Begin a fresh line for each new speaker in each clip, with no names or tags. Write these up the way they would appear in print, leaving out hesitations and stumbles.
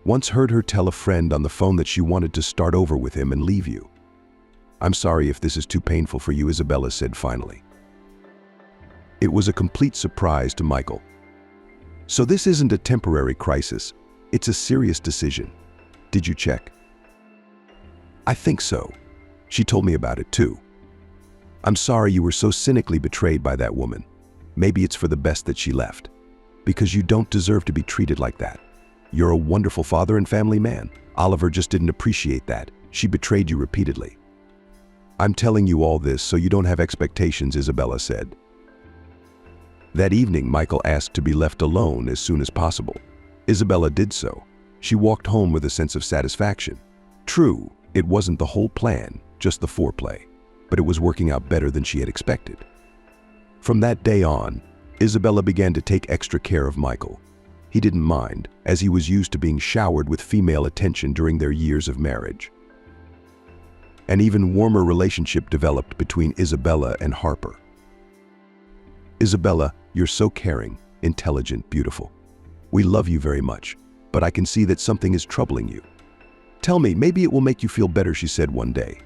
Once heard her tell a friend on the phone that she wanted to start over with him and leave you. I'm sorry if this is too painful for you, Isabella said finally. It was a complete surprise to Michael. So this isn't a temporary crisis, it's a serious decision. Did you check? I think so. She told me about it too. I'm sorry you were so cynically betrayed by that woman. Maybe it's for the best that she left. Because you don't deserve to be treated like that. You're a wonderful father and family man. Oliver just didn't appreciate that. She betrayed you repeatedly. I'm telling you all this so you don't have expectations, Isabella said. That evening, Michael asked to be left alone as soon as possible. Isabella did so. She walked home with a sense of satisfaction. True, it wasn't the whole plan, just the foreplay, but it was working out better than she had expected. From that day on, Isabella began to take extra care of Michael. He didn't mind, as he was used to being showered with female attention during their years of marriage. An even warmer relationship developed between Isabella and Harper. Isabella, you're so caring, intelligent, beautiful. We love you very much, but I can see that something is troubling you. Tell me, maybe it will make you feel better, she said one day.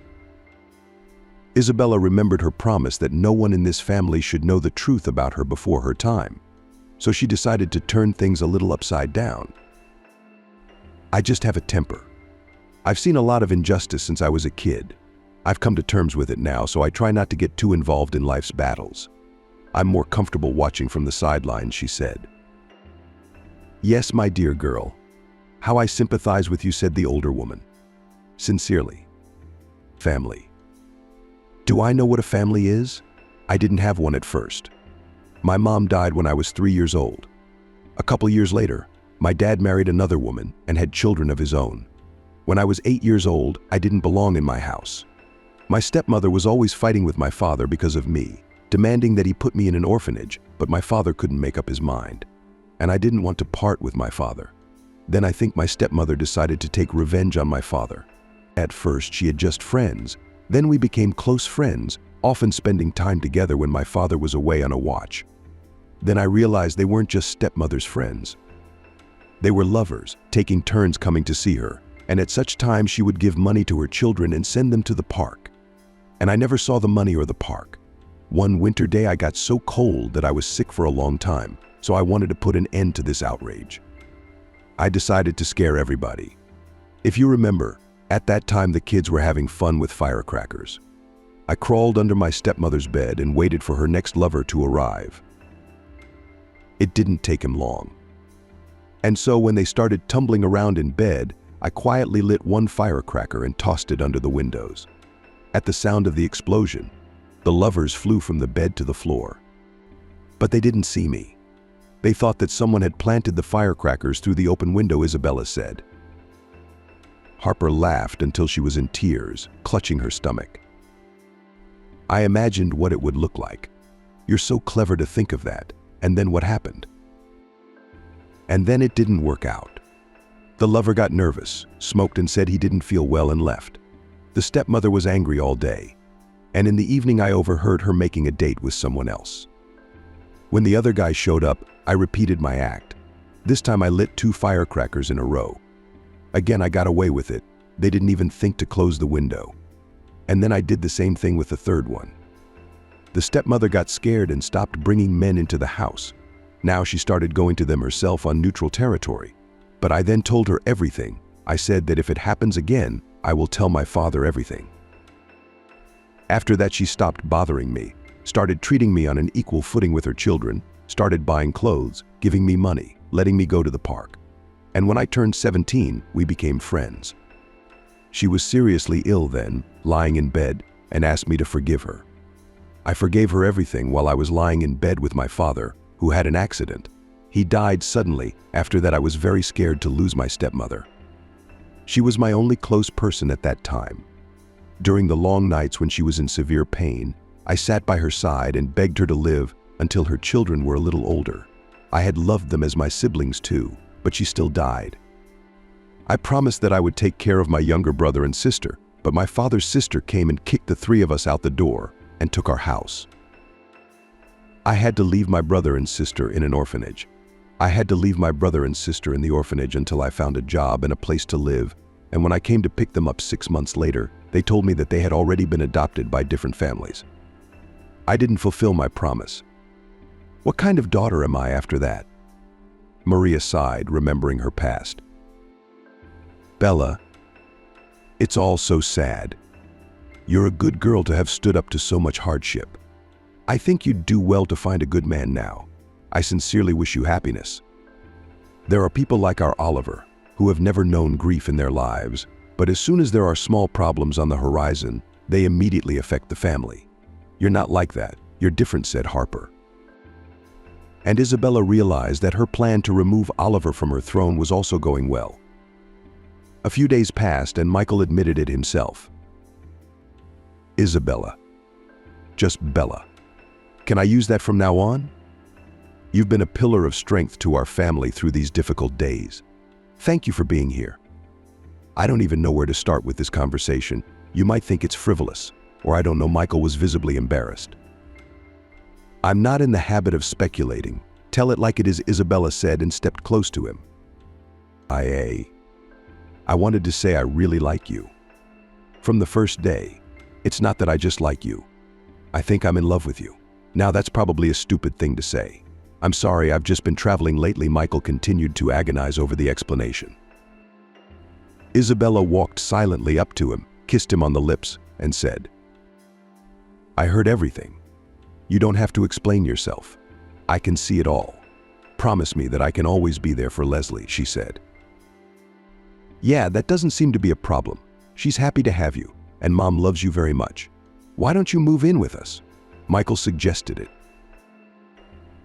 Isabella remembered her promise that no one in this family should know the truth about her before her time, so she decided to turn things a little upside down. I just have a temper. I've seen a lot of injustice since I was a kid. I've come to terms with it now, so I try not to get too involved in life's battles. I'm more comfortable watching from the sidelines, she said. Yes, my dear girl. How I sympathize with you, said the older woman. Sincerely. Family. Do I know what a family is? I didn't have one at first. My mom died when I was 3 years old. A couple years later, my dad married another woman and had children of his own. When I was 8 years old, I didn't belong in my house. My stepmother was always fighting with my father because of me, demanding that he put me in an orphanage, but my father couldn't make up his mind. And I didn't want to part with my father. Then I think my stepmother decided to take revenge on my father. At first, she had just friends. Then we became close friends, often spending time together when my father was away on a watch. Then I realized they weren't just stepmother's friends. They were lovers, taking turns coming to see her, and at such times she would give money to her children and send them to the park. And I never saw the money or the park. One winter day I got so cold that I was sick for a long time, so I wanted to put an end to this outrage. I decided to scare everybody. If you remember, at that time the kids were having fun with firecrackers. I crawled under my stepmother's bed and waited for her next lover to arrive. It didn't take him long. And so when they started tumbling around in bed, I quietly lit one firecracker and tossed it under the windows. At the sound of the explosion, the lovers flew from the bed to the floor. But they didn't see me. They thought that someone had planted the firecrackers through the open window, Isabella said. Harper laughed until she was in tears, clutching her stomach. I imagined what it would look like. You're so clever to think of that. And then what happened? And then it didn't work out. The lover got nervous, smoked and said he didn't feel well and left. The stepmother was angry all day. And in the evening I overheard her making a date with someone else. When the other guy showed up, I repeated my act. This time I lit 2 firecrackers in a row. Again, I got away with it. They didn't even think to close the window. And then I did the same thing with the third one. The stepmother got scared and stopped bringing men into the house. Now she started going to them herself on neutral territory. But I then told her everything. I said that if it happens again, I will tell my father everything. After that, she stopped bothering me, started treating me on an equal footing with her children, started buying clothes, giving me money, letting me go to the park. And when I turned 17, we became friends. She was seriously ill then, lying in bed, and asked me to forgive her. I forgave her everything while I was lying in bed with my father, who had an accident. He died suddenly. After that, I was very scared to lose my stepmother. She was my only close person at that time. During the long nights when she was in severe pain, I sat by her side and begged her to live until her children were a little older. I had loved them as my siblings too, but she still died. I promised that I would take care of my younger brother and sister, but my father's sister came and kicked the 3 of us out the door and took our house. I had to leave my brother and sister in an orphanage. I had to leave my brother and sister in the orphanage until I found a job and a place to live, and when I came to pick them up 6 months later, they told me that they had already been adopted by different families. I didn't fulfill my promise. What kind of daughter am I after that? Maria sighed, remembering her past. Bella, it's all so sad. You're a good girl to have stood up to so much hardship. I think you'd do well to find a good man now. I sincerely wish you happiness. There are people like our Oliver who have never known grief in their lives, but as soon as there are small problems on the horizon, they immediately affect the family. You're not like that. You're different, said Harper. And Isabella realized that her plan to remove Oliver from her throne was also going well. A few days passed and Michael admitted it himself. Isabella. Just Bella. Can I use that from now on? You've been a pillar of strength to our family through these difficult days. Thank you for being here. I don't even know where to start with this conversation. You might think it's frivolous, or I don't know. Michael was visibly embarrassed. I'm not in the habit of speculating. Tell it like it is, Isabella said and stepped close to him. I wanted to say I really like you. From the first day. It's not that I just like you. I think I'm in love with you. Now that's probably a stupid thing to say. I'm sorry, I've just been traveling lately. Michael continued to agonize over the explanation. Isabella walked silently up to him, kissed him on the lips, and said, I heard everything. You don't have to explain yourself. I can see it all. Promise me that I can always be there for Leslie, she said. Yeah, that doesn't seem to be a problem. She's happy to have you, and Mom loves you very much. Why don't you move in with us? Michael suggested it.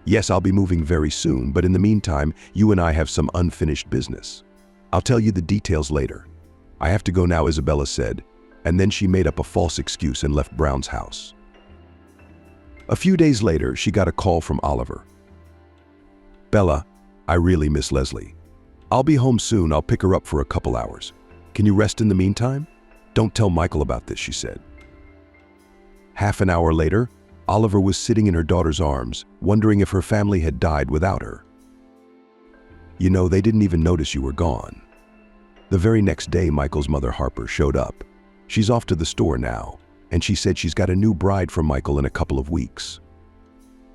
Yes, I'll be moving very soon, but in the meantime, you and I have some unfinished business. I'll tell you the details later. I have to go now, Isabella said, and then she made up a false excuse and left Brown's house. A few days later, she got a call from Oliver. Bella, I really miss Leslie. I'll be home soon. I'll pick her up for a couple hours. Can you rest in the meantime? Don't tell Michael about this, she said. Half an hour later, Oliver was sitting in her daughter's arms, wondering if her family had died without her. You know, they didn't even notice you were gone. The very next day, Michael's mother, Harper, showed up. She's off to the store now, and she said she's got a new bride for Michael in a couple of weeks.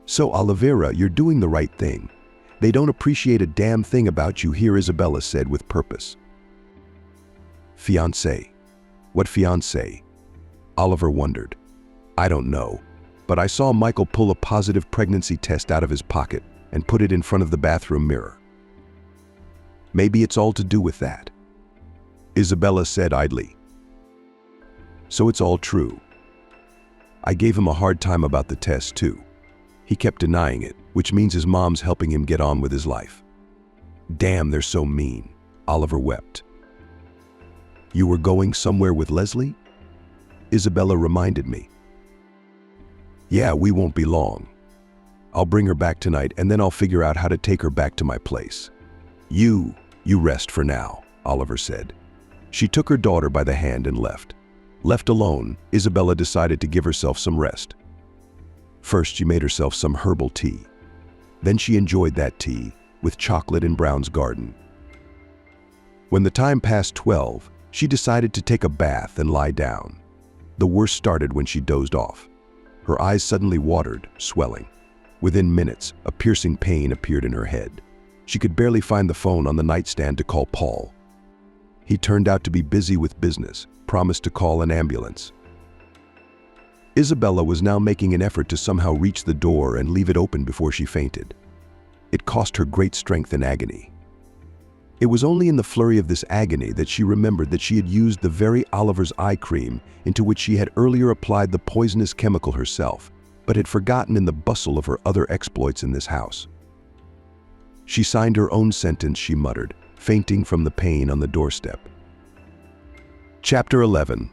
So, Olivera, you're doing the right thing. They don't appreciate a damn thing about you here, Isabella said with purpose. Fiancé. What fiancé? Oliver wondered. I don't know, but I saw Michael pull a positive pregnancy test out of his pocket and put it in front of the bathroom mirror. Maybe it's all to do with that, Isabella said idly. So it's all true. I gave him a hard time about the test too. He kept denying it, which means his mom's helping him get on with his life. Damn, they're so mean, Oliver wept. You were going somewhere with Leslie? Isabella reminded me. Yeah, we won't be long. I'll bring her back tonight and then I'll figure out how to take her back to my place. You rest for now, Oliver said. She took her daughter by the hand and left. Left alone, Isabella decided to give herself some rest. First, she made herself some herbal tea. Then she enjoyed that tea with chocolate in Brown's garden. When the time passed 12, she decided to take a bath and lie down. The worst started when she dozed off. Her eyes suddenly watered, swelling. Within minutes, a piercing pain appeared in her head. She could barely find the phone on the nightstand to call Paul. He turned out to be busy with business, promised to call an ambulance. Isabella was now making an effort to somehow reach the door and leave it open before she fainted. It cost her great strength and agony. It was only in the flurry of this agony that she remembered that she had used the very Oliver's eye cream into which she had earlier applied the poisonous chemical herself, but had forgotten in the bustle of her other exploits in this house. She signed her own sentence, she muttered, fainting from the pain on the doorstep. Chapter 11.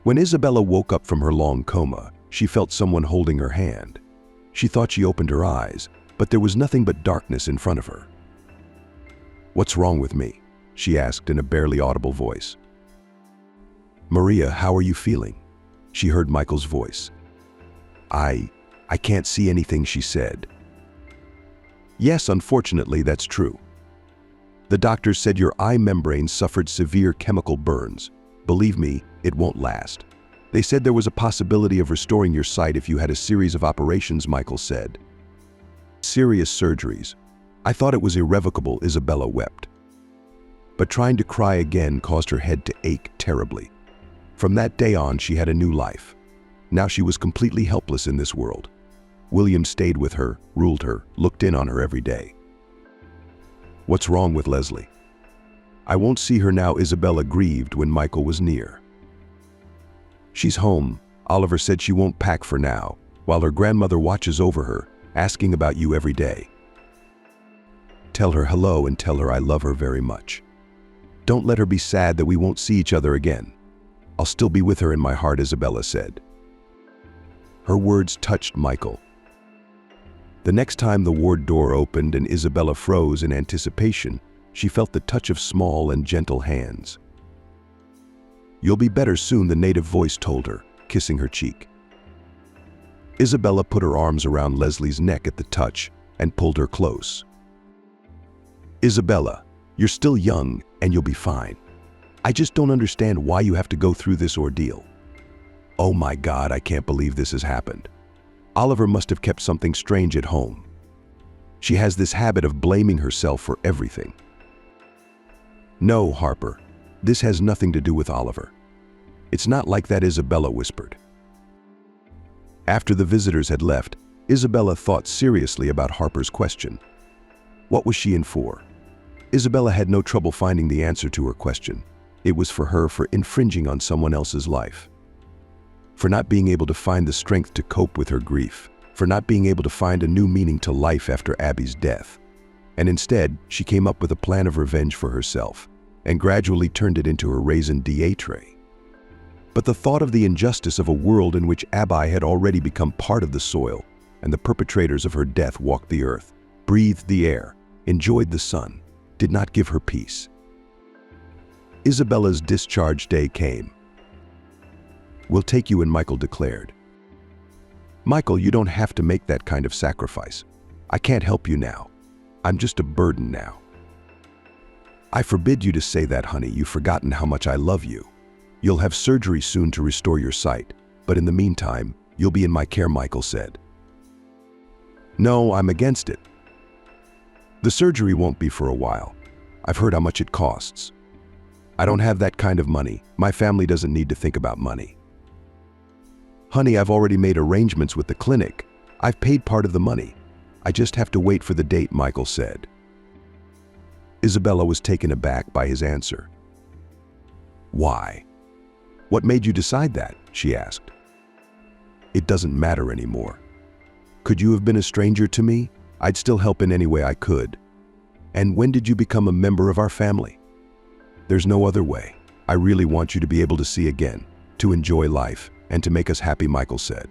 When Isabella woke up from her long coma, she felt someone holding her hand. She thought she opened her eyes, but there was nothing but darkness in front of her. What's wrong with me? She asked in a barely audible voice. Maria, how are you feeling? She heard Michael's voice. I can't see anything, she said. Yes, unfortunately, that's true. The doctors said your eye membrane suffered severe chemical burns. Believe me, it won't last. They said there was a possibility of restoring your sight if you had a series of operations, Michael said. Serious surgeries. I thought it was irrevocable, Isabella wept. But trying to cry again caused her head to ache terribly. From that day on, she had a new life. Now she was completely helpless in this world. William stayed with her, ruled her, looked in on her every day. What's wrong with Leslie? I won't see her now, Isabella grieved when Michael was near. She's home. Oliver said she won't pack for now, while her grandmother watches over her, asking about you every day. Tell her hello and tell her I love her very much. Don't let her be sad that we won't see each other again. I'll still be with her in my heart, Isabella said. Her words touched Michael. The next time the ward door opened and Isabella froze in anticipation, she felt the touch of small and gentle hands. You'll be better soon, the native voice told her, kissing her cheek. Isabella put her arms around Leslie's neck at the touch and pulled her close. Isabella, you're still young and you'll be fine. I just don't understand why you have to go through this ordeal. Oh my God, I can't believe this has happened. Oliver must have kept something strange at home. She has this habit of blaming herself for everything. No, Harper, this has nothing to do with Oliver. It's not like that, Isabella whispered. After the visitors had left, Isabella thought seriously about Harper's question. What was she in for? Isabella had no trouble finding the answer to her question. It was for her for infringing on someone else's life. For not being able to find the strength to cope with her grief, for not being able to find a new meaning to life after Abby's death. And instead, she came up with a plan of revenge for herself, and gradually turned it into her raison d'etre. But the thought of the injustice of a world in which Abby had already become part of the soil, and the perpetrators of her death walked the earth, breathed the air, enjoyed the sun, did not give her peace. Isabella's discharge day came. We'll take you in, Michael declared. Michael, you don't have to make that kind of sacrifice. I can't help you now. I'm just a burden now. I forbid you to say that, honey. You've forgotten how much I love you. You'll have surgery soon to restore your sight, but in the meantime, you'll be in my care, Michael said. No, I'm against it. The surgery won't be for a while. I've heard how much it costs. I don't have that kind of money. My family doesn't need to think about money. Honey, I've already made arrangements with the clinic. I've paid part of the money. I just have to wait for the date, Michael said. Isabella was taken aback by his answer. Why? What made you decide that? She asked. It doesn't matter anymore. Could you have been a stranger to me? I'd still help in any way I could. And when did you become a member of our family? There's no other way. I really want you to be able to see again, to enjoy life, and to make us happy, Michael said.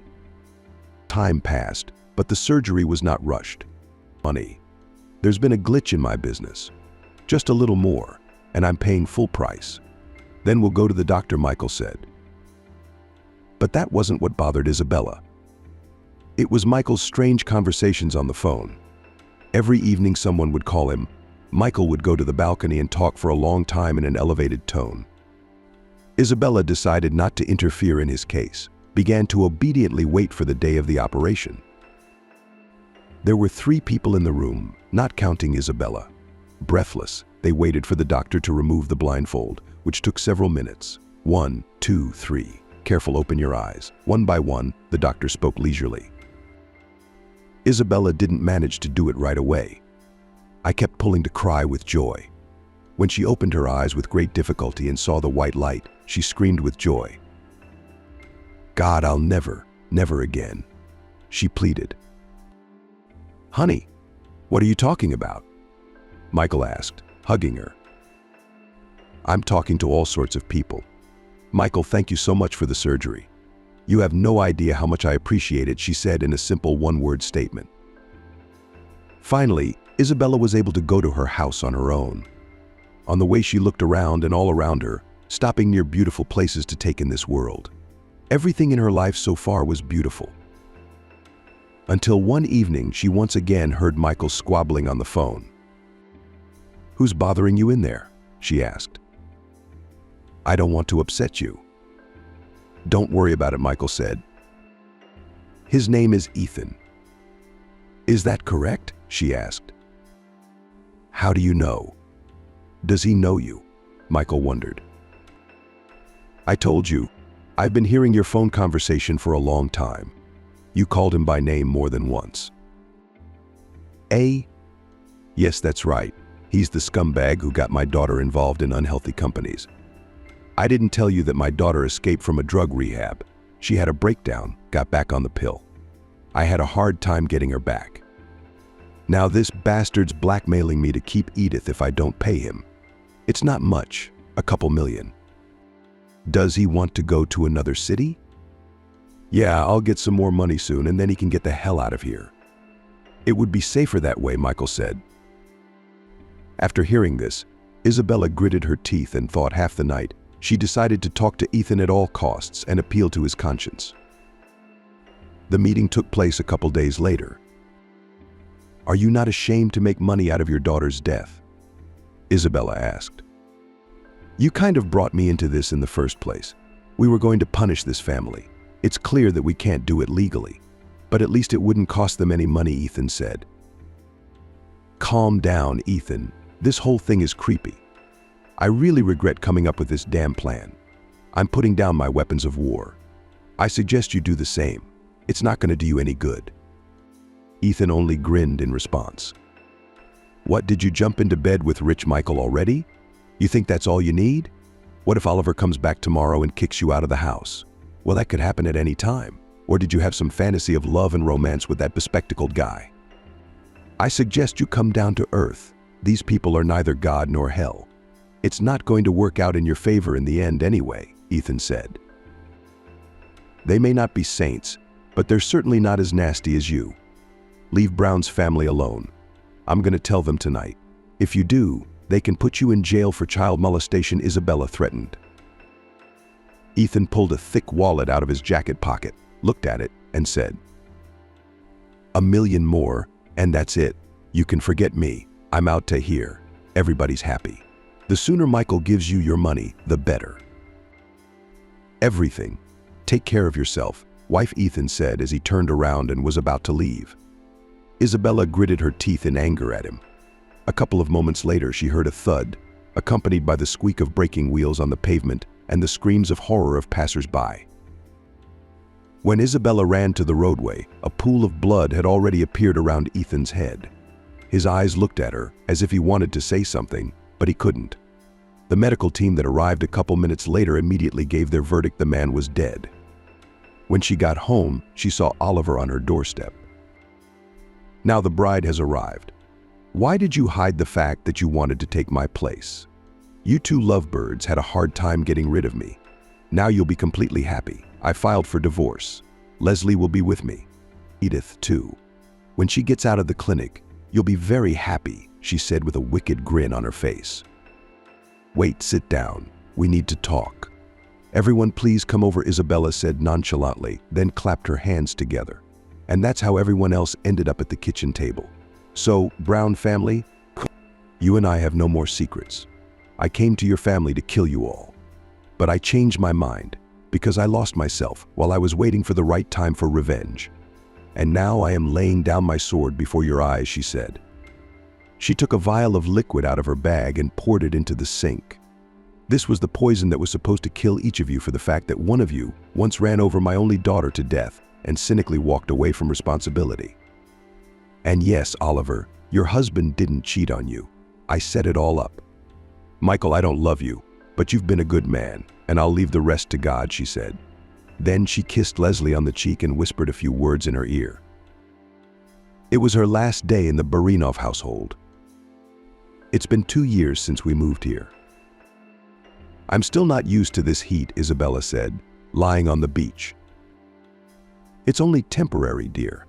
Time passed, but the surgery was not rushed. Money. There's been a glitch in my business. Just a little more, and I'm paying full price. Then we'll go to the doctor, Michael said. But that wasn't what bothered Isabella. It was Michael's strange conversations on the phone. Every evening someone would call him. Michael would go to the balcony and talk for a long time in an elevated tone. Isabella decided not to interfere in his case, began to obediently wait for the day of the operation. There were 3 people in the room, not counting Isabella. Breathless, they waited for the doctor to remove the blindfold, which took several minutes. 1, 2, 3. Careful, open your eyes. One by one, the doctor spoke leisurely. Isabella didn't manage to do it right away. I kept pulling to cry with joy. When she opened her eyes with great difficulty and saw the white light, she screamed with joy. God, I'll never again, she pleaded. Honey, what are you talking about? Michael asked, hugging her. I'm talking to all sorts of people. Michael, thank you so much for the surgery. You have no idea how much I appreciate it, she said in a simple one-word statement. Finally, Isabella was able to go to her house on her own. On the way, she looked around and all around her, stopping near beautiful places to take in this world. Everything in her life so far was beautiful. Until one evening, she once again heard Michael squabbling on the phone. "Who's bothering you in there?" she asked. "I don't want to upset you." "Don't worry about it," Michael said. "His name is Ethan." "Is that correct?" she asked. "How do you know? Does he know you?" Michael wondered. "I told you, I've been hearing your phone conversation for a long time. You called him by name more than once." "Yes, that's right. He's the scumbag who got my daughter involved in unhealthy companies. I didn't tell you that my daughter escaped from a drug rehab. She had a breakdown, got back on the pill. I had a hard time getting her back. Now this bastard's blackmailing me to keep Edith if I don't pay him. It's not much, a couple million. Does he want to go to another city? Yeah, I'll get some more money soon and then he can get the hell out of here. It would be safer that way," Michael said. After hearing this, Isabella gritted her teeth and thought half the night she decided to talk to Ethan at all costs and appeal to his conscience. The meeting took place a couple days later. "Are you not ashamed to make money out of your daughter's death?" Isabella asked. "You kind of brought me into this in the first place. We were going to punish this family. It's clear that we can't do it legally, but at least it wouldn't cost them any money," Ethan said. "Calm down, Ethan. This whole thing is creepy. I really regret coming up with this damn plan. I'm putting down my weapons of war. I suggest you do the same. It's not going to do you any good." Ethan only grinned in response. "What, did you jump into bed with Rich Michael already? You think that's all you need? What if Oliver comes back tomorrow and kicks you out of the house? Well, that could happen at any time. Or did you have some fantasy of love and romance with that bespectacled guy? I suggest you come down to earth. These people are neither God nor hell. It's not going to work out in your favor in the end anyway," Ethan said. "They may not be saints, but they're certainly not as nasty as you. Leave Brown's family alone. I'm going to tell them tonight. If you do, they can put you in jail for child molestation," Isabella threatened. Ethan pulled a thick wallet out of his jacket pocket, looked at it, and said, "$1 million more, and that's it. You can forget me. I'm out to here. Everybody's happy. The sooner Michael gives you your money, the better." "Everything. Take care of yourself," wife Ethan said as he turned around and was about to leave. Isabella gritted her teeth in anger at him. A couple of moments later, she heard a thud, accompanied by the squeak of braking wheels on the pavement and the screams of horror of passers-by. When Isabella ran to the roadway, a pool of blood had already appeared around Ethan's head. His eyes looked at her as if he wanted to say something, but he couldn't. The medical team that arrived a couple minutes later immediately gave their verdict: the man was dead. When she got home, she saw Oliver on her doorstep. "Now the bride has arrived. Why did you hide the fact that you wanted to take my place? You two lovebirds had a hard time getting rid of me. Now you'll be completely happy. I filed for divorce. Leslie will be with me. Edith, too. When she gets out of the clinic, you'll be very happy," she said with a wicked grin on her face. "Wait, sit down. We need to talk. Everyone please come over," Isabella said nonchalantly, then clapped her hands together. And that's how everyone else ended up at the kitchen table. "So, Brown family, you and I have no more secrets. I came to your family to kill you all. But I changed my mind because I lost myself while I was waiting for the right time for revenge. And now I am laying down my sword before your eyes," she said. She took a vial of liquid out of her bag and poured it into the sink. "This was the poison that was supposed to kill each of you for the fact that one of you once ran over my only daughter to death and cynically walked away from responsibility. And yes, Oliver, your husband didn't cheat on you. I set it all up. Michael, I don't love you, but you've been a good man, and I'll leave the rest to God," she said. Then she kissed Leslie on the cheek and whispered a few words in her ear. It was her last day in the Barinov household. "It's been 2 years since we moved here. I'm still not used to this heat," Isabella said, lying on the beach. "It's only temporary, dear.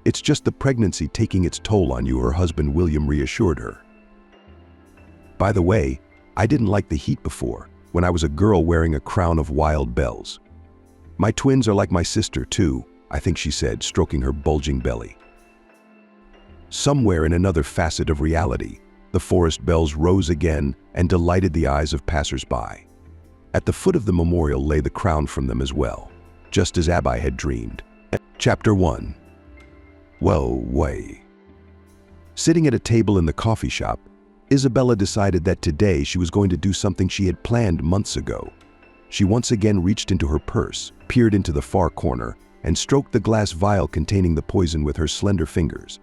It's just the pregnancy taking its toll on you," her husband William reassured her. "By the way, I didn't like the heat before, when I was a girl wearing a crown of wild bells. My twins are like my sister, too. I think she said, stroking her bulging belly. Somewhere in another facet of reality, the forest bells rose again and delighted the eyes of passers-by. At the foot of the memorial lay the crown from them as well, just as Abby had dreamed. Chapter 1. Whoa, way. Sitting at a table in the coffee shop, Isabella decided that today she was going to do something she had planned months ago. She once again reached into her purse, peered into the far corner, and stroked the glass vial containing the poison with her slender fingers.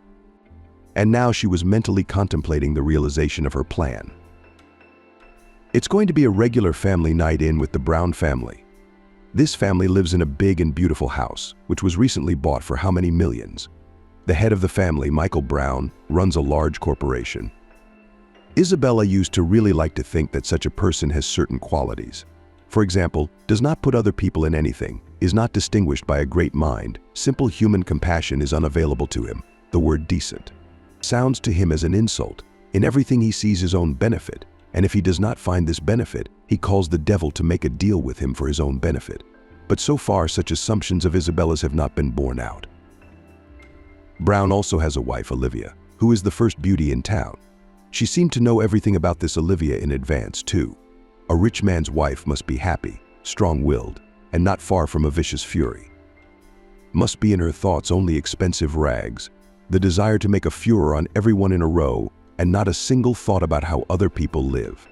And now she was mentally contemplating the realization of her plan. It's going to be a regular family night in with the Brown family. This family lives in a big and beautiful house, which was recently bought for how many millions? The head of the family, Michael Brown, runs a large corporation. Isabella used to really like to think that such a person has certain qualities. For example, does not put other people in anything, is not distinguished by a great mind, simple human compassion is unavailable to him. The word decent sounds to him as an insult. In everything he sees his own benefit, and if he does not find this benefit, he calls the devil to make a deal with him for his own benefit. But so far, such assumptions of Isabella's have not been borne out. Brown also has a wife, Olivia, who is the first beauty in town. She seemed to know everything about this Olivia in advance, too. A rich man's wife must be happy, strong-willed, and not far from a vicious fury. Must be in her thoughts only expensive rags, the desire to make a furor on everyone in a row, and not a single thought about how other people live.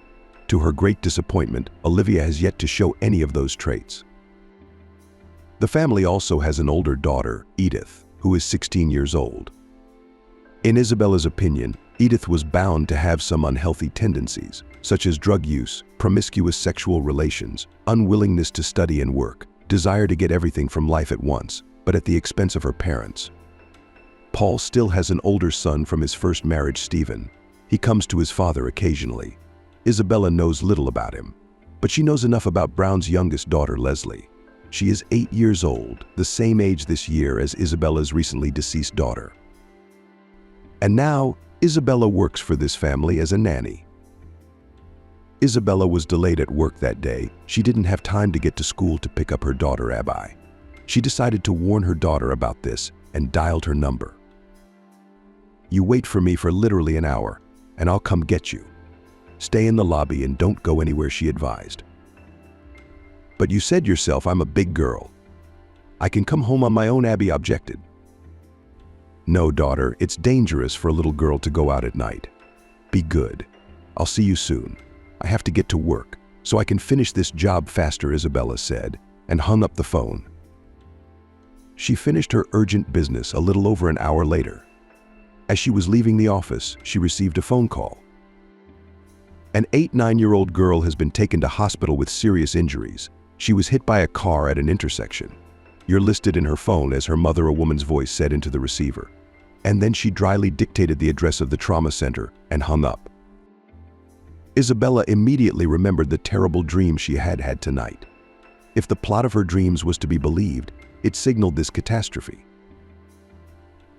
To her great disappointment, Olivia has yet to show any of those traits. The family also has an older daughter, Edith, who is 16 years old. In Isabella's opinion, Edith was bound to have some unhealthy tendencies, such as drug use, promiscuous sexual relations, unwillingness to study and work, desire to get everything from life at once, but at the expense of her parents. Paul still has an older son from his first marriage, Stephen. He comes to his father occasionally. Isabella knows little about him, but she knows enough about Brown's youngest daughter, Leslie. She is 8 years old, the same age this year as Isabella's recently deceased daughter. And now, Isabella works for this family as a nanny. Isabella was delayed at work that day. She didn't have time to get to school to pick up her daughter, Abby. She decided to warn her daughter about this and dialed her number. "You wait for me for literally an hour, and I'll come get you. Stay in the lobby and don't go anywhere," she advised. "But you said yourself I'm a big girl. I can come home on my own," Abby objected. "No, daughter, it's dangerous for a little girl to go out at night. Be good. I'll see you soon. I have to get to work, so I can finish this job faster," Isabella said, and hung up the phone. She finished her urgent business a little over an hour later. As she was leaving the office, she received a phone call. An 9-year-old girl has been taken to hospital with serious injuries. She was hit by a car at an intersection. "You're listed in her phone," as her mother, a woman's voice, said into the receiver. And then she dryly dictated the address of the trauma center and hung up. Isabella immediately remembered the terrible dream she had had tonight. If the plot of her dreams was to be believed, it signaled this catastrophe.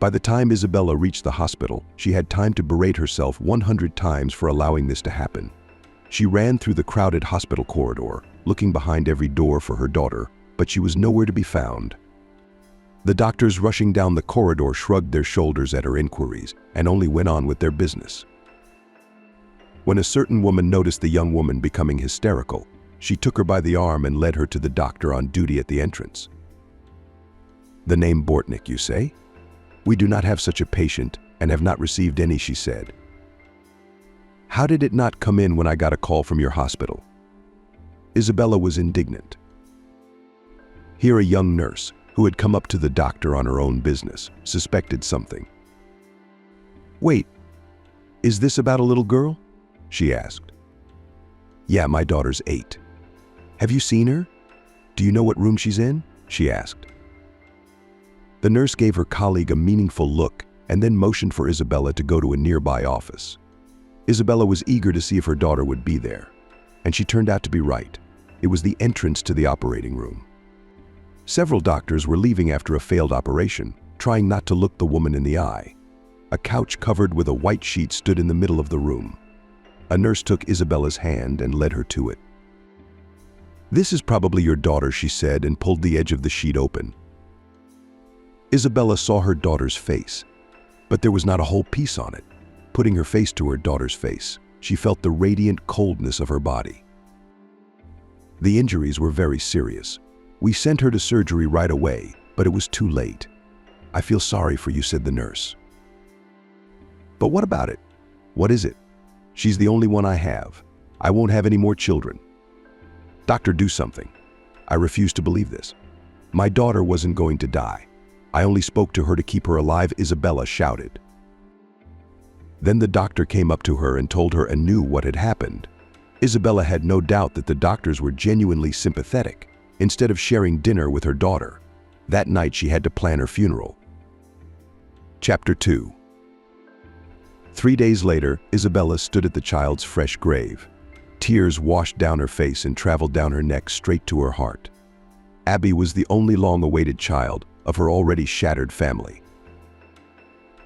By the time Isabella reached the hospital, she had time to berate herself 100 times for allowing this to happen. She ran through the crowded hospital corridor, looking behind every door for her daughter, but she was nowhere to be found. The doctors rushing down the corridor shrugged their shoulders at her inquiries and only went on with their business. When a certain woman noticed the young woman becoming hysterical, she took her by the arm and led her to the doctor on duty at the entrance. "The name Bortnick, you say? We do not have such a patient and have not received any," she said. "How did it not come in when I got a call from your hospital?" Isabella was indignant. Here a young nurse, who had come up to the doctor on her own business, suspected something. "Wait, is this about a little girl?" she asked. "Yeah, my daughter's 8. Have you seen her? Do you know what room she's in?" she asked. The nurse gave her colleague a meaningful look and then motioned for Isabella to go to a nearby office. Isabella was eager to see if her daughter would be there, and she turned out to be right. It was the entrance to the operating room. Several doctors were leaving after a failed operation, trying not to look the woman in the eye. A couch covered with a white sheet stood in the middle of the room. A nurse took Isabella's hand and led her to it. "This is probably your daughter," she said, and pulled the edge of the sheet open. Isabella saw her daughter's face, but there was not a whole piece on it. Putting her face to her daughter's face, she felt the radiant coldness of her body. The injuries were very serious. We sent her to surgery right away, but it was too late. I feel sorry for you, said the nurse. But what about it? What is it? She's the only one I have. I won't have any more children. Doctor, do something. I refuse to believe this. My daughter wasn't going to die. I only spoke to her to keep her alive, Isabella shouted. Then the doctor came up to her and told her anew what had happened. Isabella had no doubt that the doctors were genuinely sympathetic. Instead of sharing dinner with her daughter, that night she had to plan her funeral. Chapter 2. 3 days later, Isabella stood at the child's fresh grave. Tears washed down her face and traveled down her neck straight to her heart. Abby was the only long-awaited child of her already shattered family.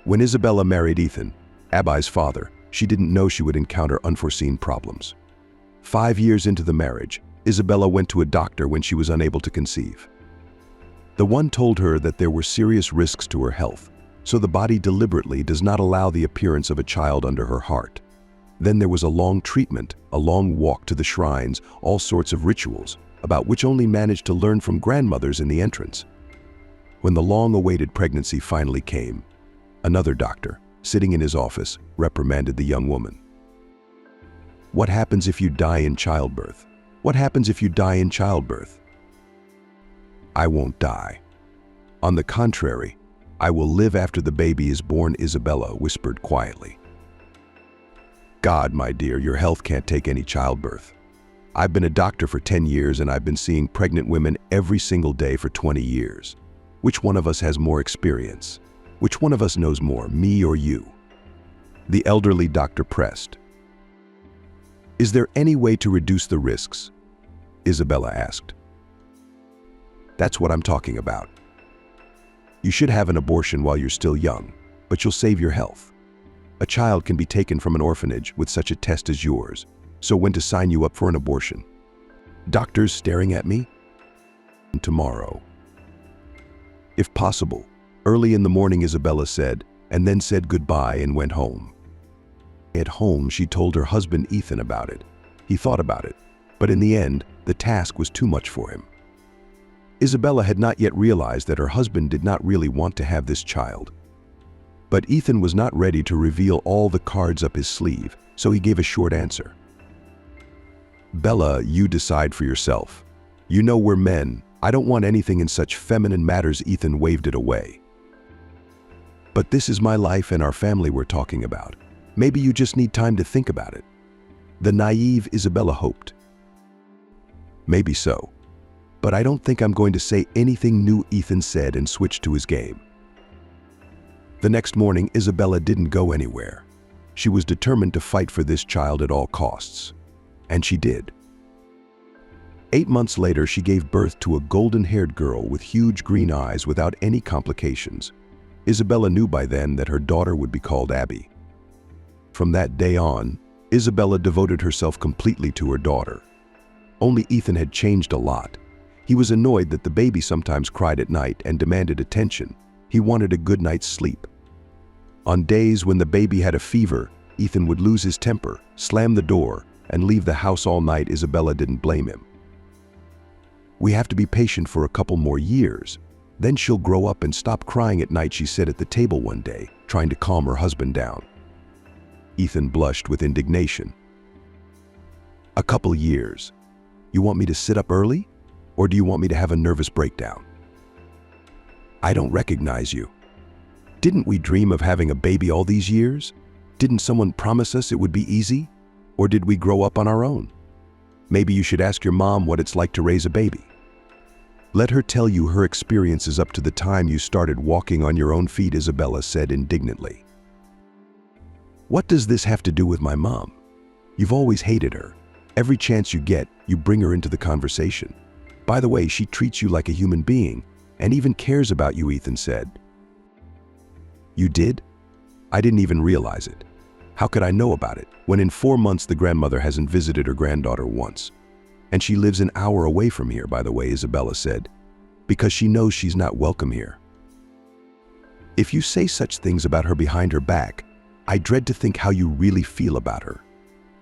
When Isabella married Ethan, Abby's father, she didn't know she would encounter unforeseen problems. 5 years into the marriage, Isabella went to a doctor when she was unable to conceive. The one told her that there were serious risks to her health, so the body deliberately does not allow the appearance of a child under her heart. Then there was a long treatment, a long walk to the shrines, all sorts of rituals, about which only managed to learn from grandmothers in the entrance. When the long-awaited pregnancy finally came, another doctor, sitting in his office, reprimanded the young woman. What happens if you die in childbirth? What happens if you die in childbirth? I won't die. On the contrary, I will live after the baby is born, Isabella whispered quietly. God, my dear, your health can't take any childbirth. I've been a doctor for 10 years and I've been seeing pregnant women every single day for 20 years. Which one of us has more experience? Which one of us knows more, me or you? The elderly doctor pressed. Is there any way to reduce the risks? Isabella asked. That's what I'm talking about. You should have an abortion while you're still young, but you'll save your health. A child can be taken from an orphanage with such a test as yours, so when to sign you up for an abortion? Doctors staring at me? Tomorrow. If possible. Early in the morning, Isabella said, and then said goodbye and went home. At home, she told her husband Ethan about it. He thought about it, but in the end, the task was too much for him. Isabella had not yet realized that her husband did not really want to have this child. But Ethan was not ready to reveal all the cards up his sleeve, so he gave a short answer. Bella, you decide for yourself. You know we're men. I don't want anything in such feminine matters. Ethan waved it away. But this is my life and our family we're talking about. Maybe you just need time to think about it. The naive Isabella hoped. Maybe so. But I don't think I'm going to say anything new, Ethan said and switched to his game. The next morning, Isabella didn't go anywhere. She was determined to fight for this child at all costs. And she did. 8 months later, she gave birth to a golden-haired girl with huge green eyes without any complications. Isabella knew by then that her daughter would be called Abby. From that day on, Isabella devoted herself completely to her daughter. Only Ethan had changed a lot. He was annoyed that the baby sometimes cried at night and demanded attention. He wanted a good night's sleep. On days when the baby had a fever, Ethan would lose his temper, slam the door, and leave the house all night. Isabella didn't blame him. We have to be patient for a couple more years. Then she'll grow up and stop crying at night, she said at the table one day, trying to calm her husband down. Ethan blushed with indignation. A couple years. You want me to sit up early? Or do you want me to have a nervous breakdown? I don't recognize you. Didn't we dream of having a baby all these years? Didn't someone promise us it would be easy? Or did we grow up on our own? Maybe you should ask your mom what it's like to raise a baby. Let her tell you her experiences up to the time you started walking on your own feet, Isabella said indignantly. What does this have to do with my mom? You've always hated her. Every chance you get, you bring her into the conversation. By the way, she treats you like a human being and even cares about you, Ethan said. You did? I didn't even realize it. How could I know about it when in 4 months the grandmother hasn't visited her granddaughter once? And she lives an hour away from here, by the way, Isabella said, because she knows she's not welcome here. If you say such things about her behind her back, I dread to think how you really feel about her.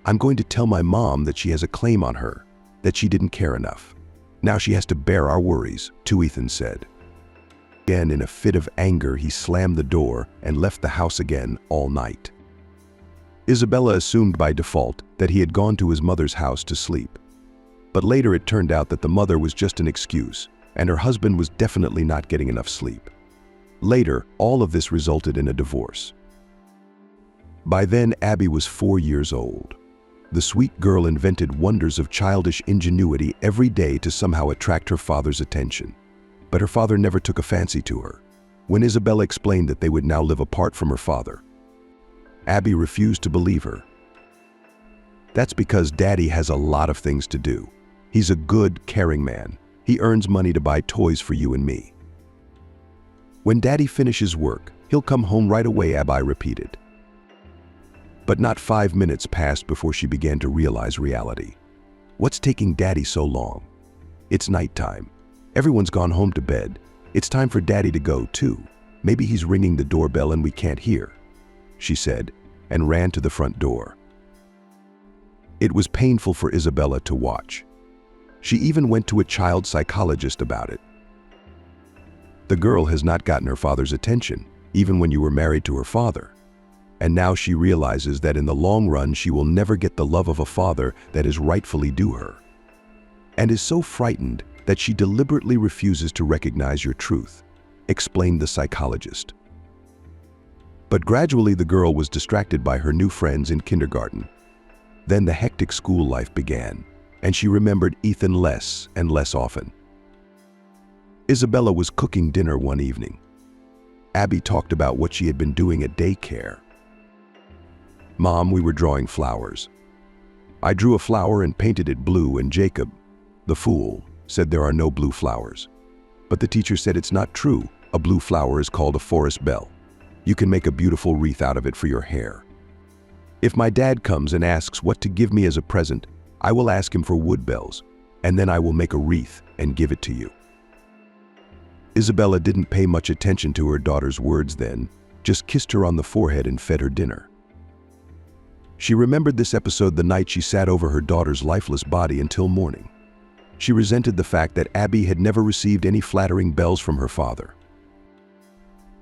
I'm going to tell my mom that she has a claim on her, that she didn't care enough. Now she has to bear our worries, too, Ethan said. Again, in a fit of anger, he slammed the door and left the house again all night. Isabella assumed by default that he had gone to his mother's house to sleep. But later it turned out that the mother was just an excuse, and her husband was definitely not getting enough sleep. Later, all of this resulted in a divorce. By then, Abby was 4 years old. The sweet girl invented wonders of childish ingenuity every day to somehow attract her father's attention. But her father never took a fancy to her. When Isabella explained that they would now live apart from her father, Abby refused to believe her. That's because Daddy has a lot of things to do. He's a good, caring man. He earns money to buy toys for you and me. When Daddy finishes work, he'll come home right away, Abby repeated. But not 5 minutes passed before she began to realize reality. What's taking Daddy so long? It's nighttime. Everyone's gone home to bed. It's time for Daddy to go too. Maybe he's ringing the doorbell and we can't hear, she said, and ran to the front door. It was painful for Isabella to watch. She even went to a child psychologist about it. The girl has not gotten her father's attention, even when you were married to her father. And now she realizes that in the long run she will never get the love of a father that is rightfully due her, and is so frightened that she deliberately refuses to recognize your truth, explained the psychologist. But gradually the girl was distracted by her new friends in kindergarten. Then the hectic school life began, and she remembered Ethan less and less often. Isabella was cooking dinner one evening. Abby talked about what she had been doing at daycare. Mom, we were drawing flowers. I drew a flower and painted it blue, and Jacob, the fool, said there are no blue flowers. But the teacher said it's not true. A blue flower is called a forest bell. You can make a beautiful wreath out of it for your hair. If my dad comes and asks what to give me as a present, I will ask him for wood bells, and then I will make a wreath and give it to you. Isabella didn't pay much attention to her daughter's words then, just kissed her on the forehead and fed her dinner. She remembered this episode the night she sat over her daughter's lifeless body until morning. She resented the fact that Abby had never received any flattering bells from her father.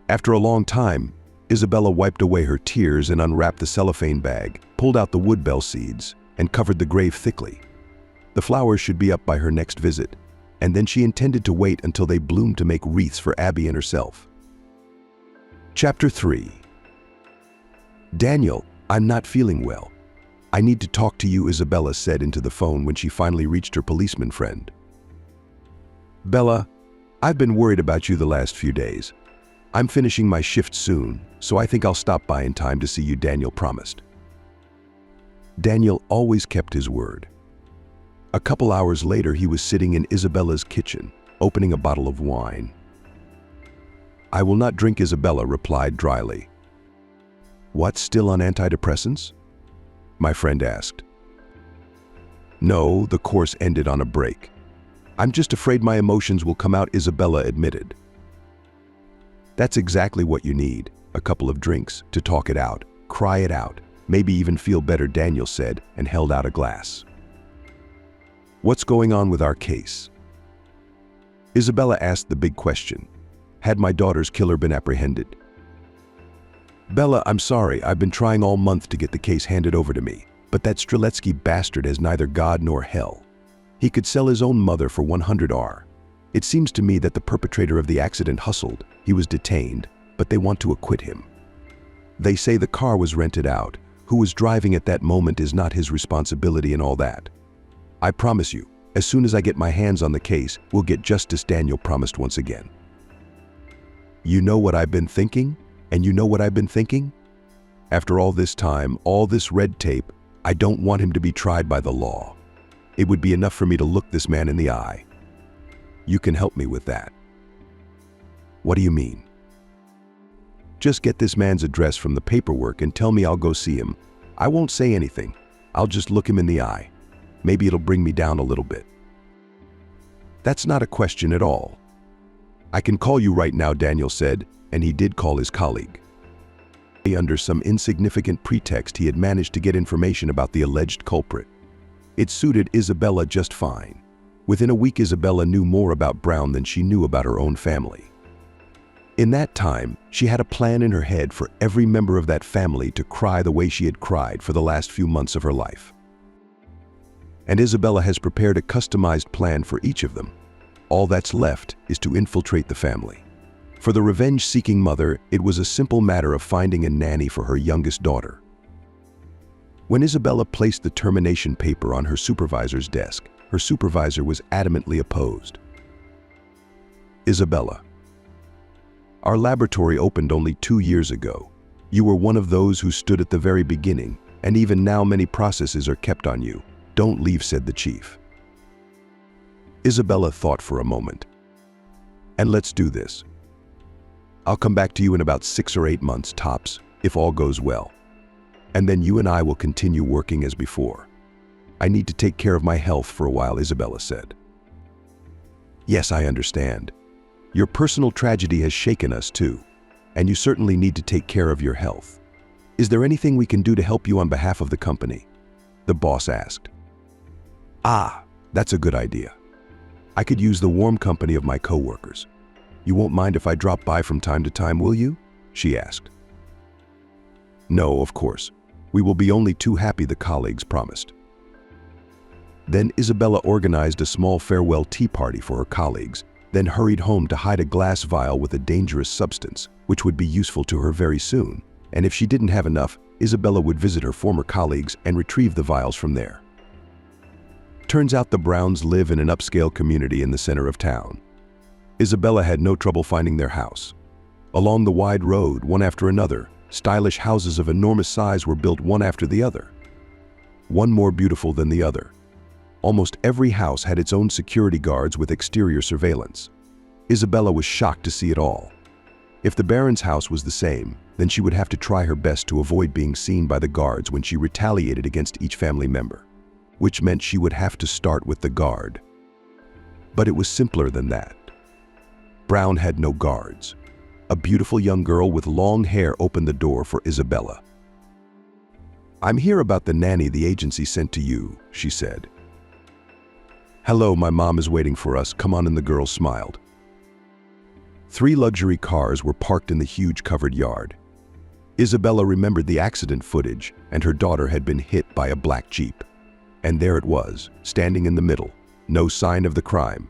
After a long time, Isabella wiped away her tears and unwrapped the cellophane bag, pulled out the wood bell seeds, and covered the grave thickly. The flowers should be up by her next visit, and then she intended to wait until they bloomed to make wreaths for Abby and herself. Chapter 3. Daniel, I'm not feeling well. I need to talk to you, Isabella said into the phone when she finally reached her policeman friend. Bella, I've been worried about you the last few days. I'm finishing my shift soon, so I think I'll stop by in time to see you, Daniel promised. Daniel always kept his word. A couple hours later, he was sitting in Isabella's kitchen, opening a bottle of wine. I will not drink, Isabella replied dryly. What, still on antidepressants? My friend asked. No, the course ended on a break. I'm just afraid my emotions will come out, Isabella admitted. That's exactly what you need, a couple of drinks, to talk it out, cry it out, maybe even feel better, Daniel said and held out a glass. What's going on with our case? Isabella asked the big question. Had my daughter's killer been apprehended? Bella, I'm sorry, I've been trying all month to get the case handed over to me, but that Streletsky bastard has neither God nor hell. He could sell his own mother for 100R. It seems to me that the perpetrator of the accident hustled. He was detained, but they want to acquit him. They say the car was rented out. Who was driving at that moment is not his responsibility and all that. I promise you, as soon as I get my hands on the case, we'll get justice, Daniel promised once again. You know what I've been thinking? And you know what I've been thinking? After all this time, all this red tape, I don't want him to be tried by the law. It would be enough for me to look this man in the eye. You can help me with that. What do you mean? Just get this man's address from the paperwork and tell me I'll go see him. I won't say anything. I'll just look him in the eye. Maybe it'll bring me down a little bit. That's not a question at all. I can call you right now, Daniel said, and he did call his colleague. Under some insignificant pretext, he had managed to get information about the alleged culprit. It suited Isabella just fine. Within a week, Isabella knew more about Brown than she knew about her own family. In that time, she had a plan in her head for every member of that family to cry the way she had cried for the last few months of her life. And Isabella has prepared a customized plan for each of them. All that's left is to infiltrate the family. For the revenge-seeking mother, it was a simple matter of finding a nanny for her youngest daughter. When Isabella placed the termination paper on her supervisor's desk, her supervisor was adamantly opposed. Isabella, our laboratory opened only 2 years ago. You were one of those who stood at the very beginning, and even now many processes are kept on you. Don't leave, said the chief. Isabella thought for a moment. And let's do this. I'll come back to you in about 6 or 8 months tops, if all goes well. And then you and I will continue working as before. I need to take care of my health for a while, Isabella said. Yes, I understand. Your personal tragedy has shaken us too, and you certainly need to take care of your health. Is there anything we can do to help you on behalf of the company? The boss asked. Ah, that's a good idea. I could use the warm company of my coworkers. You won't mind if I drop by from time to time, will you? She asked. No, of course. We will be only too happy, the colleagues promised. Then Isabella organized a small farewell tea party for her colleagues, then hurried home to hide a glass vial with a dangerous substance, which would be useful to her very soon. And if she didn't have enough, Isabella would visit her former colleagues and retrieve the vials from there. Turns out the Browns live in an upscale community in the center of town. Isabella had no trouble finding their house. Along the wide road, one after another, stylish houses of enormous size were built one after the other, one more beautiful than the other. Almost every house had its own security guards with exterior surveillance. Isabella was shocked to see it all. If the Baron's house was the same, then she would have to try her best to avoid being seen by the guards when she retaliated against each family member, which meant she would have to start with the guard. But it was simpler than that. Brown had no guards. A beautiful young girl with long hair opened the door for Isabella. I'm here about the nanny the agency sent to you, she said. Hello, my mom is waiting for us. Come on in, the girl smiled. 3 luxury cars were parked in the huge covered yard. Isabella remembered the accident footage, and her daughter had been hit by a black Jeep. And there it was, standing in the middle, no sign of the crime.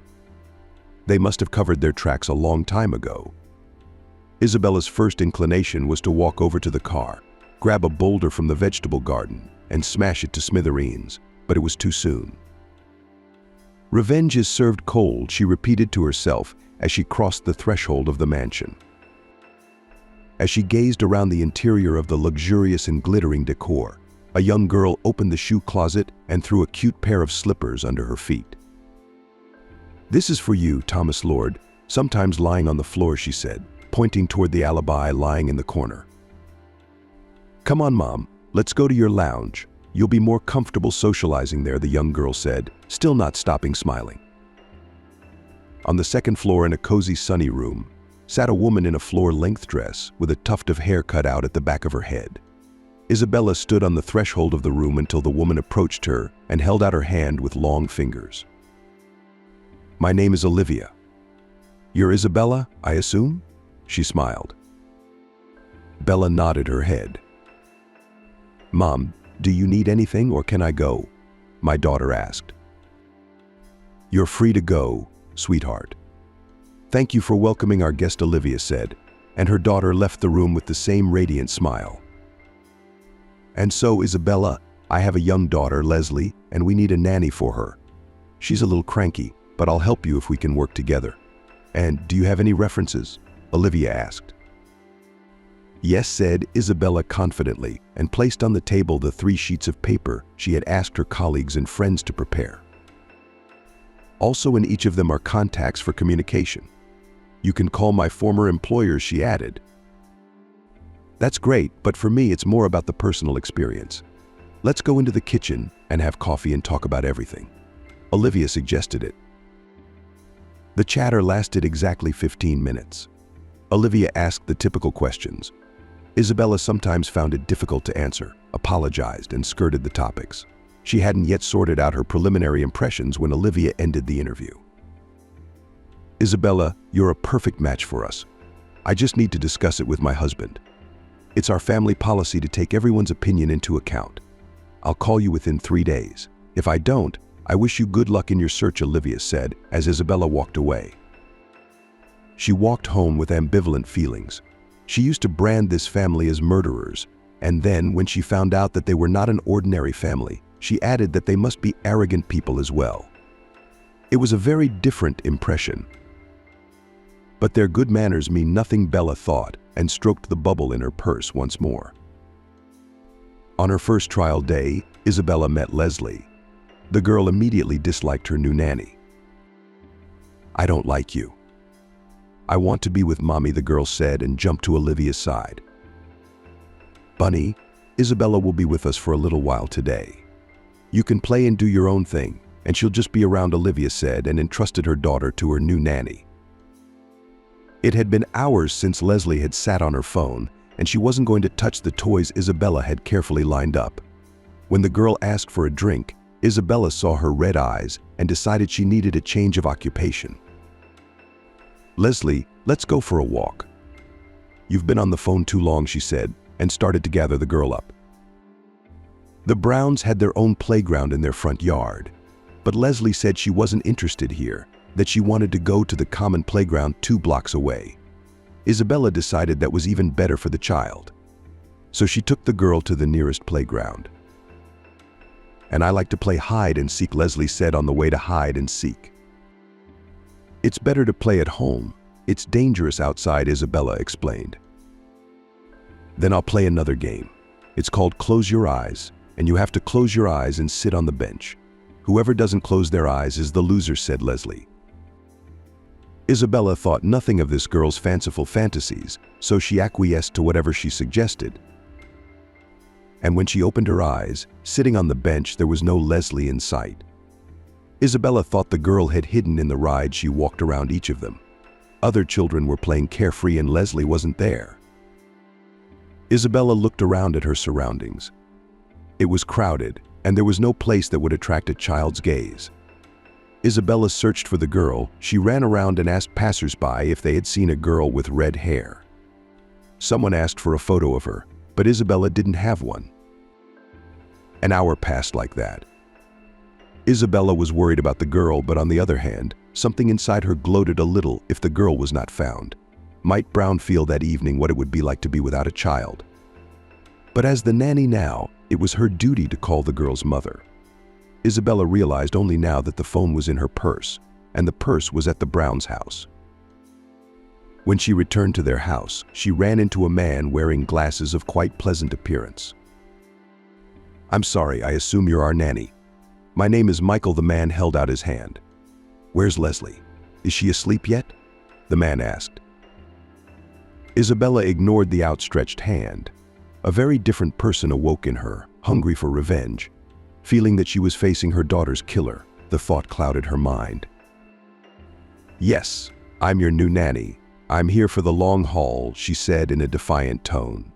They must have covered their tracks a long time ago. Isabella's first inclination was to walk over to the car, grab a boulder from the vegetable garden, and smash it to smithereens, but it was too soon. Revenge is served cold, she repeated to herself as she crossed the threshold of the mansion. As she gazed around the interior of the luxurious and glittering decor, a young girl opened the shoe closet and threw a cute pair of slippers under her feet. This is for you, Thomas Lord, sometimes lying on the floor, she said, pointing toward the alibi lying in the corner. Come on, Mom, let's go to your lounge. You'll be more comfortable socializing there, the young girl said, still not stopping smiling. On the second floor, in a cozy sunny room, sat a woman in a floor-length dress with a tuft of hair cut out at the back of her head. Isabella stood on the threshold of the room until the woman approached her and held out her hand with long fingers. My name is Olivia. You're Isabella, I assume? She smiled. Bella nodded her head. Mom, do you need anything or can I go? My daughter asked. You're free to go, sweetheart. Thank you for welcoming our guest, Olivia said, and her daughter left the room with the same radiant smile. And so, Isabella, I have a young daughter, Leslie, and we need a nanny for her. She's a little cranky, but I'll help you if we can work together. And do you have any references? Olivia asked. Yes, said Isabella confidently, and placed on the table the 3 sheets of paper she had asked her colleagues and friends to prepare. Also in each of them are contacts for communication. You can call my former employers, she added. That's great, but for me it's more about the personal experience. Let's go into the kitchen and have coffee and talk about everything. Olivia suggested it. The chatter lasted exactly 15 minutes. Olivia asked the typical questions. Isabella sometimes found it difficult to answer, apologized, and skirted the topics. She hadn't yet sorted out her preliminary impressions when Olivia ended the interview. Isabella, you're a perfect match for us. I just need to discuss it with my husband. It's our family policy to take everyone's opinion into account. I'll call you within 3 days. If I don't, I wish you good luck in your search, Olivia said as Isabella walked away. She walked home with ambivalent feelings. She used to brand this family as murderers, and then, when she found out that they were not an ordinary family, she added that they must be arrogant people as well. It was a very different impression. But their good manners mean nothing, Bella thought, and stroked the bubble in her purse once more. On her first trial day, Isabella met Leslie. The girl immediately disliked her new nanny. "I don't like you. I want to be with Mommy," the girl said and jumped to Olivia's side. "Bunny, Isabella will be with us for a little while today. You can play and do your own thing, and she'll just be around," Olivia said and entrusted her daughter to her new nanny. It had been hours since Leslie had sat on her phone, and she wasn't going to touch the toys Isabella had carefully lined up. When the girl asked for a drink, Isabella saw her red eyes and decided she needed a change of occupation. "Leslie, let's go for a walk." "You've been on the phone too long," she said, and started to gather the girl up. The Browns had their own playground in their front yard, but Leslie said she wasn't interested here, that she wanted to go to the common playground 2 blocks away. Isabella decided that was even better for the child. So she took the girl to the nearest playground. "And I like to play hide and seek," Leslie said on the way to hide and seek. "It's better to play at home. It's dangerous outside," Isabella explained. "Then I'll play another game. It's called Close Your Eyes, and you have to close your eyes and sit on the bench. Whoever doesn't close their eyes is the loser," said Leslie. Isabella thought nothing of this girl's fanciful fantasies, so she acquiesced to whatever she suggested. And when she opened her eyes, sitting on the bench, there was no Leslie in sight. Isabella thought the girl had hidden in the ride. She walked around each of them. Other children were playing carefree and Leslie wasn't there. Isabella looked around at her surroundings. It was crowded, and there was no place that would attract a child's gaze. Isabella searched for the girl. She ran around and asked passers-by if they had seen a girl with red hair. Someone asked for a photo of her, but Isabella didn't have one. An hour passed like that. Isabella was worried about the girl, but on the other hand, something inside her gloated a little if the girl was not found. Might Brown feel that evening what it would be like to be without a child? But as the nanny now, it was her duty to call the girl's mother. Isabella realized only now that the phone was in her purse, and the purse was at the Browns' house. When she returned to their house, she ran into a man wearing glasses of quite pleasant appearance. "I'm sorry, I assume you're our nanny. My name is Michael." The man held out his hand. "Where's Leslie? Is she asleep yet?" the man asked. Isabella ignored the outstretched hand. A very different person awoke in her, hungry for revenge. Feeling that she was facing her daughter's killer, the thought clouded her mind. "Yes, I'm your new nanny. I'm here for the long haul," she said in a defiant tone.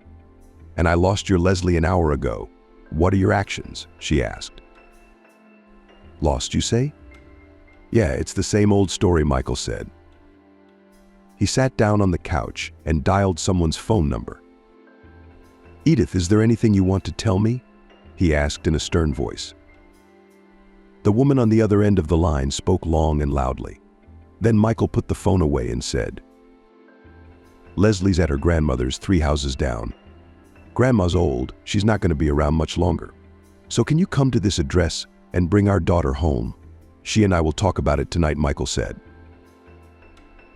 "And I lost your Leslie an hour ago. What are your actions?" she asked. "Lost, you say?" "Yeah, it's the same old story," Michael said. He sat down on the couch and dialed someone's phone number. "Edith, is there anything you want to tell me?" he asked in a stern voice. The woman on the other end of the line spoke long and loudly. Then Michael put the phone away and said, "Leslie's at her grandmother's 3 houses down. Grandma's old, she's not going to be around much longer. So can you come to this address and bring our daughter home? She and I will talk about it tonight," Michael said.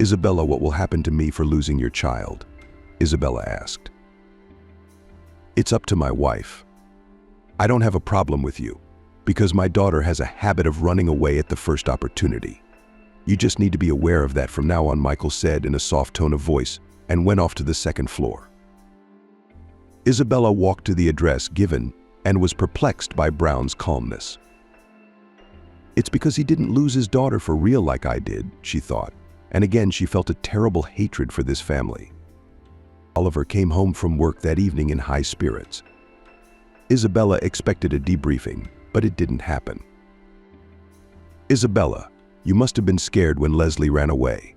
"Isabella, what will happen to me for losing your child?" Isabella asked. "It's up to my wife. I don't have a problem with you, because my daughter has a habit of running away at the first opportunity. You just need to be aware of that from now on," Michael said in a soft tone of voice, and went off to the second floor. Isabella walked to the address given and was perplexed by Brown's calmness. "It's because he didn't lose his daughter for real like I did," she thought. and again she felt a terrible hatred for this family. Oliver came home from work that evening in high spirits. Isabella expected a debriefing, but it didn't happen. "Isabella, you must have been scared when Leslie ran away.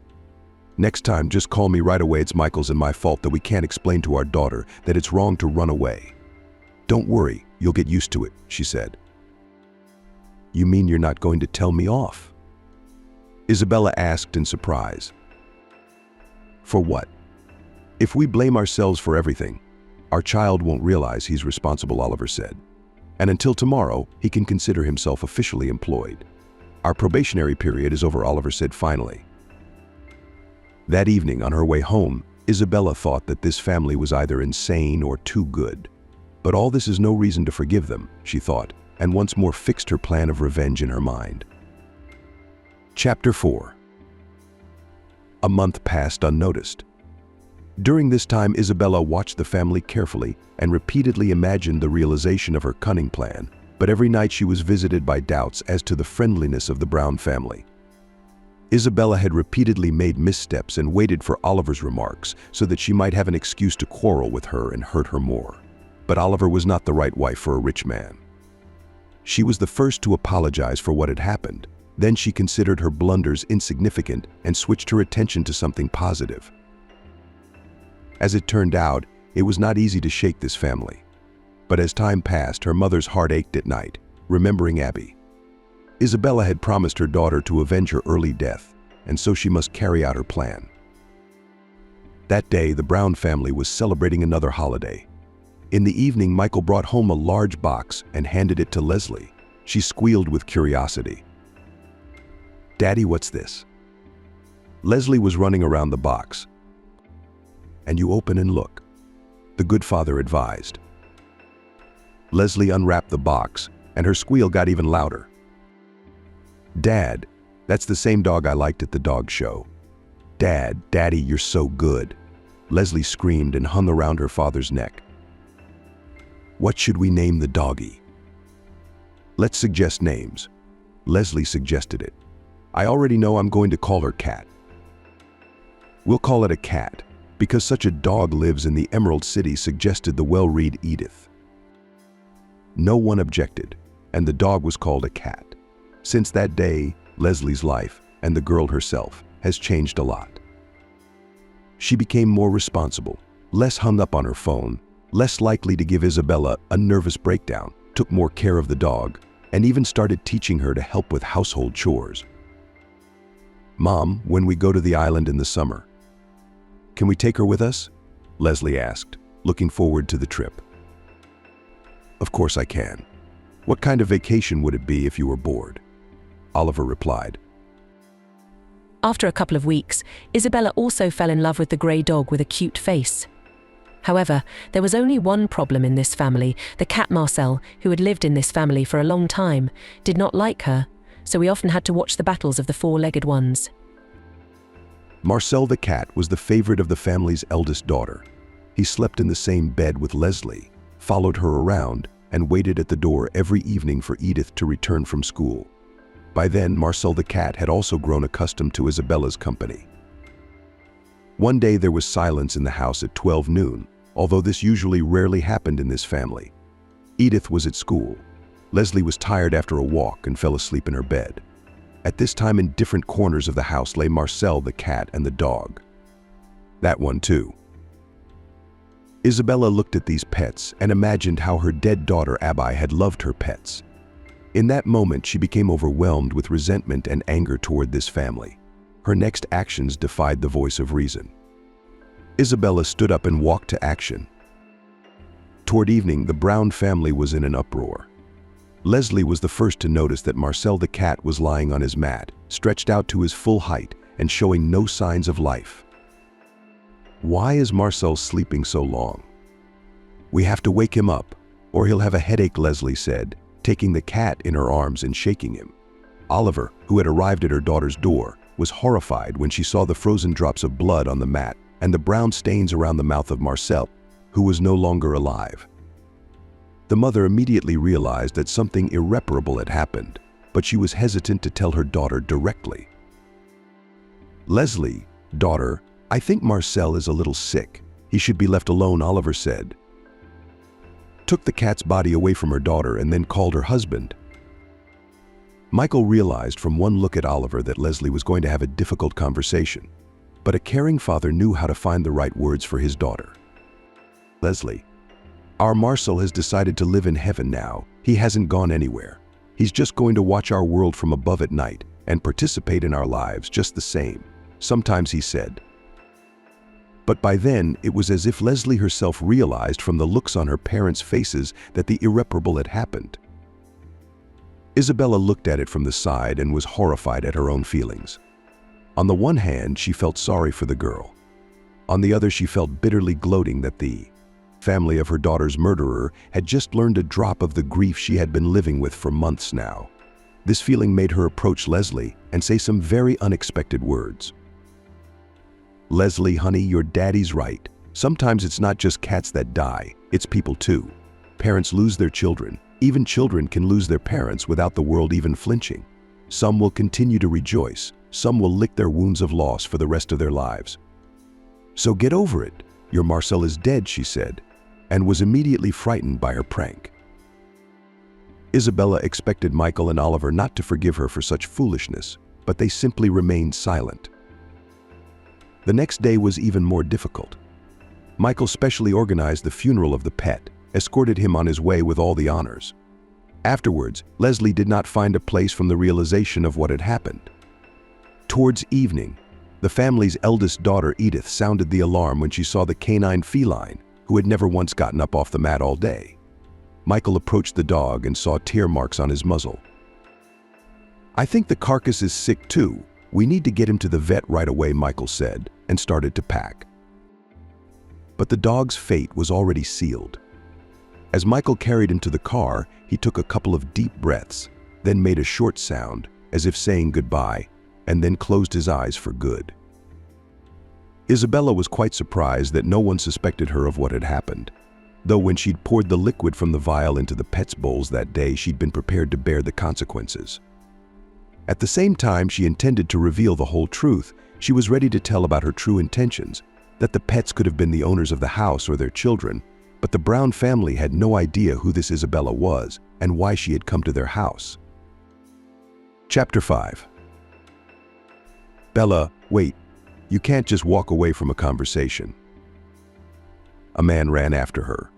Next time, just call me right away. It's Michael's and my fault that we can't explain to our daughter that it's wrong to run away. Don't worry, you'll get used to it," she said. "You mean you're not going to tell me off?" Isabella asked in surprise. "For what? If we blame ourselves for everything, our child won't realize he's responsible," Oliver said. "And until tomorrow, he can consider himself officially employed. Our probationary period is over," Oliver said finally. That evening, on her way home, Isabella thought that this family was either insane or too good. But all this is no reason to forgive them, she thought, and once more fixed her plan of revenge in her mind. Chapter 4. A month passed unnoticed. During this time, Isabella watched the family carefully and repeatedly imagined the realization of her cunning plan, but every night she was visited by doubts as to the friendliness of the Brown family. Isabella had repeatedly made missteps and waited for Oliver's remarks so that she might have an excuse to quarrel with her and hurt her more. But Oliver was not the right wife for a rich man. She was the first to apologize for what had happened. Then she considered her blunders insignificant and switched her attention to something positive. As it turned out, it was not easy to shake this family. But as time passed, her mother's heart ached at night, remembering Abby. Isabella had promised her daughter to avenge her early death, and so she must carry out her plan. That day, the Brown family was celebrating another holiday. In the evening, Michael brought home a large box and handed it to Leslie. She squealed with curiosity. "Daddy, what's this?" Leslie was running around the box. "And you open and look," the good father advised. Leslie unwrapped the box, and her squeal got even louder. "Dad, that's the same dog I liked at the dog show. Daddy, you're so good," Leslie screamed and hung around her father's neck. "What should we name the doggy?" "Let's suggest names." Leslie suggested it. "I already know I'm going to call her Cat." "We'll call it a cat, because such a dog lives in the Emerald City," suggested the well-read Edith. No one objected, and the dog was called a cat. Since that day, Leslie's life, and the girl herself, has changed a lot. She became more responsible, less hung up on her phone, less likely to give Isabella a nervous breakdown, took more care of the dog, and even started teaching her to help with household chores. "Mom, when we go to the island in the summer, can we take her with us?" Leslie asked, looking forward to the trip. "Of course I can. What kind of vacation would it be if you were bored?" Oliver replied.
After a couple of weeks, Isabella also fell in love with the grey dog with a cute face. However, there was only one problem in this family. The cat Marcel, who had lived in this family for a long time, did not like her, so we often had to watch the battles of the four-legged ones.
Marcel the cat was the favorite of the family's eldest daughter. He slept in the same bed with Leslie, followed her around, and waited at the door every evening for Edith to return from school. By then, Marcel the cat had also grown accustomed to Isabella's company. One day there was silence in the house at 12 noon, although this usually rarely happened in this family. Edith was at school. Leslie was tired after a walk and fell asleep in her bed. At this time, in different corners of the house lay Marcel the cat and the dog. That one too. Isabella looked at these pets and imagined how her dead daughter Abby had loved her pets. In that moment, she became overwhelmed with resentment and anger toward this family. Her next actions defied the voice of reason. Isabella stood up and walked to action. Toward evening, the Brown family was in an uproar. Leslie was the first to notice that Marcel the cat was lying on his mat, stretched out to his full height and showing no signs of life. "Why is Marcel sleeping so long? We have to wake him up, or he'll have a headache," Leslie said, taking the cat in her arms and shaking him. Oliver, who had arrived at her daughter's door, was horrified when she saw the frozen drops of blood on the mat and the brown stains around the mouth of Marcel, who was no longer alive. The mother immediately realized that something irreparable had happened, but she was hesitant to tell her daughter directly. "Leslie, daughter, I think Marcel is a little sick. He should be left alone," Oliver said. Took the cat's body away from her daughter and then called her husband. Michael realized from one look at Oliver that Leslie was going to have a difficult conversation, but a caring father knew how to find the right words for his daughter. "Leslie, our Marcel has decided to live in heaven now. He hasn't gone anywhere. He's just going to watch our world from above at night and participate in our lives just the same," sometimes he said. But by then, it was as if Leslie herself realized from the looks on her parents' faces that the irreparable had happened. Isabella looked at it from the side and was horrified at her own feelings. On the one hand, she felt sorry for the girl. On the other, she felt bitterly gloating that the family of her daughter's murderer had just learned a drop of the grief she had been living with for months now. This feeling made her approach Leslie and say some very unexpected words. "Leslie, honey, your daddy's right. Sometimes it's not just cats that die, it's people too. Parents lose their children. Even children can lose their parents without the world even flinching. Some will continue to rejoice. Some will lick their wounds of loss for the rest of their lives. So get over it. Your Marcel is dead," she said, and was immediately frightened by her prank. Isabella expected Michael and Oliver not to forgive her for such foolishness, but they simply remained silent. The next day was even more difficult. Michael specially organized the funeral of the pet, escorted him on his way with all the honors. Afterwards, Leslie did not find a place from the realization of what had happened. Towards evening, the family's eldest daughter Edith sounded the alarm when she saw the canine feline, who had never once gotten up off the mat all day. Michael approached the dog and saw tear marks on his muzzle. "I think the carcass is sick too. We need to get him to the vet right away," Michael said, and started to pack. But the dog's fate was already sealed. As Michael carried him to the car, he took a couple of deep breaths, then made a short sound, as if saying goodbye, and then closed his eyes for good. Isabella was quite surprised that no one suspected her of what had happened, though when she'd poured the liquid from the vial into the pet's bowls that day, she'd been prepared to bear the consequences. At the same time she intended to reveal the whole truth, she was ready to tell about her true intentions, that the pets could have been the owners of the house or their children, but the Brown family had no idea who this Isabella was and why she had come to their house. Chapter 5. "Bella, wait. You can't just walk away from a conversation." A man ran after her.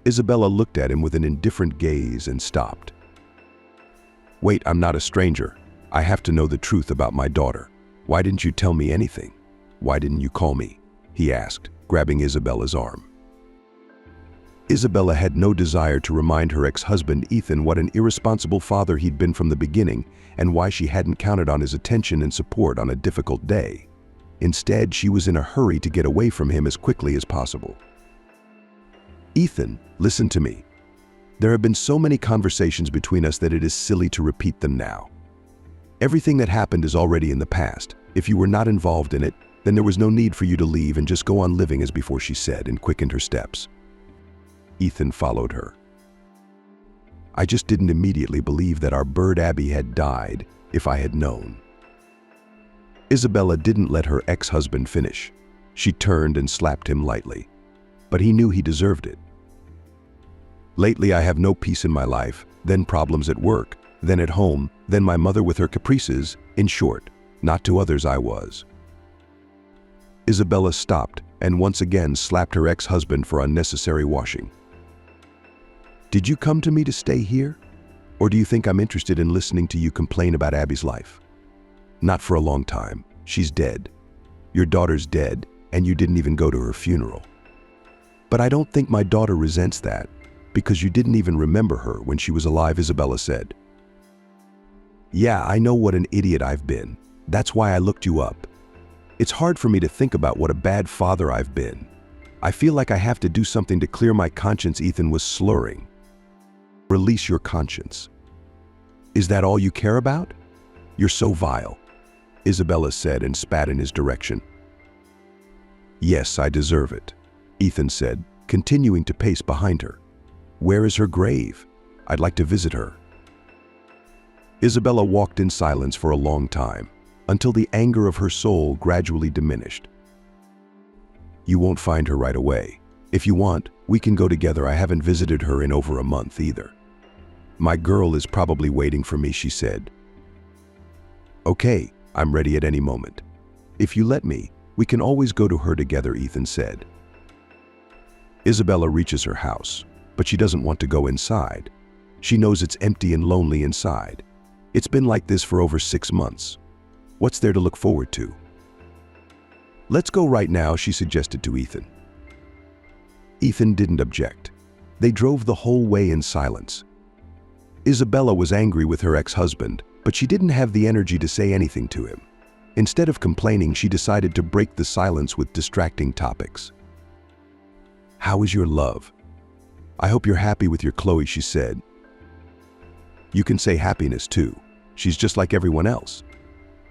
Isabella looked at him with an indifferent gaze and stopped. "Wait, I'm not a stranger. I have to know the truth about my daughter. Why didn't you tell me anything? Why didn't you call me?" he asked, grabbing Isabella's arm. Isabella had no desire to remind her ex-husband Ethan what an irresponsible father he'd been from the beginning and why she hadn't counted on his attention and support on a difficult day. Instead, she was in a hurry to get away from him as quickly as possible. "Ethan, listen to me. There have been so many conversations between us that it is silly to repeat them now. Everything that happened is already in the past. If you were not involved in it, then there was no need for you to leave and just go on living as before," she said, and quickened her steps. Ethan followed her. "I just didn't immediately believe that our bird Abby had died if I had known." Isabella didn't let her ex-husband finish. She turned and slapped him lightly, but he knew he deserved it. "Lately I have no peace in my life, then problems at work, then at home, then my mother with her caprices. In short, not to others I was." Isabella stopped and once again slapped her ex-husband for unnecessary washing. "Did you come to me to stay here? Or do you think I'm interested in listening to you complain about Abby's life? Not for a long time. She's dead. Your daughter's dead, and you didn't even go to her funeral. But I don't think my daughter resents that, because you didn't even remember her when she was alive," Isabella said. "Yeah, I know what an idiot I've been. That's why I looked you up. It's hard for me to think about what a bad father I've been. I feel like I have to do something to clear my conscience," Ethan was slurring. "Release your conscience. Is that all you care about? You're so vile," Isabella said and spat in his direction. "Yes, I deserve it," Ethan said, continuing to pace behind her. "Where is her grave? I'd like to visit her." Isabella walked in silence for a long time. until the anger of her soul gradually diminished. You won't find her right away. If you want, we can go together. I haven't visited her in over a month either. My girl is probably waiting for me, she said. Okay, I'm ready at any moment. If you let me, we can always go to her together, Ethan said. Isabella reaches her house, but she doesn't want to go inside. She knows it's empty and lonely inside. It's been like this for over 6 months. What's there to look forward to? Let's go right now, she suggested to Ethan. Ethan didn't object. They drove the whole way in silence. Isabella was angry with her ex-husband, but she didn't have the energy to say anything to him. Instead of complaining, she decided to break the silence with distracting topics. How is your love? I hope you're happy with your Chloe, she said. You can say happiness too. She's just like everyone else.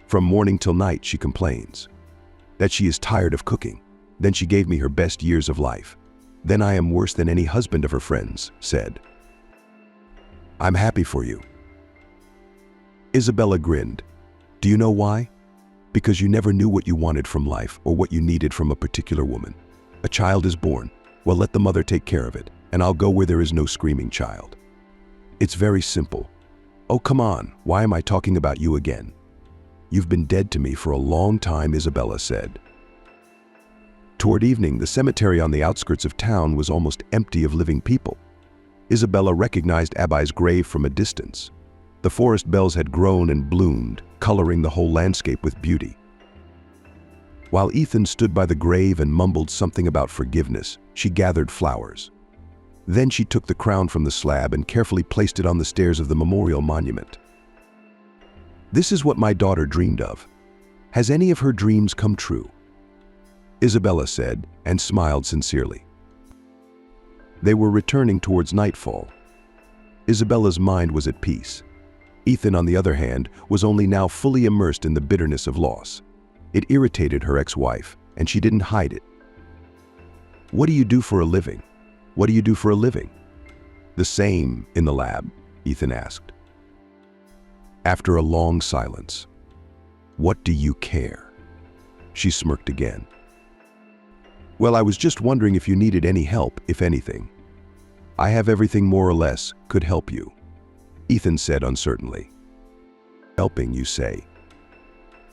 From morning till night, she complains that she is tired of cooking. Then she gave me her best years of life. Then I am worse than any husband of her friends said. I'm happy for you. Isabella grinned. Do you know why? Because you never knew what you wanted from life or what you needed from a particular woman. A child is born. Well, let the mother take care of it, and I'll go where there is no screaming child. It's very simple. Oh, come on, why am I talking about you again? You've been dead to me for a long time, Isabella said. Toward evening, the cemetery on the outskirts of town was almost empty of living people. Isabella recognized Abai's grave from a distance. The forest bells had grown and bloomed, coloring the whole landscape with beauty. While Ethan stood by the grave and mumbled something about forgiveness, she gathered flowers. Then she took the crown from the slab and carefully placed it on the stairs of the memorial monument. This is what my daughter dreamed of. Has any of her dreams come true? Isabella said, and smiled sincerely. They were returning towards nightfall. Isabella's mind was at peace. Ethan, on the other hand, was only now fully immersed in the bitterness of loss. It irritated her ex-wife, and she didn't hide it. What do you do for a living? What do you do for a living? The same in the lab, Ethan asked. After a long silence, what do you care? She smirked again. Well, I was just wondering if you needed any help, if anything. I have everything more or less could help you, Ethan said uncertainly. Helping, you say?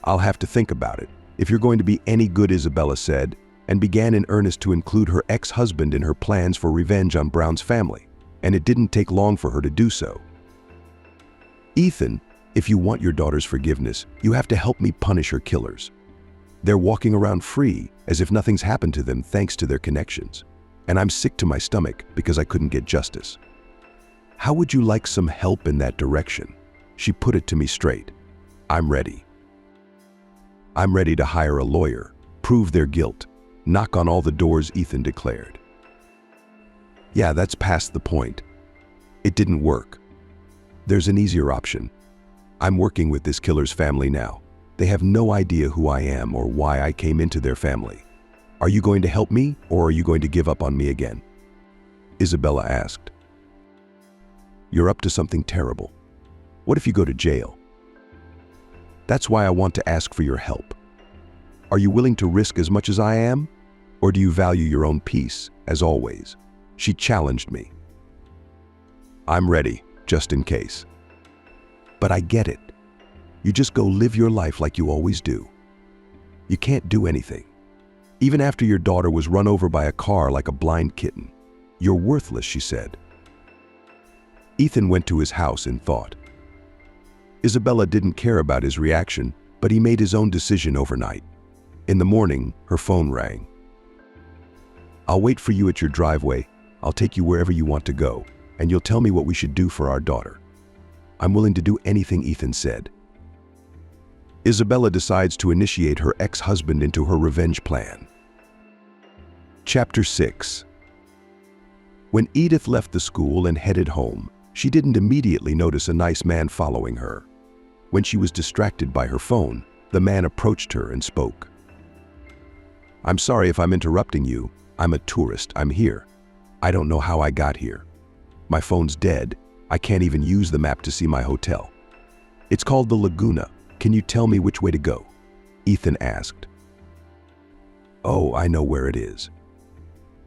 I'll have to think about it. If you're going to be any good, Isabella said, and began in earnest to include her ex-husband in her plans for revenge on Brown's family, and it didn't take long for her to do so. Ethan, if you want your daughter's forgiveness, you have to help me punish her killers. They're walking around free, as if nothing's happened to them thanks to their connections. And I'm sick to my stomach because I couldn't get justice. How would you like some help in that direction? She put it to me straight. I'm ready. I'm ready to hire a lawyer, prove their guilt, knock on all the doors, Ethan declared. Yeah, that's past the point. It didn't work. There's an easier option. I'm working with this killer's family now. They have no idea who I am or why I came into their family. Are you going to help me, or are you going to give up on me again? Isabella asked. You're up to something terrible. What if you go to jail? That's why I want to ask for your help. Are you willing to risk as much as I am, or do you value your own peace, as always? She challenged me. I'm ready, just in case. But I get it. You just go live your life like you always do. You can't do anything. Even after your daughter was run over by a car like a blind kitten. You're worthless, she said. Ethan went to his house in thought. Isabella didn't care about his reaction, but he made his own decision overnight. In the morning, her phone rang. I'll wait for you at your driveway. I'll take you wherever you want to go, and you'll tell me what we should do for our daughter. I'm willing to do anything, Ethan said. Isabella decides to initiate her ex-husband into her revenge plan. Chapter 6. When Edith left the school and headed home, she didn't immediately notice a nice man following her. When she was distracted by her phone, the man approached her and spoke. I'm sorry if I'm interrupting you. I'm a tourist. I'm here. I don't know how I got here. My phone's dead. I can't even use the map to see my hotel. It's called the Laguna. Can you tell me which way to go? Ethan asked. Oh, I know where it is.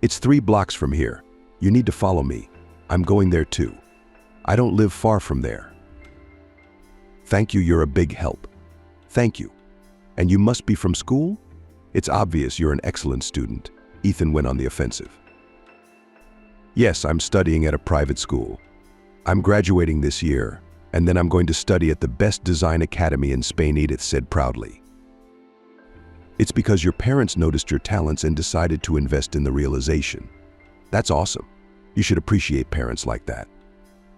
It's 3 blocks from here. You need to follow me. I'm going there too. I don't live far from there. Thank you, you're a big help. Thank you. And you must be from school? It's obvious you're an excellent student. Ethan went on the offensive. Yes, I'm studying at a private school. I'm graduating this year, and then I'm going to study at the best design academy in Spain, Edith said proudly. It's because your parents noticed your talents and decided to invest in the realization. That's awesome. You should appreciate parents like that.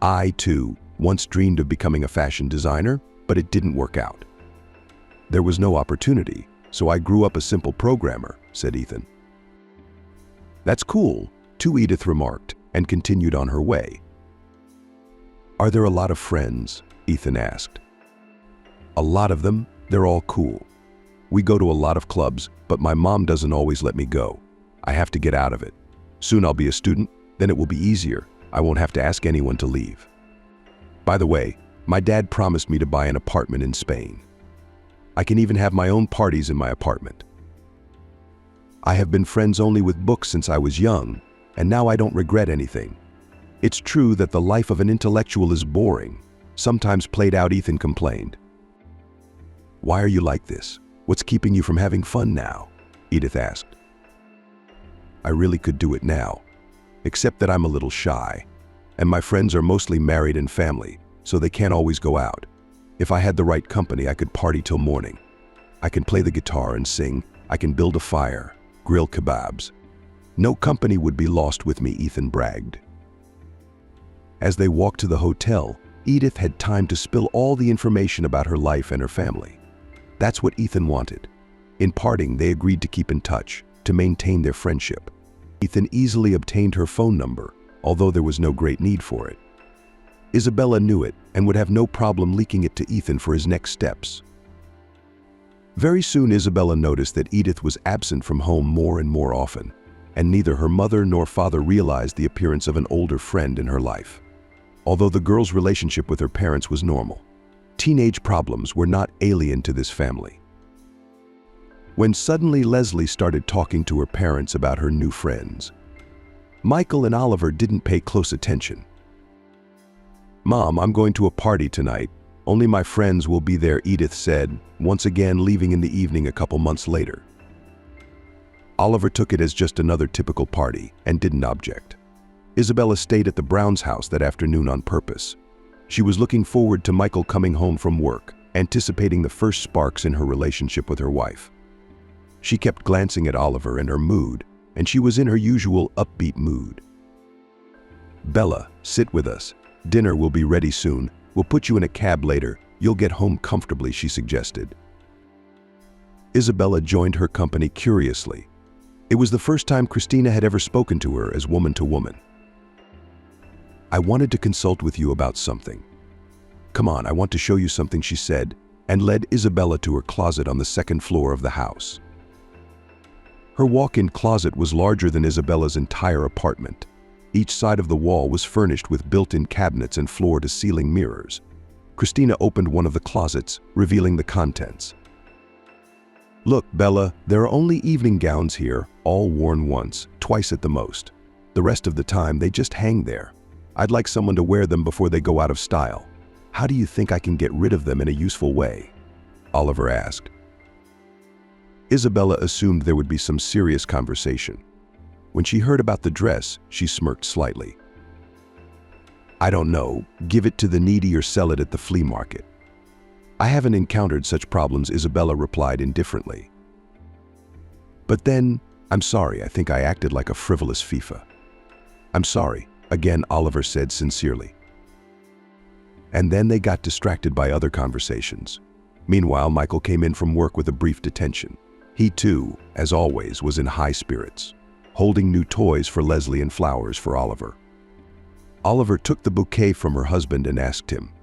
I, too, once dreamed of becoming a fashion designer, but it didn't work out. There was no opportunity, so I grew up a simple programmer, said Ethan. That's cool, too, Edith remarked, and continued on her way. Are there a lot of friends? Ethan asked. A lot of them. They're all cool. We go to a lot of clubs, but my mom doesn't always let me go. I have to get out of it. Soon I'll be a student, then it will be easier. I won't have to ask anyone to leave. By the way, my dad promised me to buy an apartment in Spain. I can even have my own parties in my apartment. I have been friends only with books since I was young, and now I don't regret anything. It's true that the life of an intellectual is boring, sometimes played out, Ethan complained. Why are you like this? What's keeping you from having fun now? Edith asked. I really could do it now, except that I'm a little shy, and my friends are mostly married and family, so they can't always go out. If I had the right company, I could party till morning. I can play the guitar and sing, I can build a fire, grill kebabs. No company would be lost with me, Ethan bragged. As they walked to the hotel, Edith had time to spill all the information about her life and her family. That's what Ethan wanted. In parting, they agreed to keep in touch, to maintain their friendship. Ethan easily obtained her phone number, although there was no great need for it. Isabella knew it and would have no problem leaking it to Ethan for his next steps. Very soon, Isabella noticed that Edith was absent from home more and more often, and neither her mother nor father realized the appearance of an older friend in her life. Although the girl's relationship with her parents was normal, teenage problems were not alien to this family. When suddenly Leslie started talking to her parents about her new friends, Michael and Oliver didn't pay close attention. Mom, I'm going to a party tonight. Only my friends will be there, Edith said, once again leaving in the evening a couple months later. Oliver took it as just another typical party and didn't object. Isabella stayed at the Browns' house that afternoon on purpose. She was looking forward to Michael coming home from work, anticipating the first sparks in her relationship with her wife. She kept glancing at Oliver and her mood, and she was in her usual upbeat mood. Bella, sit with us. Dinner will be ready soon. We'll put you in a cab later. You'll get home comfortably, she suggested. Isabella joined her company curiously. It was the first time Christina had ever spoken to her as woman to woman. I wanted to consult with you about something. Come on, I want to show you something, she said, and led Isabella to her closet on the second floor of the house. Her walk-in closet was larger than Isabella's entire apartment. Each side of the wall was furnished with built-in cabinets and floor-to-ceiling mirrors. Christina opened one of the closets, revealing the contents. Look, Bella, there are only evening gowns here, all worn once, twice at the most. The rest of the time, they just hang there. I'd like someone to wear them before they go out of style. How do you think I can get rid of them in a useful way? Oliver asked. Isabella assumed there would be some serious conversation. When she heard about the dress, she smirked slightly. I don't know, give it to the needy or sell it at the flea market. I haven't encountered such problems, Isabella replied indifferently. But then, I'm sorry, I think I acted like a frivolous FIFA. I'm sorry, again, Oliver said sincerely. And then they got distracted by other conversations. Meanwhile, Michael came in from work with a brief detention. He too, as always, was in high spirits, holding new toys for Leslie and flowers for Oliver. Oliver took the bouquet from her husband and asked him,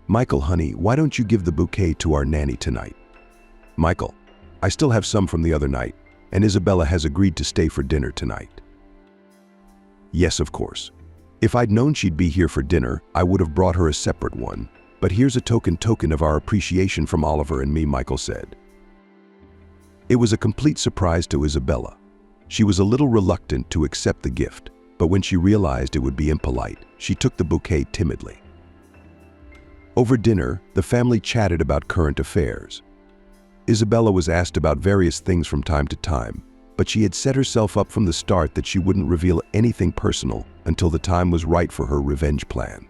Michael, honey, why don't you give the bouquet to our nanny tonight? Michael, I still have some from the other night, and Isabella has agreed to stay for dinner tonight. Yes, of course. If I'd known she'd be here for dinner, I would have brought her a separate one. But here's a token of our appreciation from Oliver and me, Michael said. It was a complete surprise to Isabella. She was a little reluctant to accept the gift, but when she realized it would be impolite, she took the bouquet timidly. Over dinner, the family chatted about current affairs. Isabella was asked about various things from time to time, but she had set herself up from the start that she wouldn't reveal anything personal until the time was right for her revenge plan.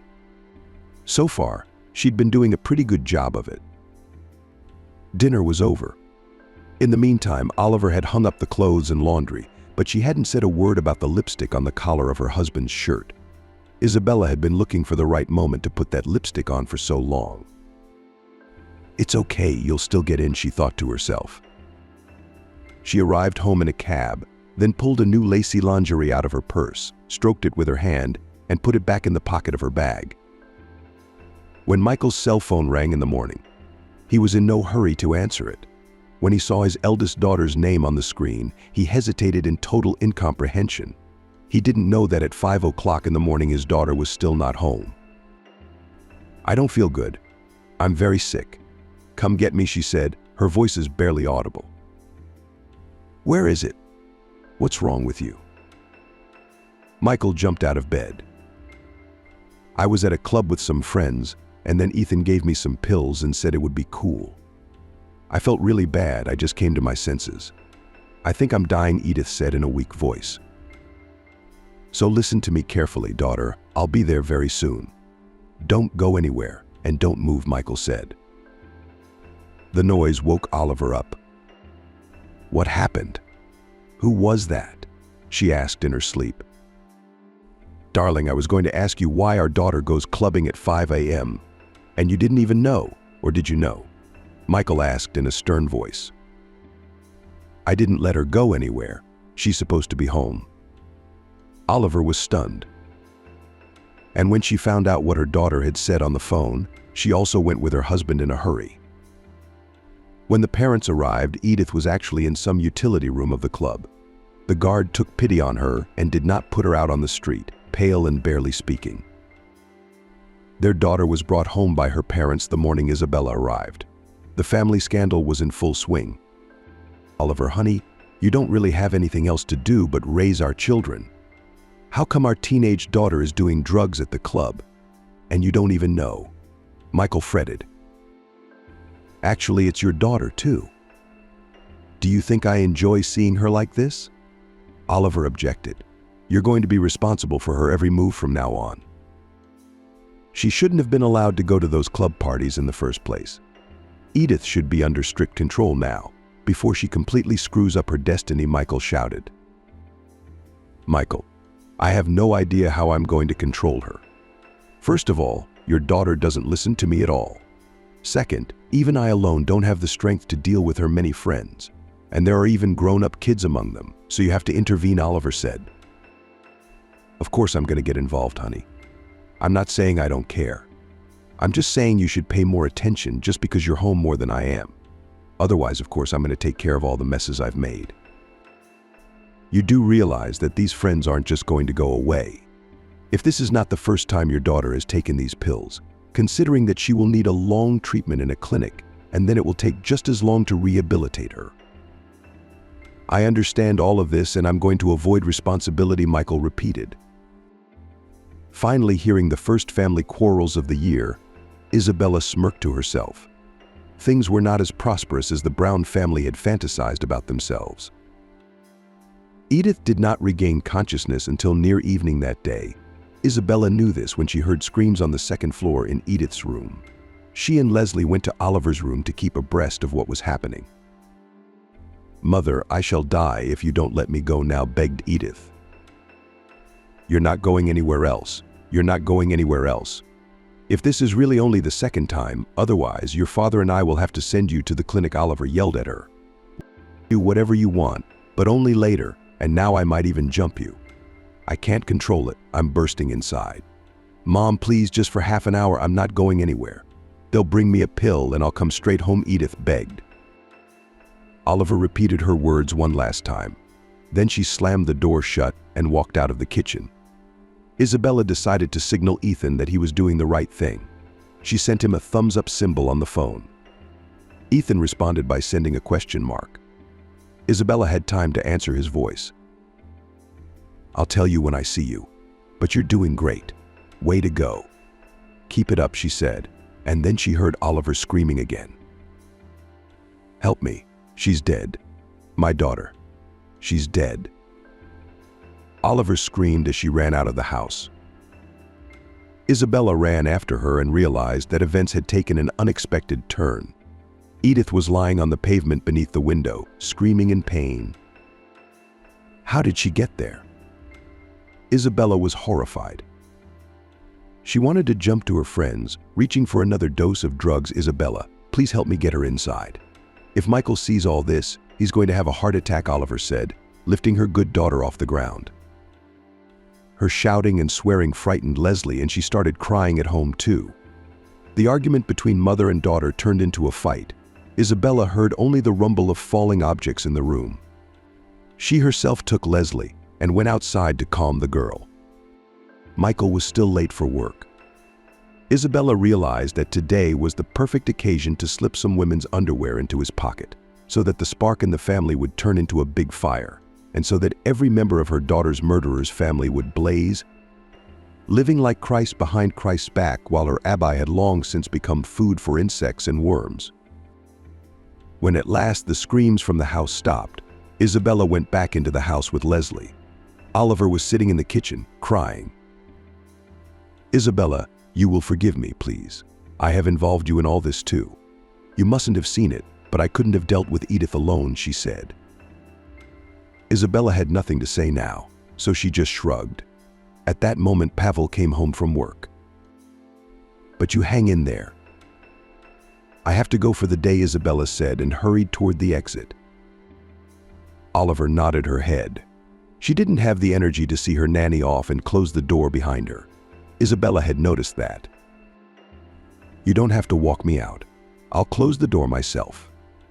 So far, she'd been doing a pretty good job of it. Dinner was over. In the meantime, Oliver had hung up the clothes and laundry, but she hadn't said a word about the lipstick on the collar of her husband's shirt. Isabella had been looking for the right moment to put that lipstick on for so long. It's okay, you'll still get in, she thought to herself. She arrived home in a cab, then pulled a new lacy lingerie out of her purse, stroked it with her hand, and put it back in the pocket of her bag. When Michael's cell phone rang in the morning, he was in no hurry to answer it. When he saw his eldest daughter's name on the screen, he hesitated in total incomprehension. He didn't know that at 5 o'clock in the morning his daughter was still not home. I don't feel good. I'm very sick. Come get me, she said, her voice is barely audible. Where is it? What's wrong with you? Michael jumped out of bed. I was at a club with some friends, and then Ethan gave me some pills and said it would be cool. I felt really bad, I just came to my senses. I think I'm dying, Edith said in a weak voice. So listen to me carefully, daughter. I'll be there very soon. Don't go anywhere, and don't move, Michael said. The noise woke Oliver up. What happened? Who was that? She asked in her sleep. Darling, I was going to ask you why our daughter goes clubbing at 5 a.m. And you didn't even know, or did you know? Michael asked in a stern voice. I didn't let her go anywhere. She's supposed to be home. Oliver was stunned. And when she found out what her daughter had said on the phone, she also went with her husband in a hurry. When the parents arrived, Edith was actually in some utility room of the club. The guard took pity on her and did not put her out on the street, pale and barely speaking. Their daughter was brought home by her parents the morning Isabella arrived. The family scandal was in full swing. Oliver, honey, you don't really have anything else to do but raise our children. How come our teenage daughter is doing drugs at the club? And you don't even know? Michael fretted. Actually, it's your daughter too. Do you think I enjoy seeing her like this? Oliver objected. You're going to be responsible for her every move from now on. She shouldn't have been allowed to go to those club parties in the first place. Edith should be under strict control now, before she completely screws up her destiny, Michael shouted. Michael, I have no idea how I'm going to control her. First of all, your daughter doesn't listen to me at all. Second, even I alone don't have the strength to deal with her many friends. And there are even grown-up kids among them, so you have to intervene, Oliver said. Of course I'm going to get involved, honey. I'm not saying I don't care. I'm just saying you should pay more attention just because you're home more than I am. Otherwise, of course, I'm going to take care of all the messes I've made. You do realize that these friends aren't just going to go away. If this is not the first time your daughter has taken these pills, considering that she will need a long treatment in a clinic, and then it will take just as long to rehabilitate her. I understand all of this, and I'm going to avoid responsibility, Michael repeated. Finally, hearing the first family quarrels of the year, Isabella smirked to herself. Things were not as prosperous as the Brown family had fantasized about themselves. Edith did not regain consciousness until near evening that day. Isabella knew this when she heard screams on the second floor in Edith's room. She and Leslie went to Oliver's room to keep abreast of what was happening. Mother, I shall die if you don't let me go now, begged Edith. You're not going anywhere else. You're not going anywhere else. If this is really only the second time, otherwise your father and I will have to send you to the clinic, Oliver yelled at her. Do whatever you want, but only later, and now I might even jump you. I can't control it. I'm bursting inside. Mom, please, just for half an hour, I'm not going anywhere. They'll bring me a pill and I'll come straight home, Edith begged. Oliver repeated her words one last time. Then she slammed the door shut and walked out of the kitchen. Isabella decided to signal Ethan that he was doing the right thing. She sent him a thumbs-up symbol on the phone. Ethan responded by sending a question mark. Isabella had time to answer his voice. "I'll tell you when I see you, but you're doing great. Way to go." "Keep it up," she said, and then she heard Oliver screaming again. "Help me. She's dead. My daughter. She's dead." Oliver screamed as she ran out of the house. Isabella ran after her and realized that events had taken an unexpected turn. Edith was lying on the pavement beneath the window, screaming in pain. How did she get there? Isabella was horrified. She wanted to jump to her friends, reaching for another dose of drugs. "Isabella, please help me get her inside. If Michael sees all this, he's going to have a heart attack," Oliver said, lifting her good daughter off the ground. Her shouting and swearing frightened Leslie, and she started crying at home too. The argument between mother and daughter turned into a fight. Isabella heard only the rumble of falling objects in the room. She herself took Leslie and went outside to calm the girl. Michael was still late for work. Isabella realized that today was the perfect occasion to slip some women's underwear into his pocket, so that the spark in the family would turn into a big fire, and so that every member of her daughter's murderer's family would blaze, living like Christ behind Christ's back, while her Abbai had long since become food for insects and worms. When at last the screams from the house stopped, Isabella went back into the house with Leslie. Oliver was sitting in the kitchen, crying. "Isabella, you will forgive me, please. I have involved you in all this too. You mustn't have seen it, but I couldn't have dealt with Edith alone," she said. Isabella had nothing to say now, so she just shrugged. At that moment, Pavel came home from work. "But you hang in there." "I have to go for the day," Isabella said, and hurried toward the exit. Oliver nodded her head. She didn't have the energy to see her nanny off and close the door behind her. Isabella had noticed that. "You don't have to walk me out. I'll close the door myself.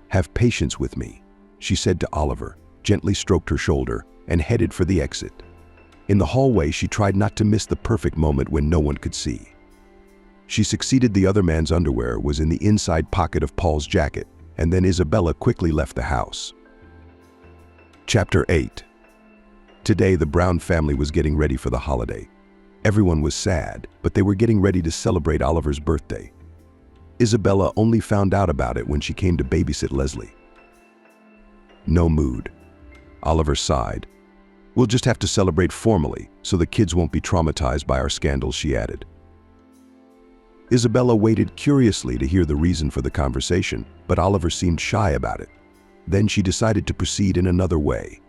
Have patience with me," she said to Oliver, gently stroked her shoulder, and headed for the exit. In the hallway, she tried not to miss the perfect moment when no one could see. She succeeded. The other man's underwear was in the inside pocket of Paul's jacket, and then Isabella quickly left the house. Chapter 8. Today, the Brown family was getting ready for the holiday. Everyone was sad, but they were getting ready to celebrate Oliver's birthday. Isabella only found out about it when she came to babysit Leslie. "No mood." Oliver sighed. "We'll just have to celebrate formally, so the kids won't be traumatized by our scandals," she added. Isabella waited curiously to hear the reason for the conversation, but Oliver seemed shy about it. Then she decided to proceed in another way.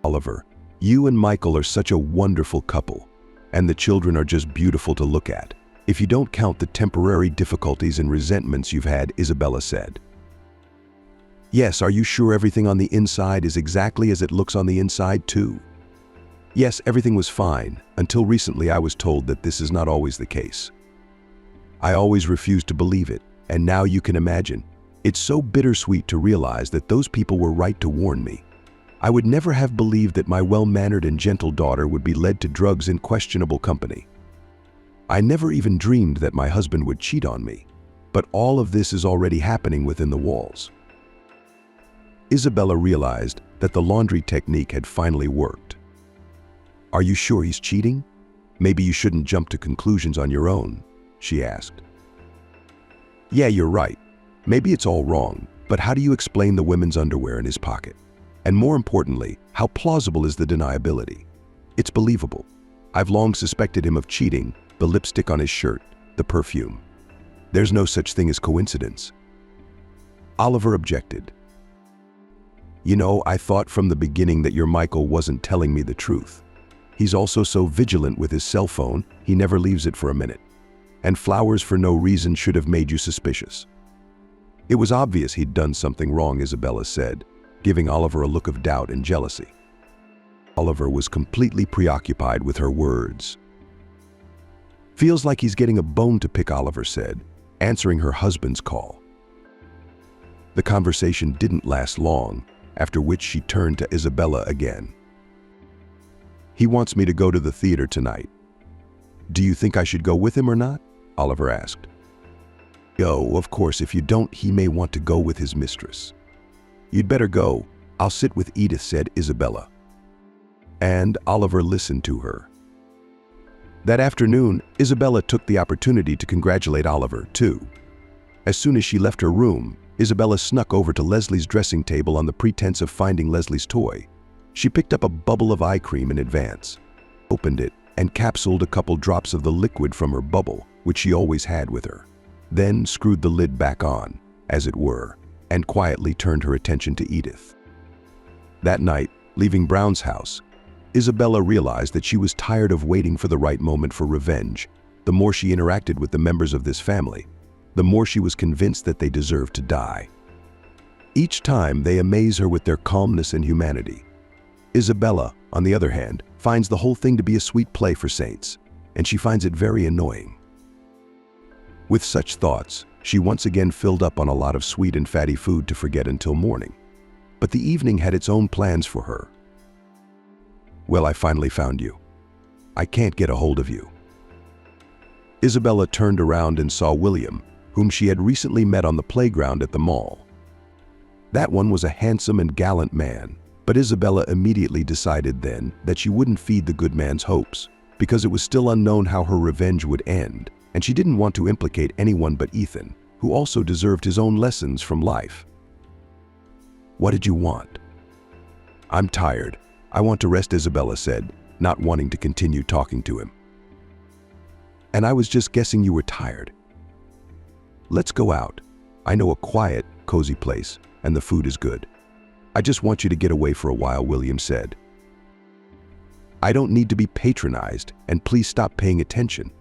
"Oliver, you and Michael are such a wonderful couple, and the children are just beautiful to look at, if you don't count the temporary difficulties and resentments you've had," Isabella said. "Yes, are you sure everything on the inside is exactly as it looks on the inside too?" "Yes, everything was fine, until recently I was told that this is not always the case. I always refused to believe it, and now you can imagine. It's so bittersweet to realize that those people were right to warn me. I would never have believed that my well-mannered and gentle daughter would be led to drugs in questionable company. I never even dreamed that my husband would cheat on me, but all of this is already happening within the walls." Isabella realized that the laundry technique had finally worked. "Are you sure he's cheating? Maybe you shouldn't jump to conclusions on your own," she asked. "Yeah, you're right. Maybe it's all wrong, but how do you explain the women's underwear in his pocket? And more importantly, how plausible is the deniability? It's believable. I've long suspected him of cheating, the lipstick on his shirt, the perfume. There's no such thing as coincidence." Oliver objected. "You know, I thought from the beginning that your Michael wasn't telling me the truth. He's also so vigilant with his cell phone, he never leaves it for a minute. And flowers for no reason should have made you suspicious." "It was obvious he'd done something wrong," Isabella said, giving Oliver a look of doubt and jealousy. Oliver was completely preoccupied with her words. "Feels like he's getting a bone to pick," Oliver said, answering her husband's call. The conversation didn't last long, after which she turned to Isabella again. "He wants me to go to the theater tonight. Do you think I should go with him or not?" Oliver asked. Oh, of course, if you don't, he may want to go with his mistress. You'd better go. I'll sit with Edith, said Isabella. And Oliver listened to her. That afternoon, Isabella took the opportunity to congratulate Oliver, too. As soon as she left her room, Isabella snuck over to Leslie's dressing table on the pretense of finding Leslie's toy. She picked up a bubble of eye cream in advance, opened it, and capsuled a couple drops of the liquid from her bubble, which she always had with her. Then screwed the lid back on, as it were, and quietly turned her attention to Edith. That night, leaving Brown's house, Isabella realized that she was tired of waiting for the right moment for revenge. The more she interacted with the members of this family, the more she was convinced that they deserved to die. Each time, they amaze her with their calmness and humanity. Isabella, on the other hand, finds the whole thing to be a sweet play for saints, and she finds it very annoying. With such thoughts, she once again filled up on a lot of sweet and fatty food to forget until morning. But the evening had its own plans for her. Well, I finally found you. I can't get a hold of you. Isabella turned around and saw William, whom she had recently met on the playground at the mall. That one was a handsome and gallant man, but Isabella immediately decided then that she wouldn't feed the good man's hopes, because it was still unknown how her revenge would end, and she didn't want to implicate anyone but Ethan, who also deserved his own lessons from life. What did you want? I'm tired. I want to rest, Isabella said, not wanting to continue talking to him. And I was just guessing you were tired. Let's go out. I know a quiet, cozy place, and the food is good. I just want you to get away for a while, William said. I don't need to be patronized, and please stop paying attention.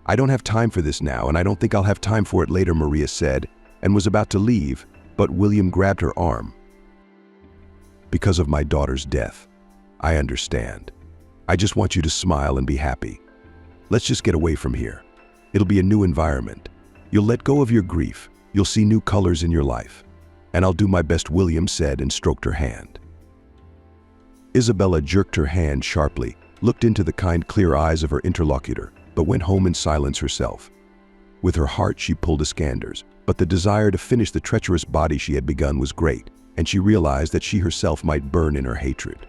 I don't have time for this now, and I don't think I'll have time for it later, Maria said, and was about to leave, but William grabbed her arm. Because of my daughter's death. I understand. I just want you to smile and be happy. Let's just get away from here. It'll be a new environment. You'll let go of your grief. You'll see new colors in your life. And I'll do my best, William said and stroked her hand. Isabella jerked her hand sharply, looked into the kind, clear eyes of her interlocutor, but went home in silence herself. With her heart, she pulled askanders, but the desire to finish the treacherous body she had begun was great, and she realized that she herself might burn in her hatred.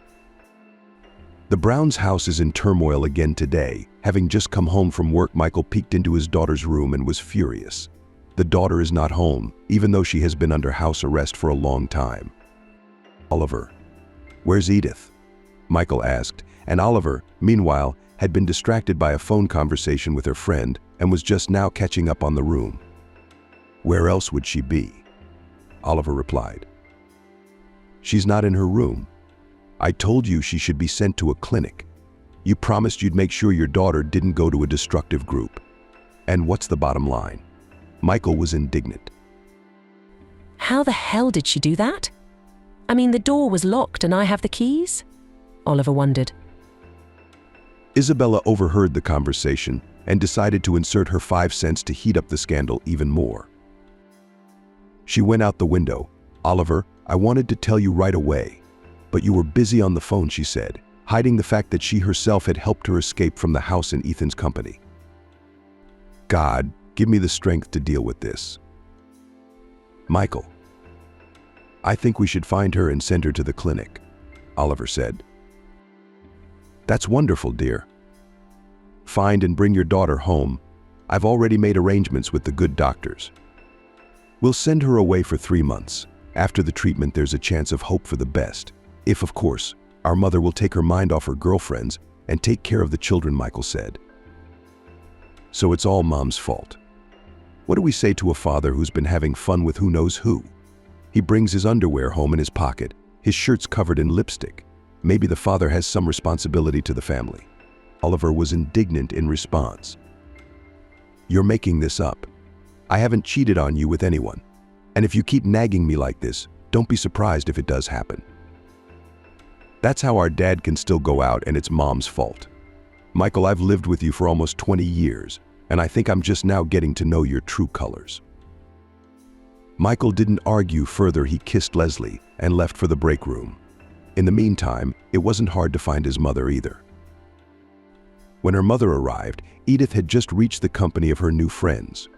The Browns' house is in turmoil again today. Having just come home from work, Michael peeked into his daughter's room and was furious. The daughter is not home, even though she has been under house arrest for a long time. Oliver, where's Edith? Michael asked, and Oliver, meanwhile, had been distracted by a phone conversation with her friend and was just now catching up on the room. Where else would she be? Oliver replied. She's not in her room. I told you she should be sent to a clinic. You promised you'd make sure your daughter didn't go to a destructive group. And what's the bottom line? Michael was indignant.
How the hell did she do that? I mean, the door was locked and I have the keys? Oliver wondered.
Isabella overheard the conversation and decided to insert her 5 cents to heat up the scandal even more. She went out the window. Oliver, I wanted to tell you right away, but you were busy on the phone, she said, hiding the fact that she herself had helped her escape from the house in Ethan's company. God, give me the strength to deal with this. Michael, I think we should find her and send her to the clinic, Oliver said. That's wonderful, dear. Find and bring your daughter home. I've already made arrangements with the good doctors. We'll send her away for 3 months. After the treatment, there's a chance of hope for the best. If, of course, our mother will take her mind off her girlfriends and take care of the children, Michael said. So it's all Mom's fault. What do we say to a father who's been having fun with who knows who? He brings his underwear home in his pocket, his shirt's covered in lipstick. Maybe the father has some responsibility to the family. Oliver was indignant in response. You're making this up. I haven't cheated on you with anyone. And if you keep nagging me like this, don't be surprised if it does happen. That's how our dad can still go out and it's Mom's fault. Michael, I've lived with you for almost 20 years, and I think I'm just now getting to know your true colors. Michael didn't argue further. He kissed Leslie and left for the break room. In the meantime, it wasn't hard to find his mother either. When her mother arrived, Edith had just reached the company of her new friends.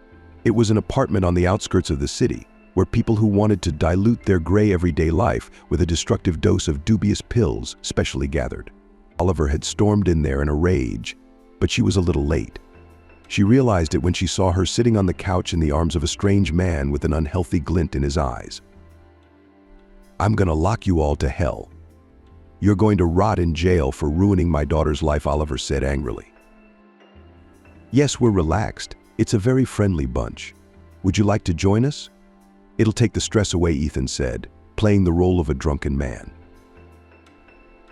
It was an apartment on the outskirts of the city, where people who wanted to dilute their gray everyday life with a destructive dose of dubious pills specially gathered. Oliver had stormed in there in a rage, but she was a little late. She realized it when she saw her sitting on the couch in the arms of a strange man with an unhealthy glint in his eyes. "I'm gonna lock you all to hell. You're going to rot in jail for ruining my daughter's life," Oliver said angrily. "Yes, we're relaxed. It's a very friendly bunch. Would you like to join us? It'll take the stress away," Ethan said, playing the role of a drunken man.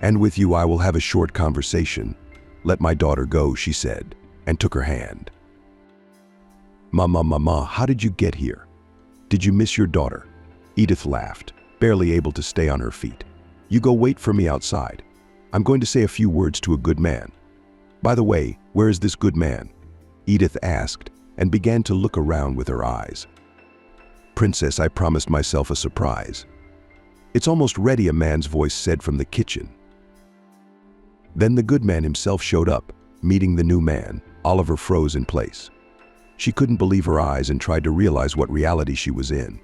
"And with you I will have a short conversation. Let my daughter go," she said, and took her hand. Mama, how did you get here? Did you miss your daughter?" Edith laughed, barely able to stay on her feet. "You go wait for me outside. I'm going to say a few words to a good man." "By the way, where is this good man?" Edith asked, and began to look around with her eyes. "Princess, I promised myself a surprise." "It's almost ready," a man's voice said from the kitchen. Then the good man himself showed up. Meeting the new man, Oliver froze in place. She couldn't believe her eyes and tried to realize what reality she was in.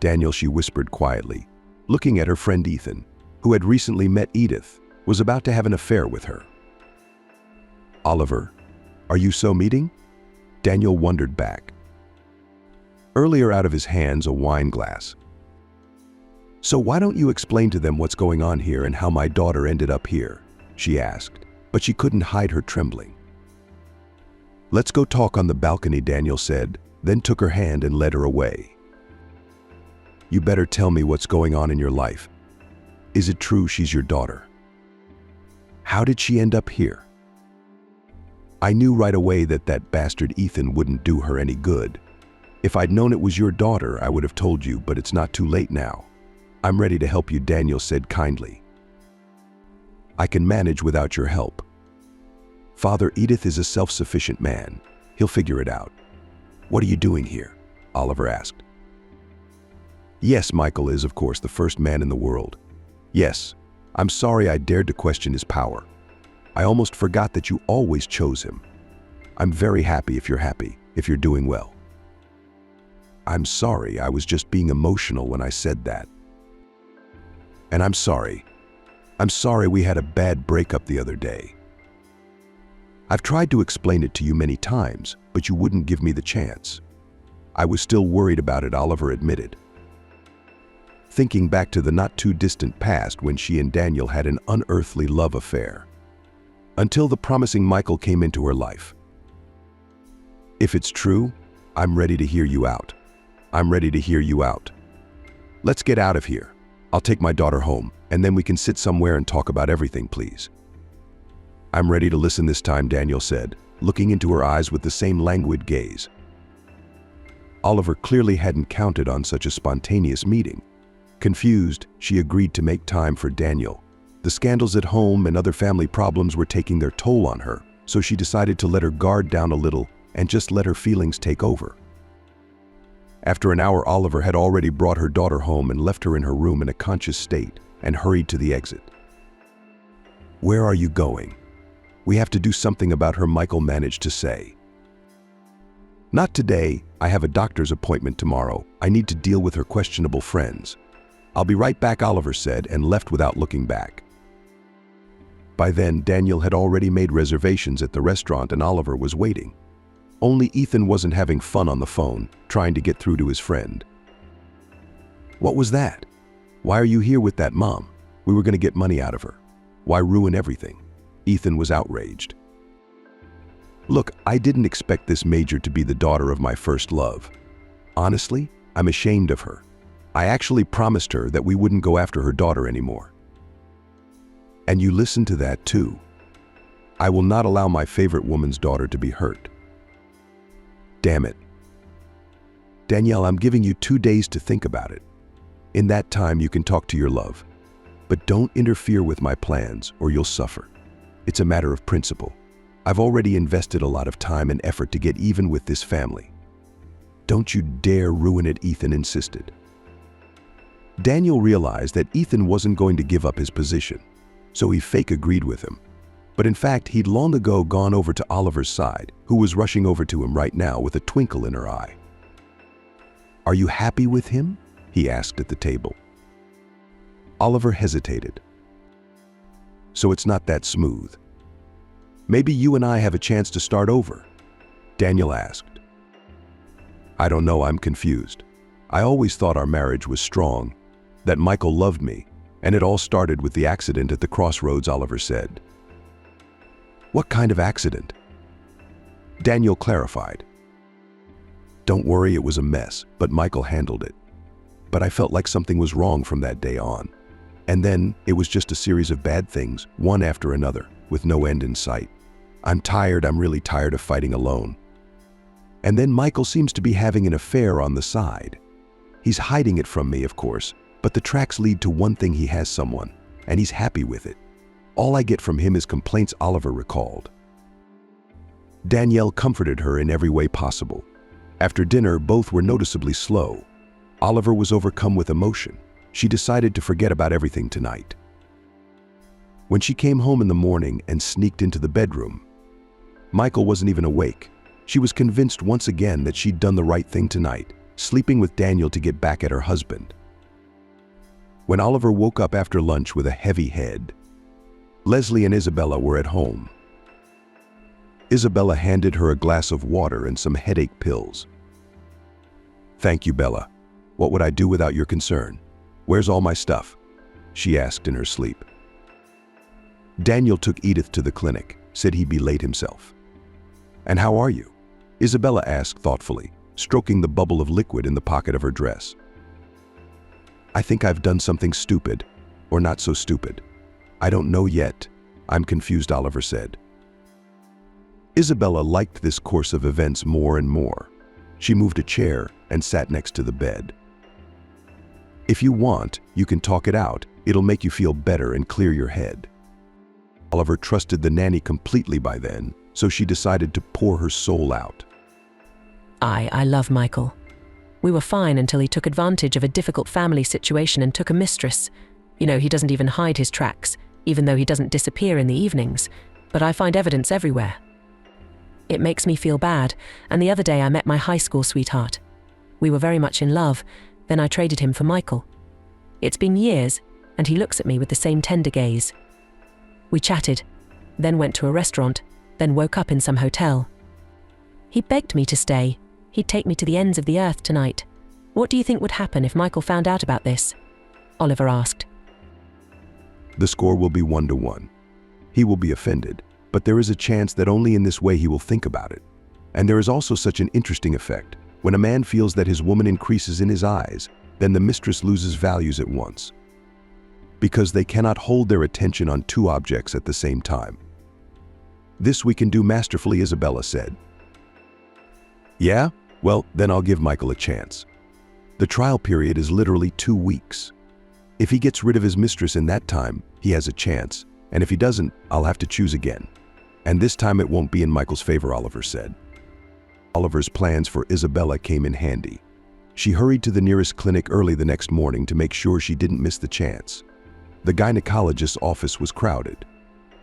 "Daniel," she whispered quietly, looking at her friend Ethan, who had recently met Edith, was about to have an affair with her. "Oliver, are you so meeting?" Daniel wondered back. Earlier, out of his hands a wine glass. "So why don't you explain to them what's going on here and how my daughter ended up here?" she asked, but she couldn't hide her trembling. "Let's go talk on the balcony," Daniel said, then took her hand and led her away. "You better tell me what's going on in your life. Is it true she's your daughter? How did she end up here?" "I knew right away that that bastard Ethan wouldn't do her any good. If I'd known it was your daughter, I would have told you, but it's not too late now. I'm ready to help you," Daniel said kindly. "I can manage without your help. Father, Edith is a self-sufficient man. He'll figure it out." "What are you doing here?" Oliver asked. "Yes, Michael is, of course, the first man in the world. Yes, I'm sorry I dared to question his power. I almost forgot that you always chose him. I'm very happy if you're happy, if you're doing well." "I'm sorry, I was just being emotional when I said that. And I'm sorry we had a bad breakup the other day. I've tried to explain it to you many times, but you wouldn't give me the chance. I was still worried about it," Oliver admitted, thinking back to the not-too-distant past when she and Daniel had an unearthly love affair. Until the promising Michael came into her life. "If it's true, I'm ready to hear you out. I'm ready to hear you out. Let's get out of here. I'll take my daughter home, and then we can sit somewhere and talk about everything, please." "I'm ready to listen this time," Daniel said, looking into her eyes with the same languid gaze. Oliver clearly hadn't counted on such a spontaneous meeting. Confused, she agreed to make time for Daniel. The scandals at home and other family problems were taking their toll on her, so she decided to let her guard down a little and just let her feelings take over. After an hour, Oliver had already brought her daughter home and left her in her room in a conscious state and hurried to the exit. "Where are you going?" "We have to do something about her," Michael managed to say. "Not today. I have a doctor's appointment tomorrow. I need to deal with her questionable friends. I'll be right back," Oliver said, and left without looking back. By then, Daniel had already made reservations at the restaurant and Oliver was waiting. Only Ethan wasn't having fun on the phone, trying to get through to his friend. "What was that? Why are you here with that mom? We were going to get money out of her. Why ruin everything?" Ethan was outraged. "Look, I didn't expect this major to be the daughter of my first love. Honestly, I'm ashamed of her. I actually promised her that we wouldn't go after her daughter anymore. And you listened to that too. I will not allow my favorite woman's daughter to be hurt. Damn it. Danielle, I'm giving you 2 days to think about it. In that time, you can talk to your love. But don't interfere with my plans or you'll suffer. It's a matter of principle. I've already invested a lot of time and effort to get even with this family. Don't you dare ruin it," Ethan insisted. Daniel realized that Ethan wasn't going to give up his position, so he fake agreed with him. But in fact, he'd long ago gone over to Oliver's side, who was rushing over to him right now with a twinkle in her eye. "Are you happy with him?" he asked at the table. Oliver hesitated. "So it's not that smooth. Maybe you and I have a chance to start over?" Daniel asked. "I don't know, I'm confused. I always thought our marriage was strong, that Michael loved me, and it all started with the accident at the crossroads," Oliver said. "What kind of accident?" Daniel clarified. "Don't worry, it was a mess, but Michael handled it. But I felt like something was wrong from that day on. And then it was just a series of bad things, one after another, with no end in sight. I'm really tired of fighting alone. And then Michael seems to be having an affair on the side. He's hiding it from me, of course, but the tracks lead to one thing: he has someone, and he's happy with it. All I get from him is complaints," Oliver recalled. Danielle comforted her in every way possible. After dinner, both were noticeably slow. Oliver was overcome with emotion. She decided to forget about everything tonight. When she came home in the morning and sneaked into the bedroom, Michael wasn't even awake. She was convinced once again that she'd done the right thing tonight, sleeping with Daniel to get back at her husband. When Oliver woke up after lunch with a heavy head, Leslie and Isabella were at home. Isabella handed her a glass of water and some headache pills. "Thank you, Bella. What would I do without your concern? Where's all my stuff?" she asked in her sleep. Daniel took Edith to the clinic, said he'd be late himself. "And how are you?" Isabella asked thoughtfully, stroking the bubble of liquid in the pocket of her dress. "I think I've done something stupid, or not so stupid. I don't know yet. I'm confused," Oliver said. Isabella liked this course of events more and more. She moved a chair and sat next to the bed. "If you want, you can talk it out. It'll make you feel better and clear your head." Oliver trusted the nanny completely by then, so she decided to pour her soul out.
I love Michael. We were fine until he took advantage of a difficult family situation and took a mistress. You know, he doesn't even hide his tracks, even though he doesn't disappear in the evenings, but I find evidence everywhere. It makes me feel bad, and the other day I met my high school sweetheart. We were very much in love, then I traded him for Michael. It's been years, and he looks at me with the same tender gaze. We chatted, then went to a restaurant, then woke up in some hotel. He begged me to stay. He'd take me to the ends of the earth tonight. What do you think would happen if Michael found out about this? Oliver asked.
The score will be 1-1. He will be offended, but there is a chance that only in this way he will think about it. And there is also such an interesting effect. When a man feels that his woman increases in his eyes, then the mistress loses values at once, because they cannot hold their attention on two objects at the same time. "This we can do masterfully," Isabella said. "Yeah? Well, then I'll give Michael a chance. The trial period is literally 2 weeks. If he gets rid of his mistress in that time, he has a chance, and if he doesn't, I'll have to choose again. And this time it won't be in Michael's favor," Oliver said. Oliver's plans for Isabella came in handy. She hurried to the nearest clinic early the next morning to make sure she didn't miss the chance. The gynecologist's office was crowded.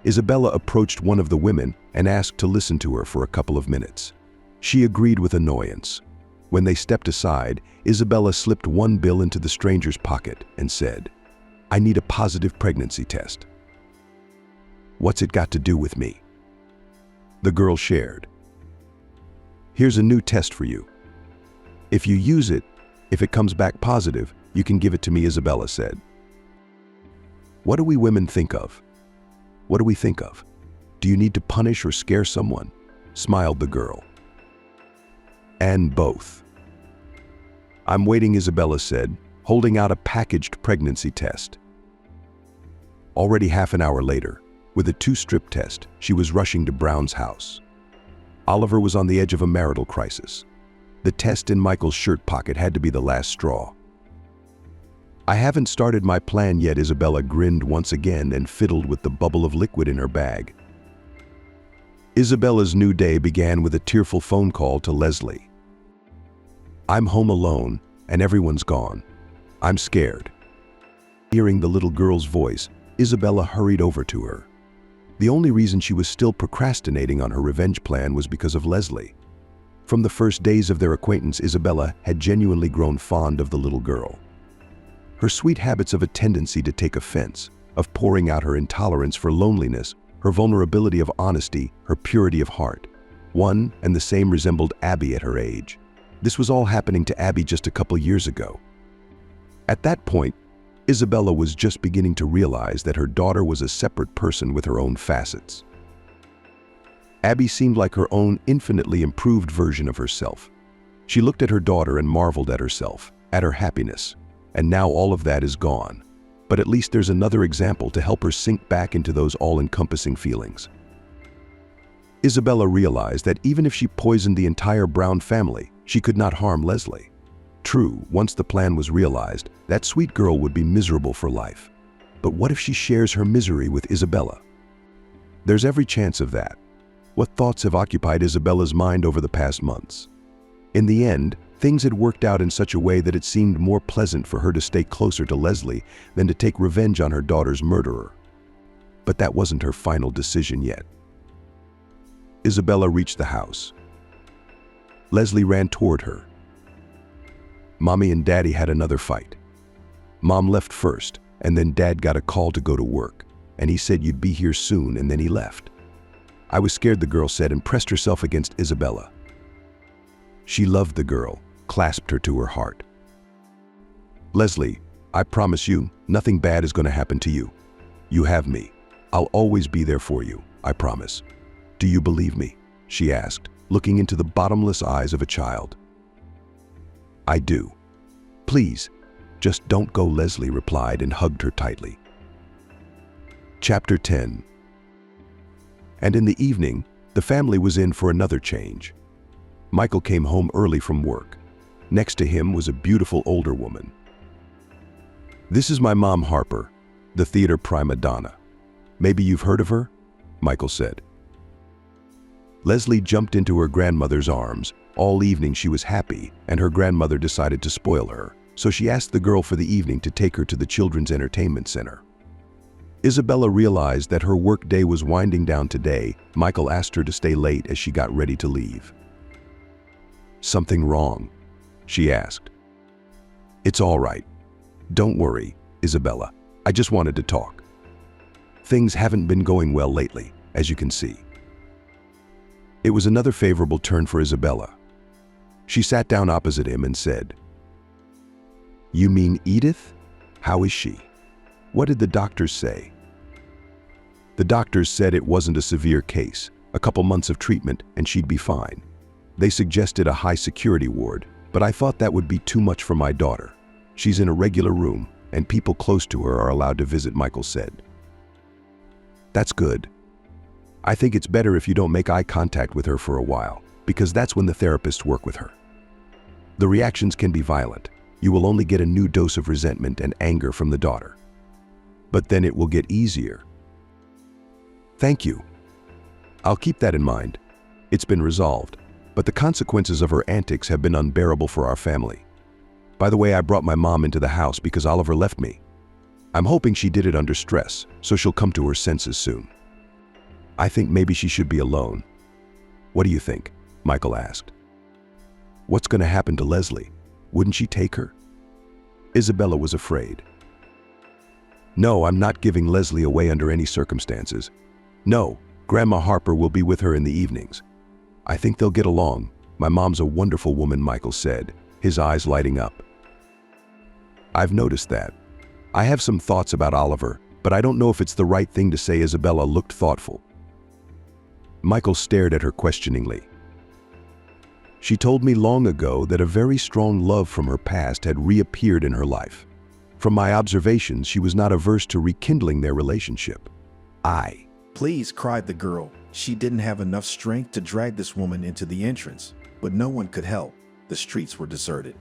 Isabella approached one of the women and asked to listen to her for a couple of minutes. She agreed with annoyance. When they stepped aside, Isabella slipped one bill into the stranger's pocket and said, "I need a positive pregnancy test." "What's it got to do with me?" The girl shared. "Here's a new test for you. If you use it, if it comes back positive, you can give it to me," Isabella said. "What do we women think of? What do we think of? Do you need to punish or scare someone?" smiled the girl. "And both." "I'm waiting," Isabella said, holding out a packaged pregnancy test. Already half an hour later, with a 2-strip test, she was rushing to Brown's house. Oliver was on the edge of a marital crisis. The test in Michael's shirt pocket had to be the last straw. "I haven't started my plan yet," Isabella grinned once again and fiddled with the bubble of liquid in her bag. Isabella's new day began with a tearful phone call to Leslie. "I'm home alone, and everyone's gone. I'm scared." Hearing the little girl's voice, Isabella hurried over to her. The only reason she was still procrastinating on her revenge plan was because of Leslie. From the first days of their acquaintance, Isabella had genuinely grown fond of the little girl. Her sweet habits of a tendency to take offense, of pouring out her intolerance for loneliness, her vulnerability of honesty, her purity of heart. One and the same resembled Abby at her age. This was all happening to Abby just a couple years ago. At that point, Isabella was just beginning to realize that her daughter was a separate person with her own facets. Abby seemed like her own infinitely improved version of herself. She looked at her daughter and marveled at herself, at her happiness, and now all of that is gone. But at least there's another example to help her sink back into those all-encompassing feelings. Isabella realized that even if she poisoned the entire Brown family, she could not harm Leslie. True, once the plan was realized, that sweet girl would be miserable for life. But what if she shares her misery with Isabella? There's every chance of that. What thoughts have occupied Isabella's mind over the past months? In the end, things had worked out in such a way that it seemed more pleasant for her to stay closer to Leslie than to take revenge on her daughter's murderer. But that wasn't her final decision yet. Isabella reached the house. Leslie ran toward her. Mommy and Daddy had another fight. Mom left first, and then Dad got a call to go to work, and he said you'd be here soon, and then he left. I was scared, the girl said, and pressed herself against Isabella. She loved the girl, clasped her to her heart. Leslie, I promise you, nothing bad is going to happen to you. You have me. I'll always be there for you, I promise. Do you believe me? She asked, looking into the bottomless eyes of a child. I do. Please, just don't go, Leslie replied and hugged her tightly. Chapter 10. And in the evening, the family was in for another change. Michael came home early from work. Next to him was a beautiful older woman. This is my mom, Harper, the theater prima donna. Maybe you've heard of her? Michael said. Leslie jumped into her grandmother's arms. All evening she was happy, and her grandmother decided to spoil her, so she asked the girl for the evening to take her to the children's entertainment center. Isabella realized that her work day was winding down today. Michael asked her to stay late as she got ready to leave. Something wrong? She asked. It's all right. Don't worry, Isabella. I just wanted to talk. Things haven't been going well lately, as you can see. It was another favorable turn for Isabella. She sat down opposite him and said, You mean Edith? How is she? What did the doctors say? The doctors said it wasn't a severe case, a couple months of treatment, and she'd be fine. They suggested a high-security ward, but I thought that would be too much for my daughter. She's in a regular room, and people close to her are allowed to visit, Michael said. That's good. I think it's better if you don't make eye contact with her for a while, because that's when the therapists work with her. The reactions can be violent. You will only get a new dose of resentment and anger from the daughter. But then it will get easier. Thank you. I'll keep that in mind. It's been resolved, but the consequences of her antics have been unbearable for our family. By the way, I brought my mom into the house because Oliver left me. I'm hoping she did it under stress, so she'll come to her senses soon. I think maybe she should be alone. What do you think? Michael asked. What's going to happen to Leslie? Wouldn't she take her? Isabella was afraid. No, I'm not giving Leslie away under any circumstances. No, Grandma Harper will be with her in the evenings. I think they'll get along. My mom's a wonderful woman, Michael said, his eyes lighting up. I've noticed that. I have some thoughts about Oliver, but I don't know if it's the right thing to say. Isabella looked thoughtful. Michael stared at her questioningly. She told me long ago that a very strong love from her past had reappeared in her life. From my observations, she was not averse to rekindling their relationship.
Please, cried the girl. She didn't have enough strength to drag this woman into the entrance, but no one could help. The streets were deserted.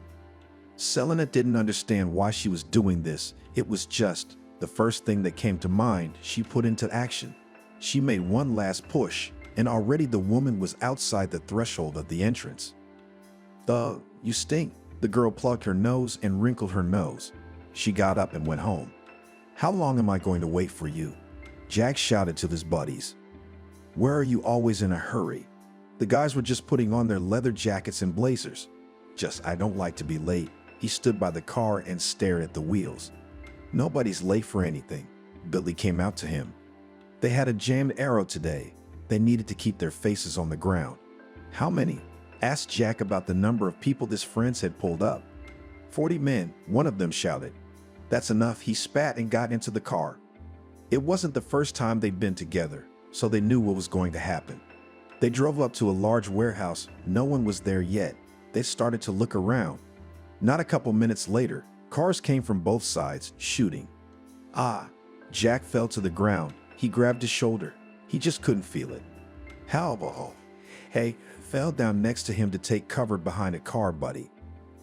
Selena didn't understand why she was doing this. It was just the first thing that came to mind. She put into action. She made one last push, and already the woman was outside the threshold of the entrance. You stink. The girl plucked her nose and wrinkled her nose. She got up and went home. How long am I going to wait for you? Jack shouted to his buddies. "Where are you always in a hurry?" The guys were just putting on their leather jackets and blazers. "I don't like to be late." He stood by the car and stared at the wheels. "Nobody's late for anything." Billy came out to him. They had a jammed arrow today. They needed to keep their faces on the ground. "How many?" asked Jack about the number of people his friends had pulled up. 40 men, one of them shouted. "That's enough." He spat and got into the car. It wasn't the first time they'd been together, so they knew what was going to happen. They drove up to a large warehouse. No one was there yet. They started to look around. Not a couple minutes later, cars came from both sides, shooting. "Ah!" Jack fell to the ground. He grabbed his shoulder. He just couldn't feel it. "How? Hey," fell down next to him to take cover behind a car, buddy.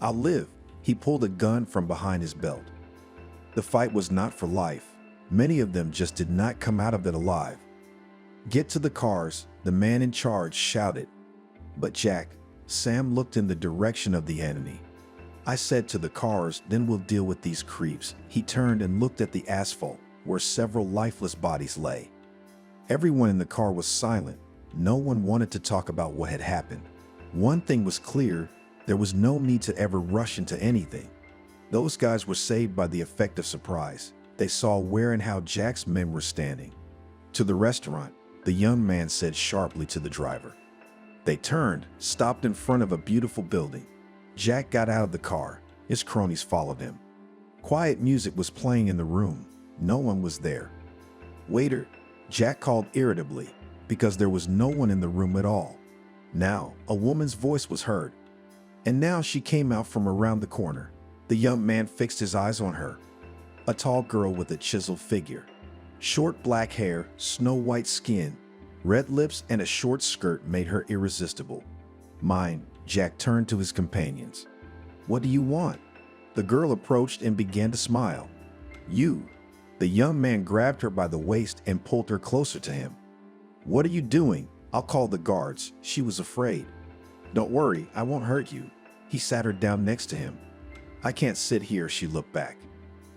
"I'll live." He pulled a gun from behind his belt. The fight was not for life. Many of them just did not come out of it alive. "Get to the cars," the man in charge shouted. But Sam looked in the direction of the enemy. "I said to the cars, then we'll deal with these creeps." He turned and looked at the asphalt, where several lifeless bodies lay. Everyone in the car was silent. No one wanted to talk about what had happened. One thing was clear: there was no need to ever rush into anything. Those guys were saved by the effect of surprise. They saw where and how Jack's men were standing. "To the restaurant," the young man said sharply to the driver. They turned, stopped in front of a beautiful building. Jack got out of the car. His cronies followed him. Quiet music was playing in the room. No one was there. "Waiter," Jack called irritably, because there was no one in the room at all. Now, a woman's voice was heard. And now she came out from around the corner. The young man fixed his eyes on her. A tall girl with a chiseled figure. Short black hair, snow-white skin, red lips, and a short skirt made her irresistible. "Mine," Jack turned to his companions. "What do you want?" The girl approached and began to smile. "You." The young man grabbed her by the waist and pulled her closer to him. "What are you doing?" "I'll call the guards." She was afraid. "Don't worry, I won't hurt you." He sat her down next to him. "I can't sit here," she looked back.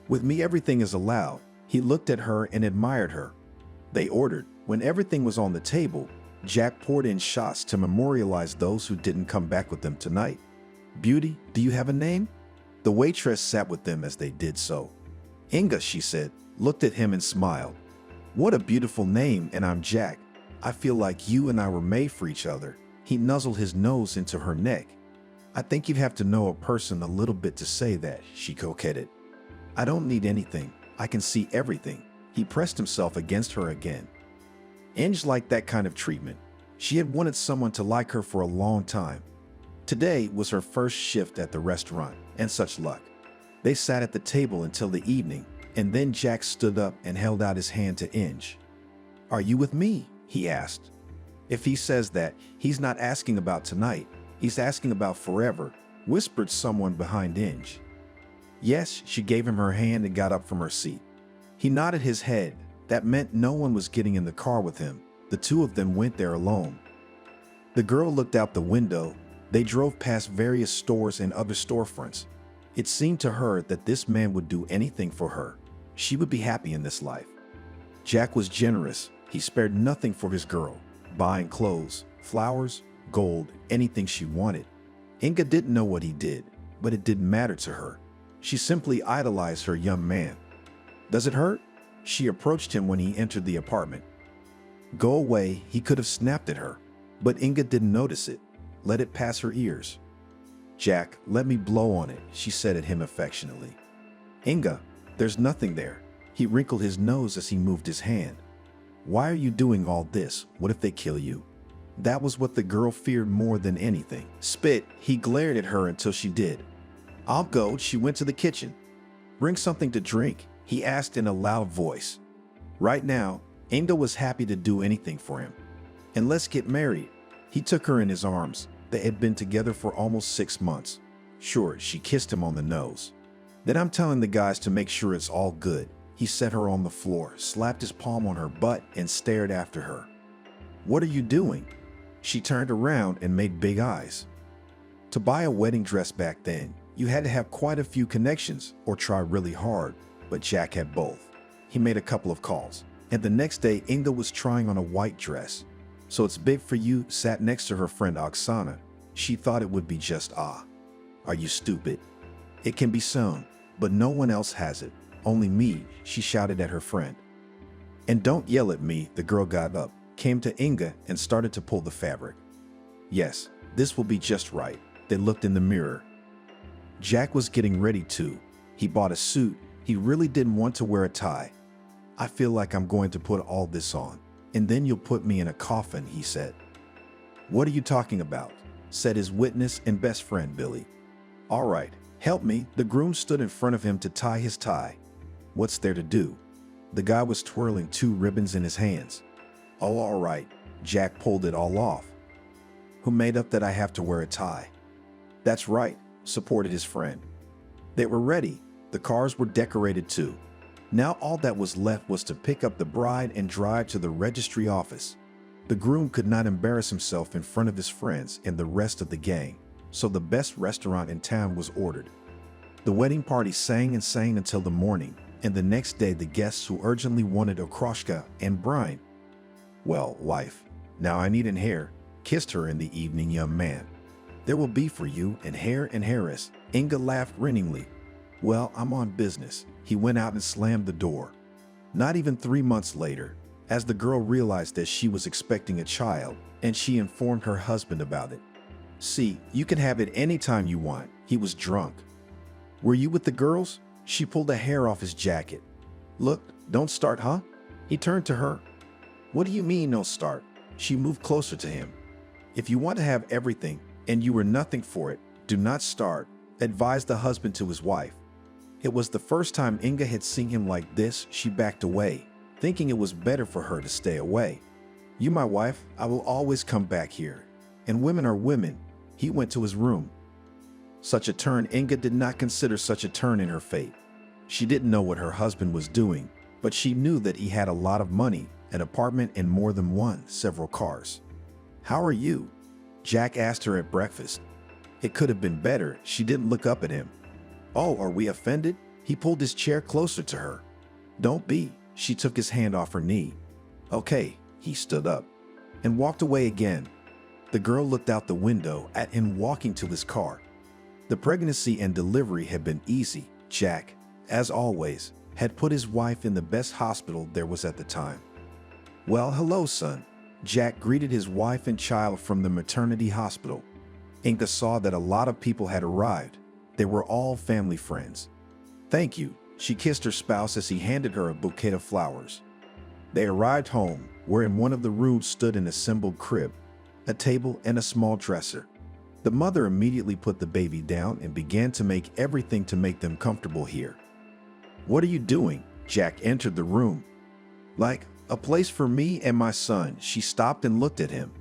"With me, everything is allowed." He looked at her and admired her. They ordered. When everything was on the table, Jack poured in shots to memorialize those who didn't come back with them tonight. "Beauty, do you have a name?" The waitress sat with them as they did so. "Inga," she said, looked at him and smiled. "What a beautiful name, and I'm Jack. I feel like you and I were made for each other." He nuzzled his nose into her neck. "I think you have to know a person a little bit to say that," she coquetted. "I don't need anything. I can see everything." He pressed himself against her again. Inge liked that kind of treatment. She had wanted someone to like her for a long time. Today was her first shift at the restaurant, and such luck. They sat at the table until the evening, and then Jack stood up and held out his hand to Inge. "Are you with me?" he asked. "If he says that, he's not asking about tonight. He's asking about forever," whispered someone behind Inge. "Yes," she gave him her hand and got up from her seat. He nodded his head. That meant no one was getting in the car with him. The two of them went there alone. The girl looked out the window. They drove past various stores and other storefronts. It seemed to her that this man would do anything for her. She would be happy in this life. Jack was generous. He spared nothing for his girl, buying clothes, flowers, gold, anything she wanted. Inga didn't know what he did, but it didn't matter to her. She simply idolized her young man. "Does it hurt?" She approached him when he entered the apartment. "Go away," he could have snapped at her, but Inga didn't notice it. Let it pass her ears. "Jack, let me blow on it," she said at him affectionately. "Inga, there's nothing there." He wrinkled his nose as he moved his hand. "Why are you doing all this? What if they kill you?" That was what the girl feared more than anything. "Spit," he glared at her until she did. "I'll go." She went to the kitchen. "Bring something to drink," he asked in a loud voice. Right now, Inga was happy to do anything for him. "And let's get married." He took her in his arms. They had been together for almost 6 months. Sure, she kissed him on the nose. "Then I'm telling the guys to make sure it's all good." He set her on the floor, slapped his palm on her butt, and stared after her. "What are you doing?" She turned around and made big eyes. To buy a wedding dress back then, you had to have quite a few connections or try really hard, but Jack had both. He made a couple of calls. And the next day, Inga was trying on a white dress. "So it's big for you," sat next to her friend Oksana. She thought it would be just "Are you stupid? It can be sewn, but no one else has it. Only me," she shouted at her friend. "And don't yell at me." The girl got up, came to Inga, and started to pull the fabric. "Yes, this will be just right." They looked in the mirror. Jack was getting ready too. He bought a suit. He really didn't want to wear a tie. "I feel like I'm going to put all this on, and then you'll put me in a coffin," he said. "What are you talking about?" said his witness and best friend Billy. "All right, help me." The groom stood in front of him to tie his tie. "What's there to do?" The guy was twirling 2 ribbons in his hands. "Oh, all right." Jack pulled it all off. "Who made up that I have to wear a tie?" "That's right," supported his friend. They were ready. The cars were decorated too. Now all that was left was to pick up the bride and drive to the registry office. The groom could not embarrass himself in front of his friends and the rest of the gang, so the best restaurant in town was ordered. The wedding party sang and sang until the morning, and the next day the guests who urgently wanted okroshka and brine. "Well, wife, now I need an hair," kissed her in the evening young man. "There will be for you an hair and heiress." Inga laughed rinningly. "Well, I'm on business." He went out and slammed the door. Not even 3 months later, as the girl realized that she was expecting a child, and she informed her husband about it. "See, you can have it anytime you want." He was drunk. "Were you with the girls?" She pulled a hair off his jacket. "Look, don't start, huh?" He turned to her. "What do you mean, no start?" She moved closer to him. "If you want to have everything, and you were nothing for it, do not start," advised the husband to his wife. It was the first time Inga had seen him like this. She backed away, thinking it was better for her to stay away. "You my wife, I will always come back here. And women are women." He went to his room. Such a turn, Inga did not consider such a turn in her fate. She didn't know what her husband was doing, but she knew that he had a lot of money, an apartment, and more than several cars. "How are you?" Jack asked her at breakfast. It could have been better. She didn't look up at him. "Oh, are we offended?" He pulled his chair closer to her. "Don't be." She took his hand off her knee. "Okay." He stood up and walked away again. The girl looked out the window at him walking to his car. The pregnancy and delivery had been easy. Jack, as always, had put his wife in the best hospital there was at the time. "Well, hello, son." Jack greeted his wife and child from the maternity hospital. Inga saw that a lot of people had arrived. They were all family friends. "Thank you." She kissed her spouse as he handed her a bouquet of flowers. They arrived home, where in one of the rooms stood an assembled crib, a table, and a small dresser. The mother immediately put the baby down and began to make everything to make them comfortable here. "What are you doing?" Jack entered the room. "Like, a place for me and my son." She stopped and looked at him.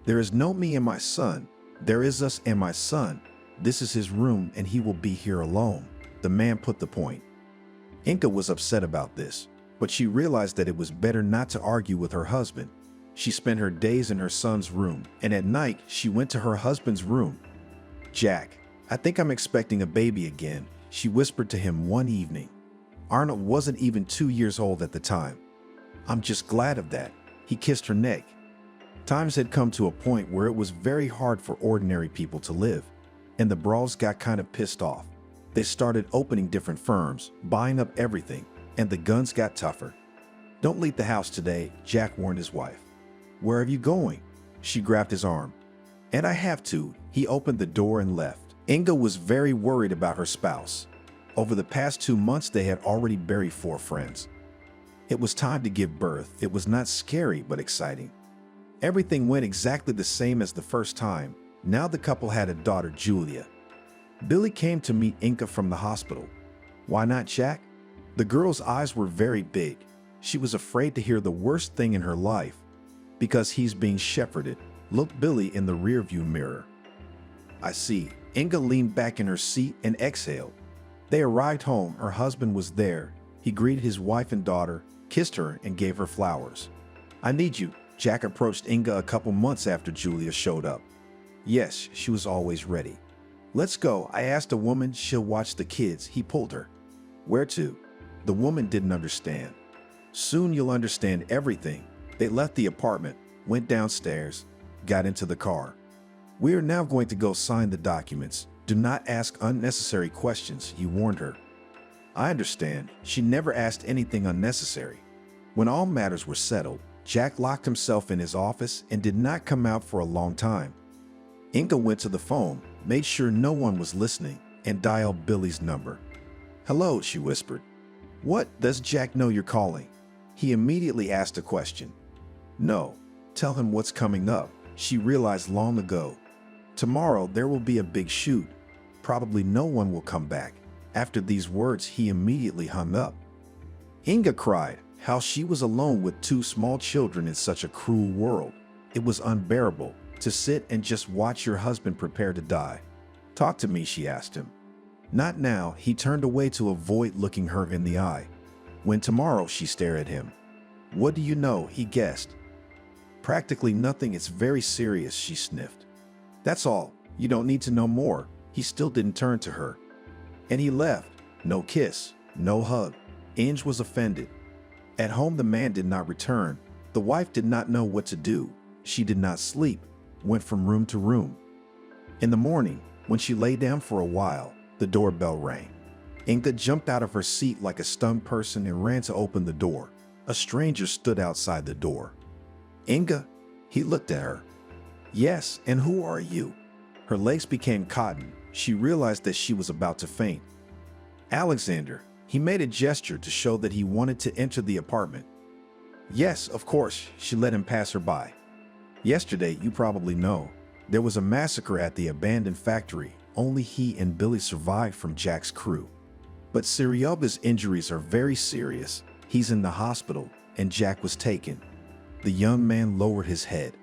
"There is no me and my son. There is us and my son. This is his room and he will be here alone." The man put the point. Inga was upset about this, but she realized that it was better not to argue with her husband. She spent her days in her son's room, and at night she went to her husband's room. "Jack, I think I'm expecting a baby again," she whispered to him one evening. Arnold wasn't even 2 years old at the time. "I'm just glad of that." He kissed her neck. Times had come to a point where it was very hard for ordinary people to live, and the Brawls got kind of pissed off. They started opening different firms, buying up everything, and the guns got tougher. "Don't leave the house today," Jack warned his wife. "Where are you going?" She grabbed his arm. "And I have to." He opened the door and left. Inga was very worried about her spouse. Over the past 2 months, they had already buried 4 friends. It was time to give birth. It was not scary, but exciting. Everything went exactly the same as the first time. Now the couple had a daughter, Julia. Billy came to meet Inga from the hospital. "Why not, Jack?" The girl's eyes were very big. She was afraid to hear the worst thing in her life. "Because he's being shepherded," looked Billy in the rearview mirror. "I see." Inga leaned back in her seat and exhaled. They arrived home. Her husband was there. He greeted his wife and daughter, kissed her, and gave her flowers. "I need you." Jack approached Inga a couple months after Julia showed up. Yes, she was always ready. "Let's go. I asked a woman, she'll watch the kids." He pulled her. "Where to?" The woman didn't understand. Soon you'll understand everything. They left the apartment, went downstairs, got into the car. We are now going to go sign the documents. Do not ask unnecessary questions, he warned her. I understand. She never asked anything unnecessary. When all matters were settled, Jack locked himself in his office and did not come out for a long time. Inga went to the phone, made sure no one was listening, and dialed Billy's number. Hello, she whispered. What? Does Jack know you're calling? He immediately asked a question. No. Tell him what's coming up. She realized long ago. Tomorrow there will be a big shoot. Probably no one will come back. After these words, he immediately hung up. Inga cried how she was alone with two small children in such a cruel world. It was unbearable to sit and just watch your husband prepare to die. Talk to me, she asked him. Not now. He turned away to avoid looking her in the eye. When tomorrow, she stared at him. What do you know? He guessed. Practically nothing. It's very serious, she sniffed. That's all. You don't need to know more. He still didn't turn to her. And he left. No kiss, no hug. Inge was offended. At home, the man did not return. The wife did not know what to do. She did not sleep, went from room to room. In the morning, when she lay down for a while, the doorbell rang. Inga jumped out of her seat like a stunned person and ran to open the door. A stranger stood outside the door. Inga, he looked at her. Yes, and who are you? Her legs became cotton. She realized that she was about to faint. Alexander, he made a gesture to show that he wanted to enter the apartment. Yes, of course, she let him pass her by. Yesterday, you probably know, there was a massacre at the abandoned factory. Only he and Billy survived from Jack's crew. But Sirioba's injuries are very serious. He's in the hospital, and Jack was taken. The young man lowered his head.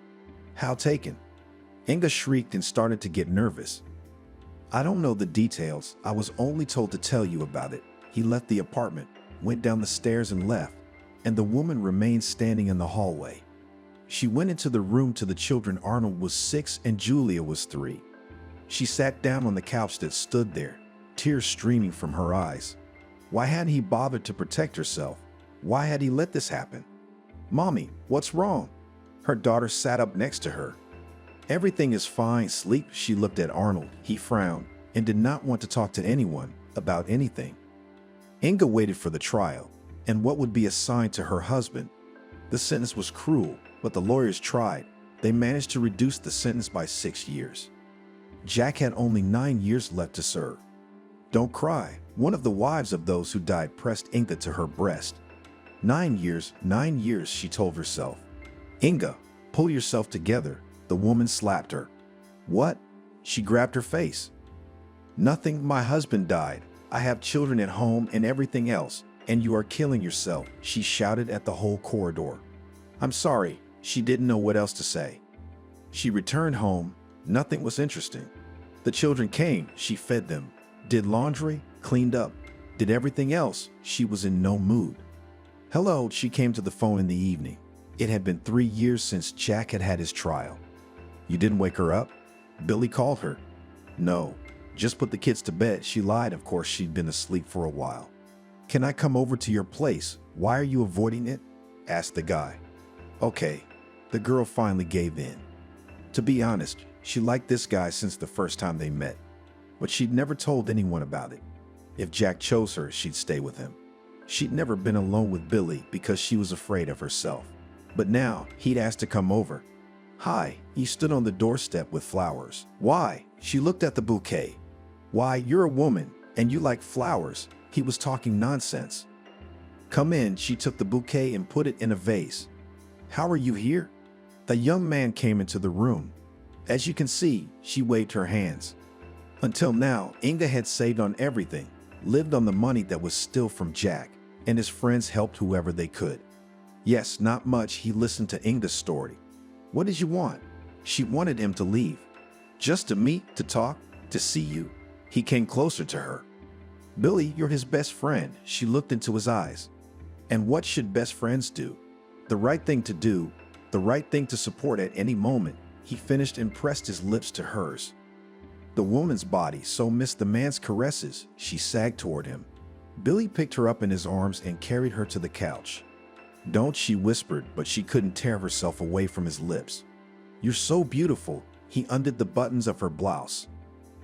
How taken? Inga shrieked and started to get nervous. I don't know the details. I was only told to tell you about it. He left the apartment, went down the stairs and left, and the woman remained standing in the hallway. She went into the room to the children. Arnold was 6 and Julia was 3. She sat down on the couch that stood there, tears streaming from her eyes. Why hadn't he bothered to protect herself? Why had he let this happen? Mommy, what's wrong? Her daughter sat up next to her. Everything is fine, sleep. She looked at Arnold. He frowned and did not want to talk to anyone about anything. Inga waited for the trial and what would be assigned to her husband. The sentence was cruel, but the lawyers tried. They managed to reduce the sentence by 6 years. Jack had only 9 years left to serve. Don't cry. One of the wives of those who died pressed Inga to her breast. 9 years, she told herself. Inga, pull yourself together. The woman slapped her. What? She grabbed her face. Nothing. My husband died. I have children at home and everything else, and you are killing yourself, she shouted at the whole corridor. I'm sorry. She didn't know what else to say. She returned home. Nothing was interesting. The children came. She fed them, did laundry, cleaned up, did everything else. She was in no mood. Hello, she came to the phone in the evening. It had been 3 years since Jack had had his trial. You didn't wake her up? Billy called her. No, just put the kids to bed. She lied. Of course, she'd been asleep for a while. Can I come over to your place? Why are you avoiding it? Asked the guy. Okay. The girl finally gave in. To be honest, she liked this guy since the first time they met, but she'd never told anyone about it. If Jack chose her, she'd stay with him. She'd never been alone with Billy because she was afraid of herself. But now, he'd asked to come over. Hi, he stood on the doorstep with flowers. Why? She looked at the bouquet. Why, you're a woman, and you like flowers. He was talking nonsense. Come in. She took the bouquet and put it in a vase. How are you here? The young man came into the room. As you can see, she waved her hands. Until now, Inga had saved on everything, lived on the money that was still from Jack, and his friends helped whoever they could. Yes, not much. He listened to Inga's story. What did you want? She wanted him to leave. Just to meet, to talk, to see you. He came closer to her. Billy, you're his best friend. She looked into his eyes. And what should best friends do? The right thing to do, the right thing to support at any moment. He finished and pressed his lips to hers. The woman's body so missed the man's caresses, she sagged toward him. Billy picked her up in his arms and carried her to the couch. "Don't," she whispered, but she couldn't tear herself away from his lips. "You're so beautiful." He undid the buttons of her blouse.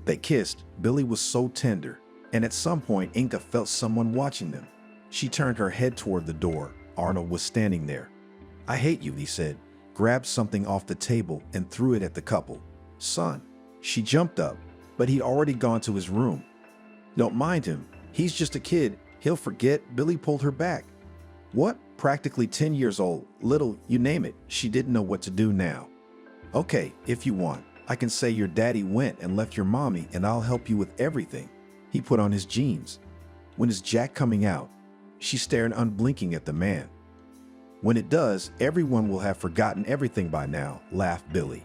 They kissed. Billy was so tender, and at some point Inga felt someone watching them. She turned her head toward the door. Arnold was standing there. "I hate you," he said, grabbed something off the table and threw it at the couple. "Son." She jumped up, but he'd already gone to his room. "Don't mind him. He's just a kid. He'll forget." Billy pulled her back. "What? Practically 10 years old, little, you name it." She didn't know what to do now. "Okay, if you want, I can say your daddy went and left your mommy and I'll help you with everything." He put on his jeans. "When is Jack coming out?" She stared unblinking at the man. "When it does, everyone will have forgotten everything by now," laughed Billy.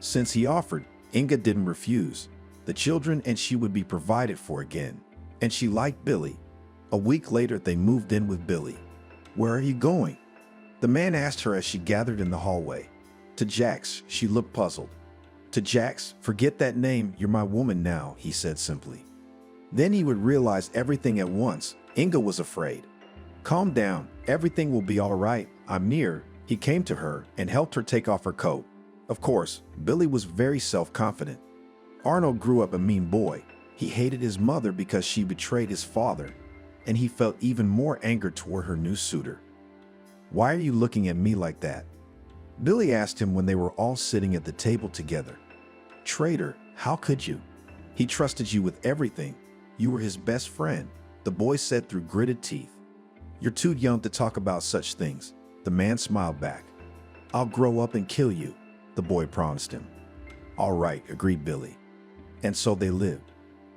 Since he offered, Inga didn't refuse. The children and she would be provided for again. And she liked Billy. A week later, they moved in with Billy. "Where are you going?" the man asked her as she gathered in the hallway. "To Jack's." She looked puzzled. "To Jack's? Forget that name. You're my woman now," he said simply. Then he would realize everything at once. Inga was afraid. "Calm down. Everything will be all right. I'm near." He came to her and helped her take off her coat. Of course, Billy was very self-confident. Arnold grew up a mean boy. He hated his mother because she betrayed his father, and he felt even more anger toward her new suitor. "Why are you looking at me like that?" Billy asked him when they were all sitting at the table together. "Traitor, how could you? He trusted you with everything. You were his best friend," the boy said through gritted teeth. "You're too young to talk about such things." The man smiled back. "I'll grow up and kill you," the boy promised him. "All right," agreed Billy. And so they lived.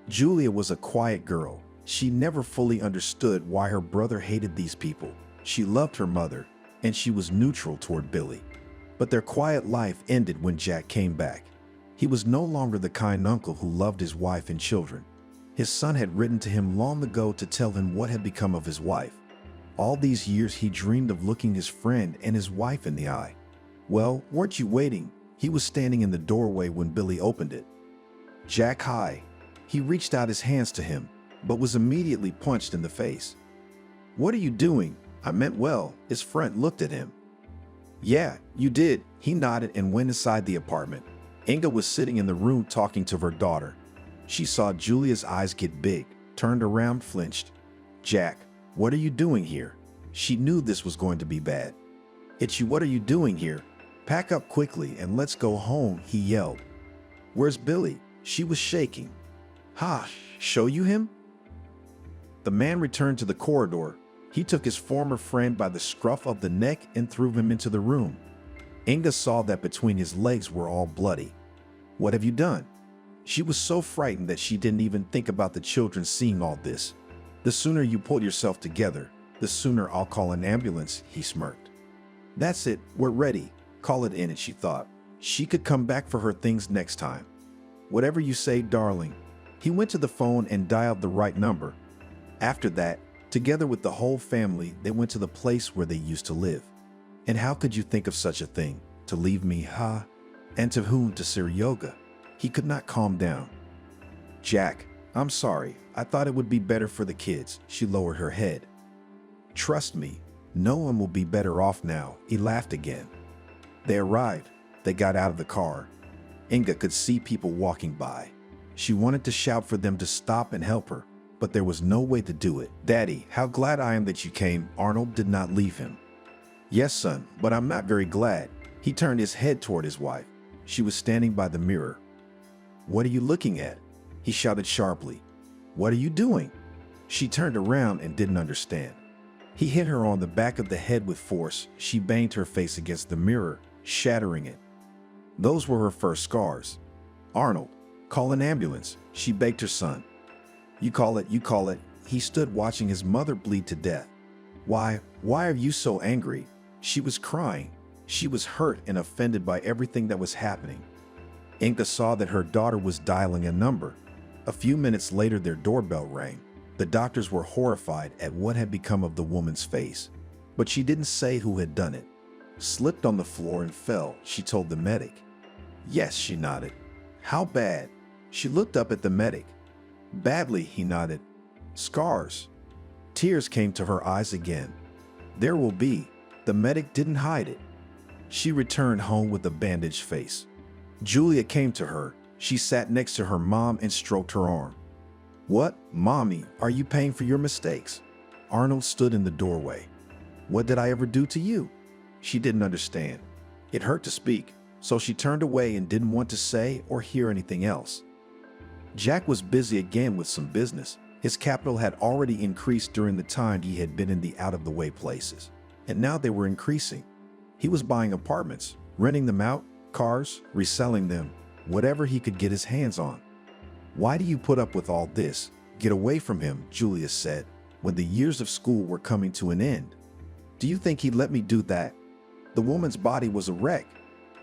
Julia was a quiet girl. She never fully understood why her brother hated these people. She loved her mother, and she was neutral toward Billy. But their quiet life ended when Jack came back. He was no longer the kind uncle who loved his wife and children. His son had written to him long ago to tell him what had become of his wife. All these years he dreamed of looking his friend and his wife in the eye. "Well, weren't you waiting?" He was standing in the doorway when Billy opened it. "Jack, hi." He reached out his hands to him, but was immediately punched in the face. "What are you doing?" "I meant well." His friend looked at him. "Yeah, you did." He nodded and went inside the apartment. Inga was sitting in the room talking to her daughter. She saw Julia's eyes get big, turned around, flinched. "Jack, what are you doing here?" She knew this was going to be bad. "It's you. What are you doing here? Pack up quickly and let's go home," he yelled. "Where's Billy?" She was shaking. "Ha, show you him?" The man returned to the corridor. He took his former friend by the scruff of the neck and threw him into the room. Inga saw that between his legs were all bloody. "What have you done?" She was so frightened that she didn't even think about the children seeing all this. "The sooner you pull yourself together, the sooner I'll call an ambulance," he smirked. "That's it, we're ready. Call it in," she thought. She could come back for her things next time. "Whatever you say, darling." He went to the phone and dialed the right number. After that, together with the whole family, they went to the place where they used to live. "And how could you think of such a thing? To leave me, ha? And to whom? To Seryoga?" He could not calm down. "Jack, I'm sorry. I thought it would be better for the kids." She lowered her head. "Trust me, no one will be better off now." He laughed again. They arrived. They got out of the car. Inga could see people walking by. She wanted to shout for them to stop and help her, but there was no way to do it. "Daddy, how glad I am that you came." Arnold did not leave him. "Yes, son, but I'm not very glad." He turned his head toward his wife. She was standing by the mirror. "What are you looking at?" He shouted sharply. "What are you doing?" She turned around and didn't understand. He hit her on the back of the head with force. She banged her face against the mirror, shattering it. Those were her first scars. "Arnold, call an ambulance," she begged her son. You call it." He stood watching his mother bleed to death. Why are you so angry?" She was crying. She was hurt and offended by everything that was happening. Inga saw that her daughter was dialing a number. A few minutes later, their doorbell rang. The doctors were horrified at what had become of the woman's face, but she didn't say who had done it. "Slipped on the floor and fell," she told the medic. "Yes," she nodded. "How bad?" She looked up at the medic. "Badly," he nodded. "Scars." Tears came to her eyes again. "There will be." The medic didn't hide it. She returned home with a bandaged face. Julia came to her. She sat next to her mom and stroked her arm. "What, Mommy, are you paying for your mistakes?" Arnold stood in the doorway. "What did I ever do to you?" She didn't understand. It hurt to speak, so she turned away and didn't want to say or hear anything else. Jack was busy again with some business. His capital had already increased during the time he had been in the out-of-the-way places, and now they were increasing. He was buying apartments, renting them out, cars, reselling them, whatever he could get his hands on. "Why do you put up with all this? Get away from him," Julia said, when the years of school were coming to an end. "Do you think he'd let me do that?" The woman's body was a wreck.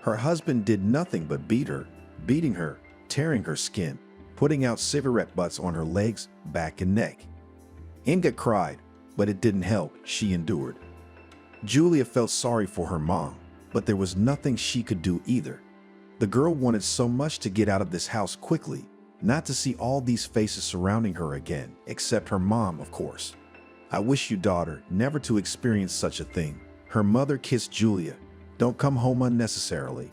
Her husband did nothing but beat her, beating her, tearing her skin, putting out cigarette butts on her legs, back, and neck. Inga cried, but it didn't help. She endured. Julia felt sorry for her mom, but there was nothing she could do either. The girl wanted so much to get out of this house quickly, not to see all these faces surrounding her again, except her mom, of course. "I wish you, daughter, never to experience such a thing." Her mother kissed Julia. "Don't come home unnecessarily."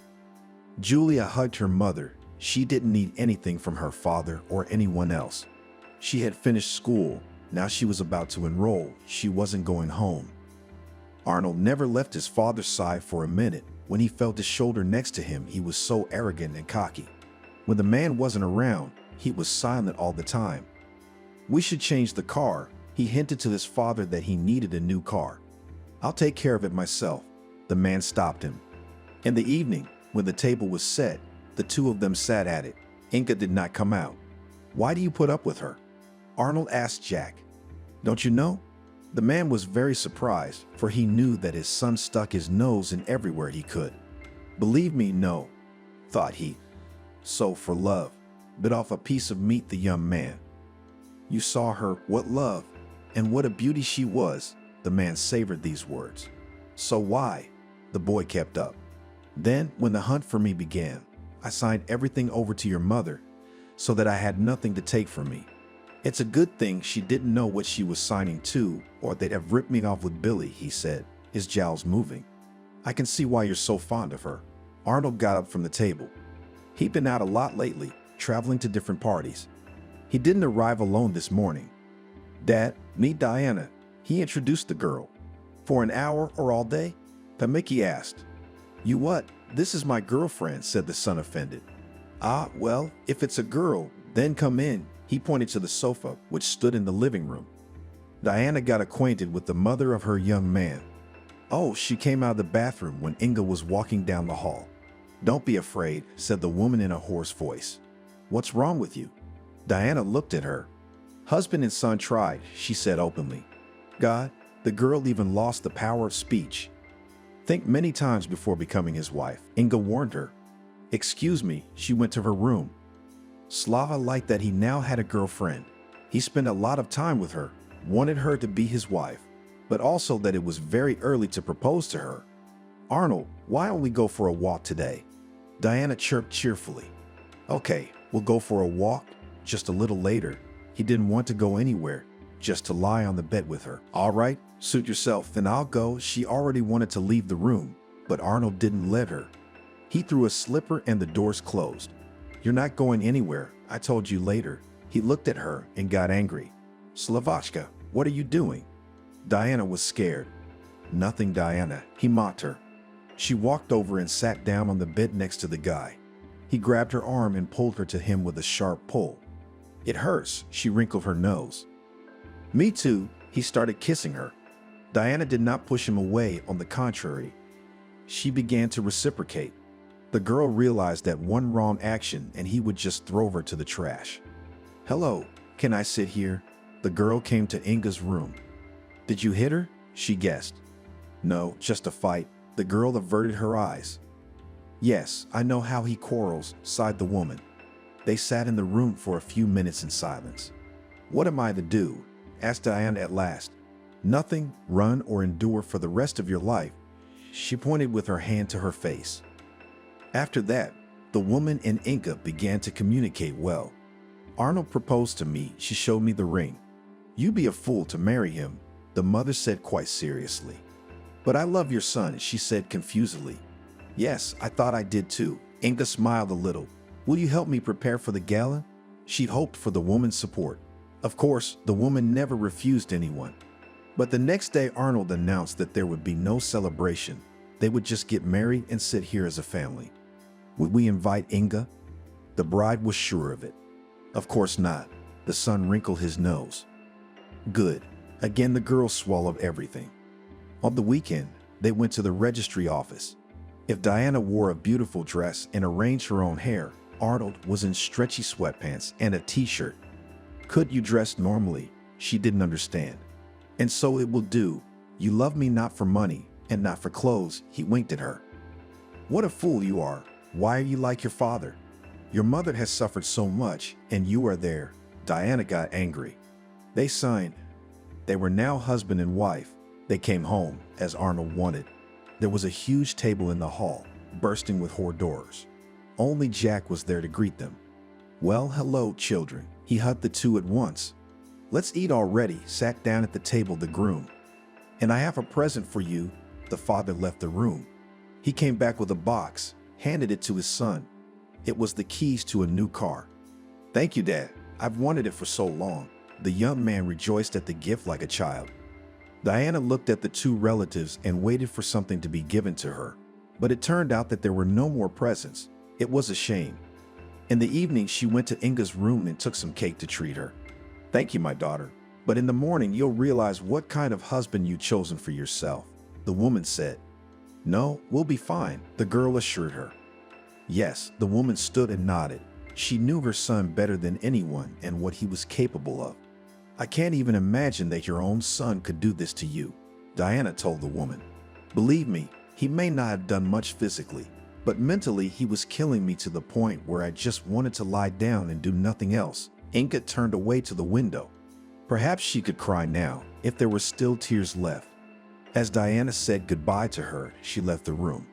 Julia hugged her mother. She didn't need anything from her father or anyone else. She had finished school. Now she was about to enroll. She wasn't going home. Arnold never left his father's side for a minute. When he felt his shoulder next to him, he was so arrogant and cocky. When the man wasn't around, he was silent all the time. "We should change the car." He hinted to his father that he needed a new car. "I'll take care of it myself." The man stopped him. In the evening, when the table was set, the two of them sat at it. Inga did not come out. "Why do you put up with her?" Arnold asked Jack. "Don't you know?" The man was very surprised, for he knew that his son stuck his nose in everywhere he could. "Believe me, no," thought he. "So for love," bit off a piece of meat the young man. "You saw her, what love, and what a beauty she was." The man savored these words. "So why?" The boy kept up. "Then, when the hunt for me began, I signed everything over to your mother, so that I had nothing to take from me. It's a good thing she didn't know what she was signing to, or they'd have ripped me off with Billy," he said, his jowls moving. "I can see why you're so fond of her." Arnold got up from the table. He'd been out a lot lately, traveling to different parties. He didn't arrive alone this morning. "Dad, meet Diana." He introduced the girl. "For an hour or all day?" Mickey asked. "You what? This is my girlfriend," said the son, offended. "Ah, well, if it's a girl, then come in." He pointed to the sofa, which stood in the living room. Diana got acquainted with the mother of her young man. Oh, she came out of the bathroom when Inga was walking down the hall. "Don't be afraid," said the woman in a hoarse voice. "What's wrong with you?" Diana looked at her. "Husband and son tried," she said openly. "God," the girl even lost the power of speech. "Think many times before becoming his wife," Inga warned her. "Excuse me," she went to her room. Slava liked that he now had a girlfriend. He spent a lot of time with her, wanted her to be his wife, but also that it was very early to propose to her. "Arnold, why don't we go for a walk today?" Diana chirped cheerfully. "Okay, we'll go for a walk, just a little later." He didn't want to go anywhere, just to lie on the bed with her. "All right, suit yourself, then I'll go." She already wanted to leave the room, but Arnold didn't let her. He threw a slipper and the doors closed. "You're not going anywhere. I told you later." He looked at her and got angry. "Slavashka, what are you doing?" Diana was scared. "Nothing, Diana," he mocked her. She walked over and sat down on the bed next to the guy. He grabbed her arm and pulled her to him with a sharp pull. "It hurts," she wrinkled her nose. "Me too." He started kissing her. Diana did not push him away. On the contrary, she began to reciprocate. The girl realized that one wrong action and he would just throw her to the trash. "Hello, can I sit here?" The girl came to Inga's room. "Did you hit her?" she guessed. "No, just a fight." The girl averted her eyes. "Yes, I know how he quarrels," sighed the woman. They sat in the room for a few minutes in silence. "What am I to do?" asked Diana at last. "Nothing, run or endure for the rest of your life." She pointed with her hand to her face. After that, the woman and Inga began to communicate well. "Arnold proposed to me," she showed me the ring. "You'd be a fool to marry him," the mother said quite seriously. But I love your son, she said confusedly. Yes, I thought I did too. Inga smiled a little. Will you help me prepare for the gala? She'd hoped for the woman's support. Of course, the woman never refused anyone. But the next day Arnold announced that there would be no celebration. They would just get married and sit here as a family. Would we invite Inga? The bride was sure of it. Of course not. The son wrinkled his nose. Good. Again, the girls swallowed everything. On the weekend, they went to the registry office. If Diana wore a beautiful dress and arranged her own hair, Arnold was in stretchy sweatpants and a t-shirt. Could you dress normally? She didn't understand. And so it will do. You love me not for money and not for clothes, he winked at her. What a fool you are. Why are you like your father? Your mother has suffered so much and you are there. Diana got angry. They signed. They were now husband and wife. They came home, as Arnold wanted. There was a huge table in the hall, bursting with hors d'oeuvres. Only Jack was there to greet them. Well, hello, children. He hugged the two at once. Let's eat already, sat down at the table the groom. And I have a present for you. The father left the room. He came back with a box, handed it to his son. It was the keys to a new car. Thank you, Dad. I've wanted it for so long. The young man rejoiced at the gift like a child. Diana looked at the two relatives and waited for something to be given to her. But it turned out that there were no more presents. It was a shame. In the evening, she went to Inga's room and took some cake to treat her. Thank you, my daughter. But in the morning, you'll realize what kind of husband you've chosen for yourself, the woman said. No, we'll be fine, the girl assured her. Yes, the woman stood and nodded. She knew her son better than anyone and what he was capable of. I can't even imagine that your own son could do this to you, Diana told the woman. Believe me, he may not have done much physically, but mentally he was killing me to the point where I just wanted to lie down and do nothing else. Inga turned away to the window. Perhaps she could cry now, if there were still tears left. As Diana said goodbye to her, she left the room.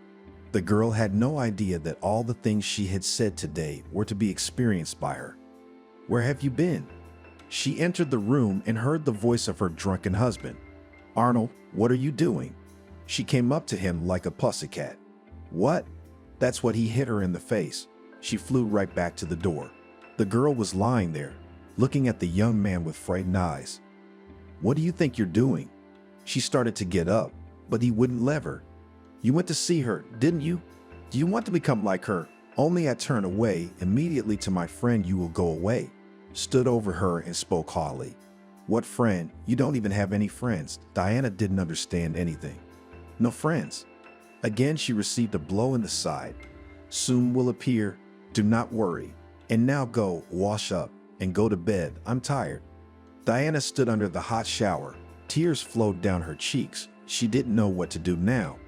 The girl had no idea that all the things she had said today were to be experienced by her. Where have you been? She entered the room and heard the voice of her drunken husband. Arnold, what are you doing? She came up to him like a pussycat. What? That's what he hit her in the face. She flew right back to the door. The girl was lying there, looking at the young man with frightened eyes. What do you think you're doing? She started to get up, but he wouldn't let her. You went to see her, didn't you? Do you want to become like her? Only I turn away, immediately to my friend you will go away. Stood over her and spoke haughtily. What friend? You don't even have any friends. Diana didn't understand anything. No friends. Again she received a blow in the side. Soon will appear. Do not worry. And now go, wash up, and go to bed. I'm tired. Diana stood under the hot shower. Tears flowed down her cheeks. She didn't know what to do now.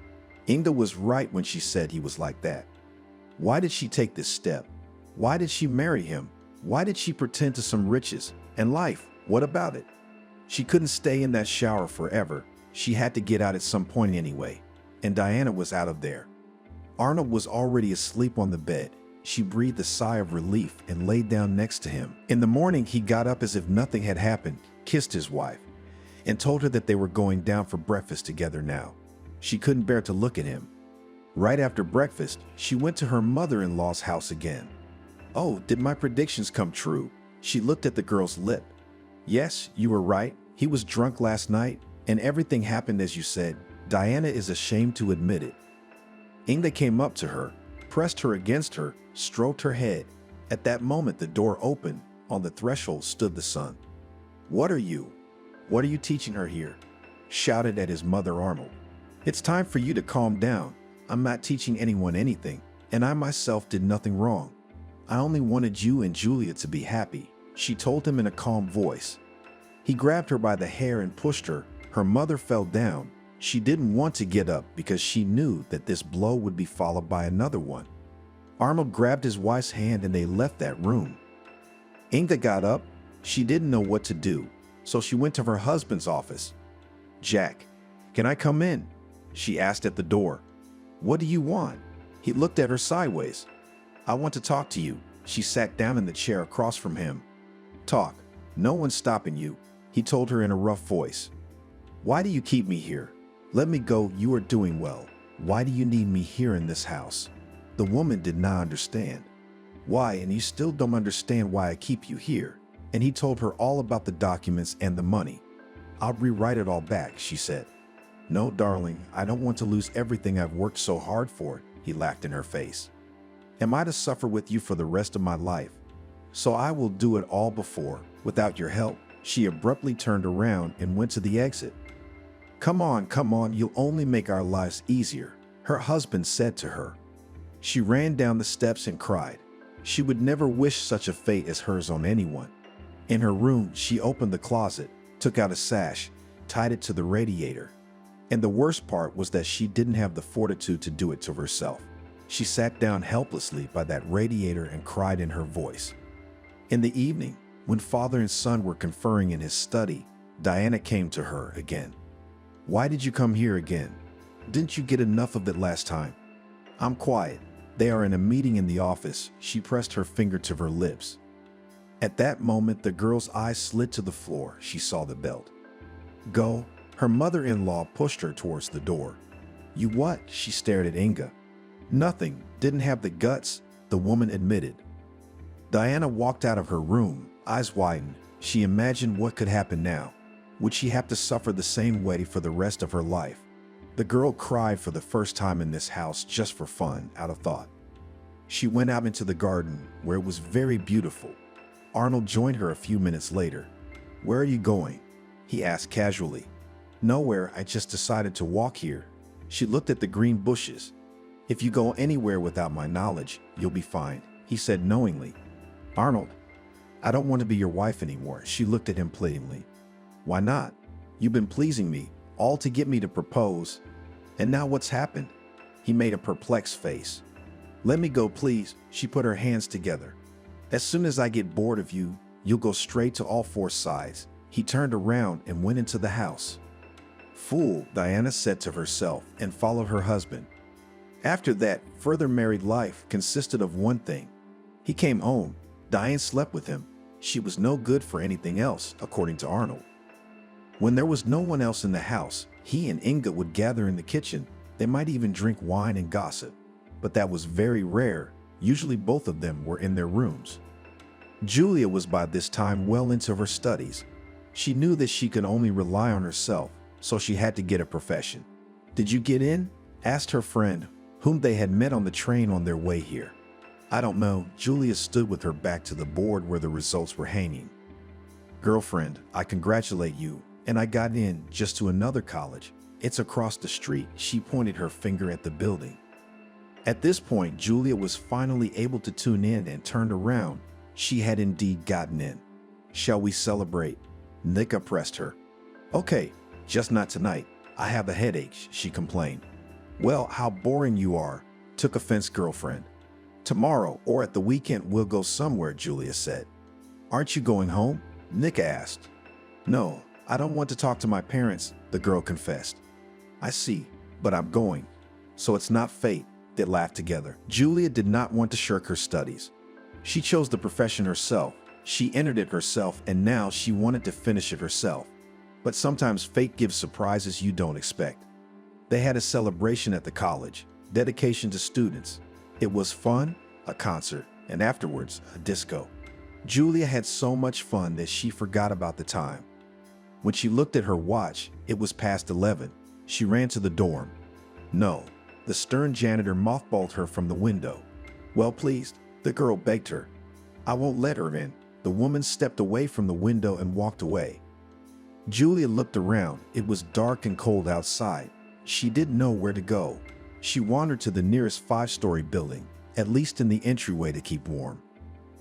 Inga was right when she said he was like that. Why did she take this step? Why did she marry him? Why did she pretend to some riches? And life, what about it? She couldn't stay in that shower forever. She had to get out at some point anyway. And Diana was out of there. Arnold was already asleep on the bed. She breathed a sigh of relief and laid down next to him. In the morning, he got up as if nothing had happened, kissed his wife, and told her that they were going down for breakfast together now. She couldn't bear to look at him. Right after breakfast, she went to her mother-in-law's house again. Oh, did my predictions come true? She looked at the girl's lip. Yes, you were right. He was drunk last night, and everything happened as you said. Diana is ashamed to admit it. Inga came up to her, pressed her against her, stroked her head. At that moment, the door opened. On the threshold stood the son. What are you? What are you teaching her here? Shouted at his mother Arnold. It's time for you to calm down. I'm not teaching anyone anything, and I myself did nothing wrong. I only wanted you and Julia to be happy, she told him in a calm voice. He grabbed her by the hair and pushed her. Her mother fell down. She didn't want to get up because she knew that this blow would be followed by another one. Arnold grabbed his wife's hand and they left that room. Inga got up. She didn't know what to do, so she went to her husband's office. Jack, can I come in? She asked at the door. What do you want? He looked at her sideways. I want to talk to you. She sat down in the chair across from him. Talk. No one's stopping you, he told her in a rough voice. Why do you keep me here? Let me go, you are doing well. Why do you need me here in this house? The woman did not understand. Why, and you still don't understand why I keep you here. And he told her all about the documents and the money. I'll rewrite it all back, she said. No, darling, I don't want to lose everything I've worked so hard for, he laughed in her face. Am I to suffer with you for the rest of my life? So I will do it all before, without your help. She abruptly turned around and went to the exit. Come on, you'll only make our lives easier, her husband said to her. She ran down the steps and cried. She would never wish such a fate as hers on anyone. In her room, she opened the closet, took out a sash, tied it to the radiator. And the worst part was that she didn't have the fortitude to do it to herself. She sat down helplessly by that radiator and cried in her voice. In the evening, when father and son were conferring in his study, Diana came to her again. Why did you come here again? Didn't you get enough of it last time? I'm quiet. They are in a meeting in the office. She pressed her finger to her lips. At that moment, the girl's eyes slid to the floor. She saw the belt. Go. Her mother-in-law pushed her towards the door. You what? She stared at Inga. Nothing. Didn't have the guts, the woman admitted. Diana walked out of her room, eyes widened. She imagined what could happen now. Would she have to suffer the same way for the rest of her life? The girl cried for the first time in this house just for fun, out of thought. She went out into the garden, where it was very beautiful. Arnold joined her a few minutes later. Where are you going? He asked casually. Nowhere, I just decided to walk here. She looked at the green bushes. If you go anywhere without my knowledge, you'll be fine, he said knowingly. Arnold, I don't want to be your wife anymore. She looked at him pleadingly. Why not? You've been pleasing me, all to get me to propose. And now what's happened? He made a perplexed face. Let me go, please. She put her hands together. As soon as I get bored of you, you'll go straight to all four sides. He turned around and went into the house. Fool, Diana said to herself and followed her husband. After that, further married life consisted of one thing. He came home. Diane slept with him. She was no good for anything else, according to Arnold. When there was no one else in the house, he and Inga would gather in the kitchen. They might even drink wine and gossip. But that was very rare. Usually both of them were in their rooms. Julia was by this time well into her studies. She knew that she could only rely on herself, so she had to get a profession. Did you get in? Asked her friend, whom they had met on the train on their way here. I don't know. Julia stood with her back to the board where the results were hanging. Girlfriend, I congratulate you. And I got in just to another college. It's across the street. She pointed her finger at the building. At this point, Julia was finally able to tune in and turned around. She had indeed gotten in. Shall we celebrate? Nika pressed her. Okay, just not tonight. I have a headache, she complained. Well, how boring you are, took offense girlfriend. Tomorrow or at the weekend we'll go somewhere, Julia said. Aren't you going home? Nika asked. No. I don't want to talk to my parents, the girl confessed. I see, but I'm going. So it's not fate. They laughed together. Julia did not want to shirk her studies. She chose the profession herself. She entered it herself, and now she wanted to finish it herself. But sometimes fate gives surprises you don't expect. They had a celebration at the college, dedication to students. It was fun, a concert, and afterwards, a disco. Julia had so much fun that she forgot about the time. When she looked at her watch, it was past 11. She ran to the dorm. No, the stern janitor mothballed her from the window. Well pleased, the girl begged her. I won't let her in. The woman stepped away from the window and walked away. Julia looked around. It was dark and cold outside. She didn't know where to go. She wandered to the nearest 5-story building, at least in the entryway to keep warm.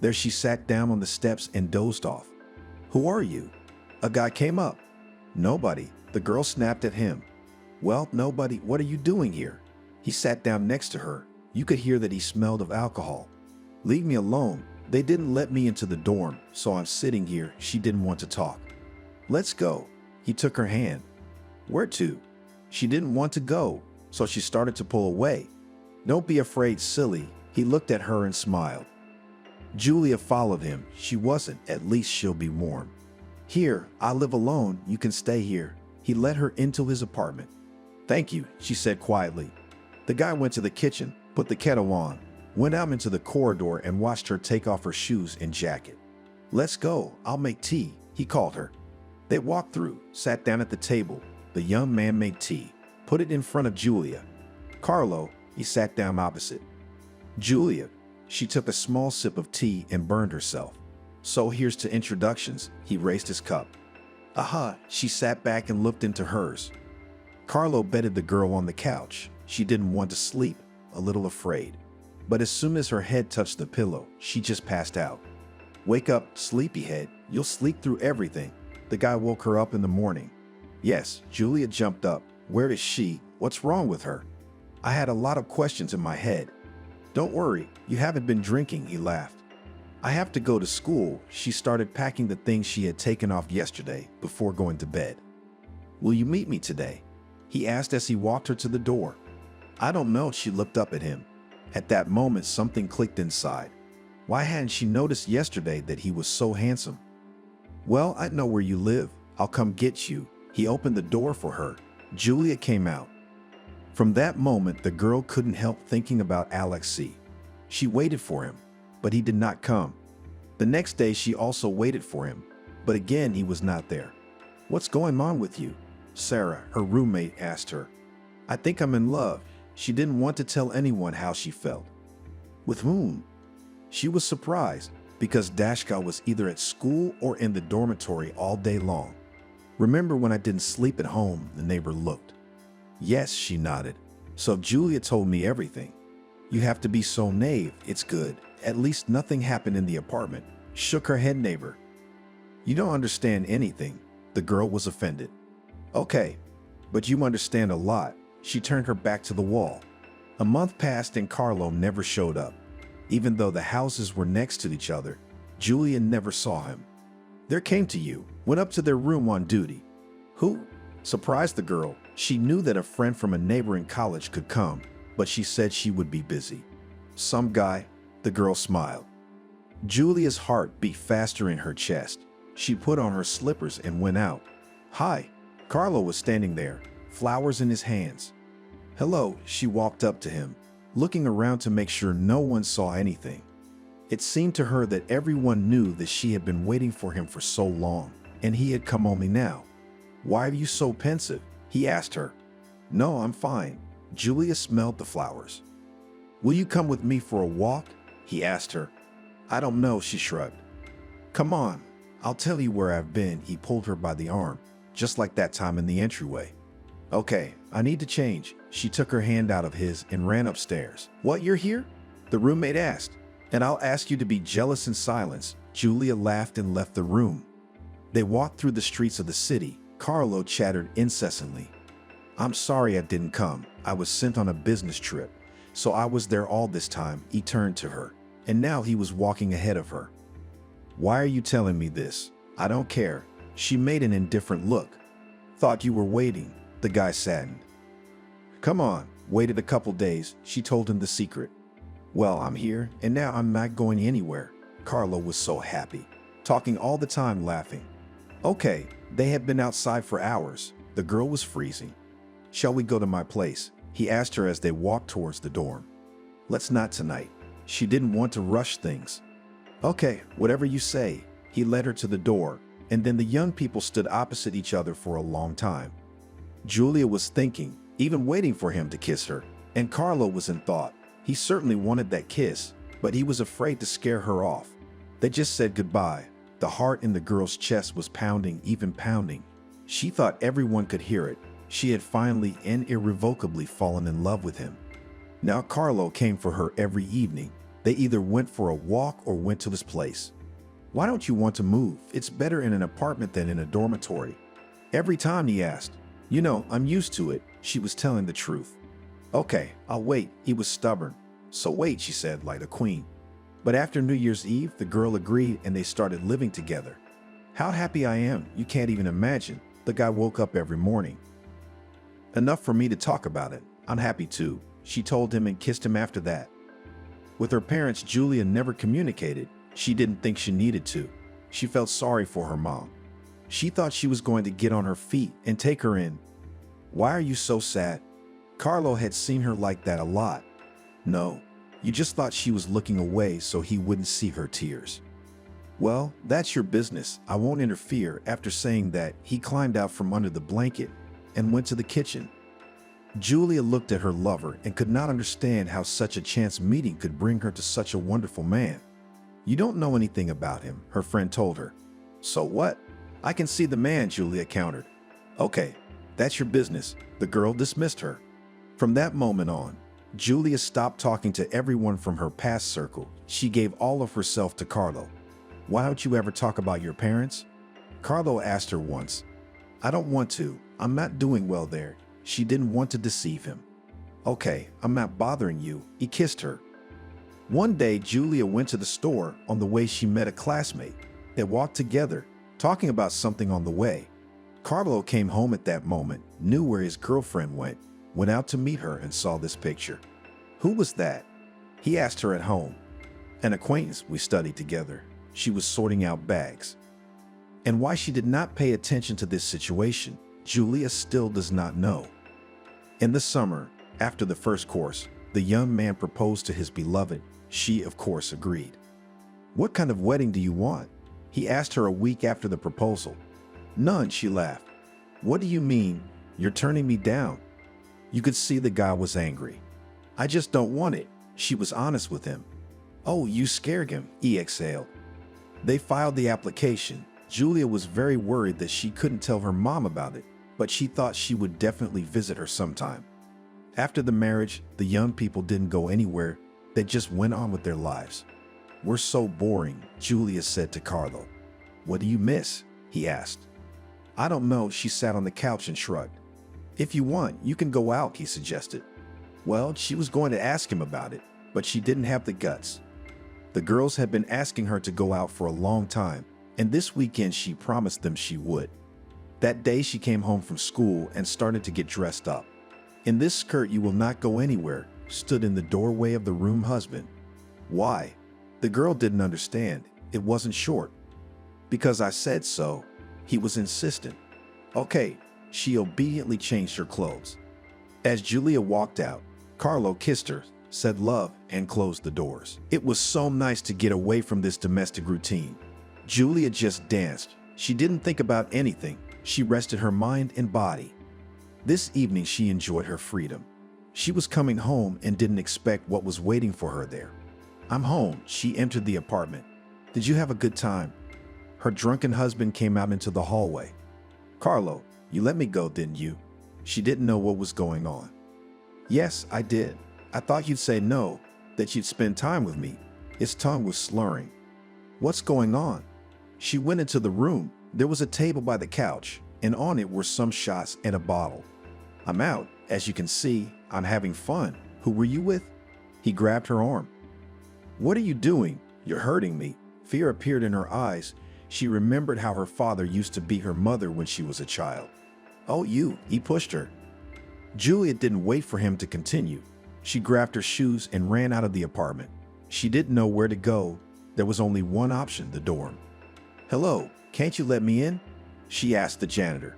There she sat down on the steps and dozed off. Who are you? A guy came up. Nobody. The girl snapped at him. Well, nobody. What are you doing here? He sat down next to her. You could hear that he smelled of alcohol. Leave me alone. They didn't let me into the dorm, so I'm sitting here. She didn't want to talk. Let's go. He took her hand. Where to? She didn't want to go, so she started to pull away. Don't be afraid, silly. He looked at her and smiled. Julia followed him. She wasn't. At least she'll be warm. Here, I live alone. You can stay here. He led her into his apartment. "Thank you," she said quietly. The guy went to the kitchen, put the kettle on, went out into the corridor and watched her take off her shoes and jacket. "Let's go, I'll make tea," he called her. They walked through, sat down at the table. The young man made tea, put it in front of Julia. Carlo, he sat down opposite. Julia, she took a small sip of tea and burned herself. "So here's to introductions," he raised his cup. "Aha," she sat back and looked into hers. Carlo bedded the girl on the couch. She didn't want to sleep, a little afraid. But as soon as her head touched the pillow, she just passed out. "Wake up, sleepyhead. You'll sleep through everything." The guy woke her up in the morning. Yes, Julia jumped up. "Where is she? What's wrong with her?" "I had a lot of questions in my head." "Don't worry, you haven't been drinking," he laughed. "I have to go to school." She started packing the things she had taken off yesterday before going to bed. "Will you meet me today?" he asked as he walked her to the door. "I don't know." She looked up at him. At that moment, something clicked inside. Why hadn't she noticed yesterday that he was so handsome? "Well, I know where you live. I'll come get you." He opened the door for her. Julia came out. From that moment, the girl couldn't help thinking about Alexei. She waited for him, but he did not come. The next day, she also waited for him, but again, he was not there. "What's going on with you?" Sarah, her roommate, asked her. "I think I'm in love." She didn't want to tell anyone how she felt. "With whom?" She was surprised because Dashka was either at school or in the dormitory all day long. "Remember when I didn't sleep at home?" the neighbor looked. "Yes," she nodded. "So Julia told me everything." "You have to be so naive. It's good. At least nothing happened in the apartment." Shook her head neighbor. "You don't understand anything." The girl was offended. "Okay, but you understand a lot." She turned her back to the wall. A month passed and Carlo never showed up. Even though the houses were next to each other, Julia never saw him. "There came to you," went up to their room on duty. "Who?" surprised the girl. She knew that a friend from a neighboring college could come, but she said she would be busy. "Some guy," the girl smiled. Julia's heart beat faster in her chest. She put on her slippers and went out. "Hi." Carlo was standing there, flowers in his hands. "Hello." She walked up to him, looking around to make sure no one saw anything. It seemed to her that everyone knew that she had been waiting for him for so long, and he had come only now. "Why are you so pensive?" he asked her. "No, I'm fine." Julia smelled the flowers. "Will you come with me for a walk?" he asked her. "I don't know," she shrugged. "Come on, I'll tell you where I've been." He pulled her by the arm, just like that time in the entryway. "Okay, I need to change." She took her hand out of his and ran upstairs. "What, you're here?" the roommate asked. "And I'll ask you to be jealous in silence." Julia laughed and left the room. They walked through the streets of the city. Carlo chattered incessantly. "I'm sorry I didn't come. I was sent on a business trip, so I was there all this time." He turned to her, and now he was walking ahead of her. "Why are you telling me this?" "I don't care." She made an indifferent look. "Thought you were waiting." The guy saddened. "Come on." "Waited a couple days." She told him the secret. "Well, I'm here, and now I'm not going anywhere." Carlo was so happy, talking all the time, laughing. "Okay." They had been outside for hours. The girl was freezing. "Shall we go to my place?" he asked her as they walked towards the dorm. "Let's not tonight." She didn't want to rush things. "Okay, whatever you say." He led her to the door, and then the young people stood opposite each other for a long time. Julia was thinking, even waiting for him to kiss her, and Carlo was in thought. He certainly wanted that kiss, but he was afraid to scare her off. They just said goodbye. The heart in the girl's chest was pounding, even pounding. She thought everyone could hear it. She had finally and irrevocably fallen in love with him. Now Carlo came for her every evening. They either went for a walk or went to his place. "Why don't you want to move? It's better in an apartment than in a dormitory." Every time he asked. "You know, I'm used to it." She was telling the truth. "Okay, I'll wait." He was stubborn. "So wait," she said, like a queen. But after New Year's Eve, the girl agreed and they started living together. "How happy I am, you can't even imagine." The guy woke up every morning. "Enough for me to talk about it. I'm happy too." She told him and kissed him after that. With her parents, Julia never communicated. She didn't think she needed to. She felt sorry for her mom. She thought she was going to get on her feet and take her in. Why are you so sad? Carlo had seen her like that a lot. No, you just thought she was looking away so he wouldn't see her tears. Well, that's your business. I won't interfere. After saying that, he climbed out from under the blanket and went to the kitchen. Julia looked at her lover and could not understand how such a chance meeting could bring her to such a wonderful man. You don't know anything about him, her friend told her. So what? I can see the man, Julia countered. Okay, that's your business. The girl dismissed her. From that moment on, Julia stopped talking to everyone from her past circle. She gave all of herself to Carlo. Why don't you ever talk about your parents? Carlo asked her once. I don't want to. I'm not doing well there. She didn't want to deceive him. Okay, I'm not bothering you. He kissed her. One day, Julia went to the store. On the way, she met a classmate. They walked together, talking about something on the way. Carlo came home at that moment, knew where his girlfriend went out to meet her and saw this picture. Who was that? He asked her at home. An acquaintance we studied together. She was sorting out bags. And why she did not pay attention to this situation, Julia still does not know. In the summer, after the first course, the young man proposed to his beloved. She, of course, agreed. What kind of wedding do you want? He asked her a week after the proposal. None, she laughed. What do you mean? You're turning me down. You could see the guy was angry. I just don't want it. She was honest with him. Oh, you scared him, he exhaled. They filed the application. Julia was very worried that she couldn't tell her mom about it, but she thought she would definitely visit her sometime. After the marriage, the young people didn't go anywhere. They just went on with their lives. We're so boring, Julia said to Carlo. What do you miss? He asked. I don't know, she sat on the couch and shrugged. If you want, you can go out, he suggested. Well, she was going to ask him about it, but she didn't have the guts. The girls had been asking her to go out for a long time, and this weekend she promised them she would. That day she came home from school and started to get dressed up. In this skirt you will not go anywhere, stood in the doorway of the room husband. Why? The girl didn't understand. It wasn't short. Because I said so. He was insistent. Okay, she obediently changed her clothes. As Julia walked out, Carlo kissed her, said love, and closed the doors. It was so nice to get away from this domestic routine. Julia just danced. She didn't think about anything. She rested her mind and body. This evening she enjoyed her freedom. She was coming home and didn't expect what was waiting for her there. I'm home. She entered the apartment. Did you have a good time? Her drunken husband came out into the hallway. Carlo, you let me go, didn't you? She didn't know what was going on. Yes, I did. I thought you'd say no, that you'd spend time with me. His tongue was slurring. What's going on? She went into the room. There was a table by the couch, and on it were some shots and a bottle. I'm out. As you can see, I'm having fun. Who were you with? He grabbed her arm. What are you doing? You're hurting me. Fear appeared in her eyes. She remembered how her father used to beat her mother when she was a child. Oh, you, he pushed her. Julia didn't wait for him to continue. She grabbed her shoes and ran out of the apartment. She didn't know where to go. There was only one option, the dorm. Hello, can't you let me in? She asked the janitor.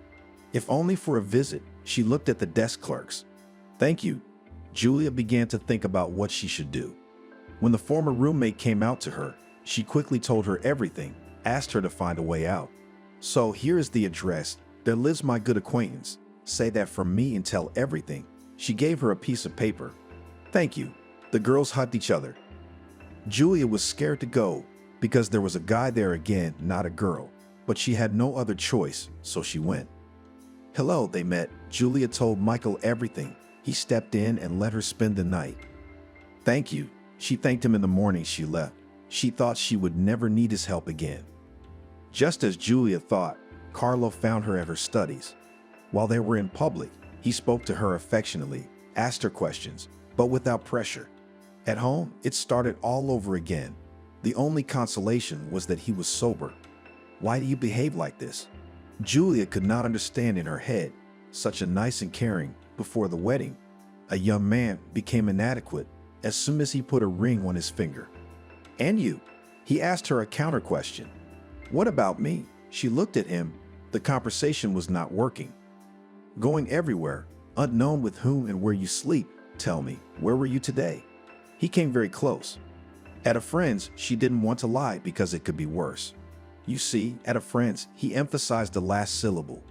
If only for a visit. She looked at the desk clerks. Thank you. Julia began to think about what she should do. When the former roommate came out to her, she quickly told her everything, asked her to find a way out. So here is the address. There lives my good acquaintance. Say that from me and tell everything. She gave her a piece of paper. Thank you. The girls hugged each other. Julia was scared to go because there was a guy there again, not a girl. But she had no other choice, so she went. Hello, they met. Julia told Michael everything. He stepped in and let her spend the night. Thank you. She thanked him in the morning she left. She thought she would never need his help again. Just as Julia thought, Carlo found her at her studies. While they were in public, he spoke to her affectionately, asked her questions, but without pressure. At home, it started all over again. The only consolation was that he was sober. Why do you behave like this? Julia could not understand in her head. Such a nice and caring, before the wedding. A young man became inadequate as soon as he put a ring on his finger. And you? He asked her a counter question. What about me? She looked at him. The conversation was not working. Going everywhere, unknown with whom and where you sleep. Tell me, where were you today? He came very close. At a friend's, she didn't want to lie because it could be worse. You see, at a friend's, he emphasized the last syllable.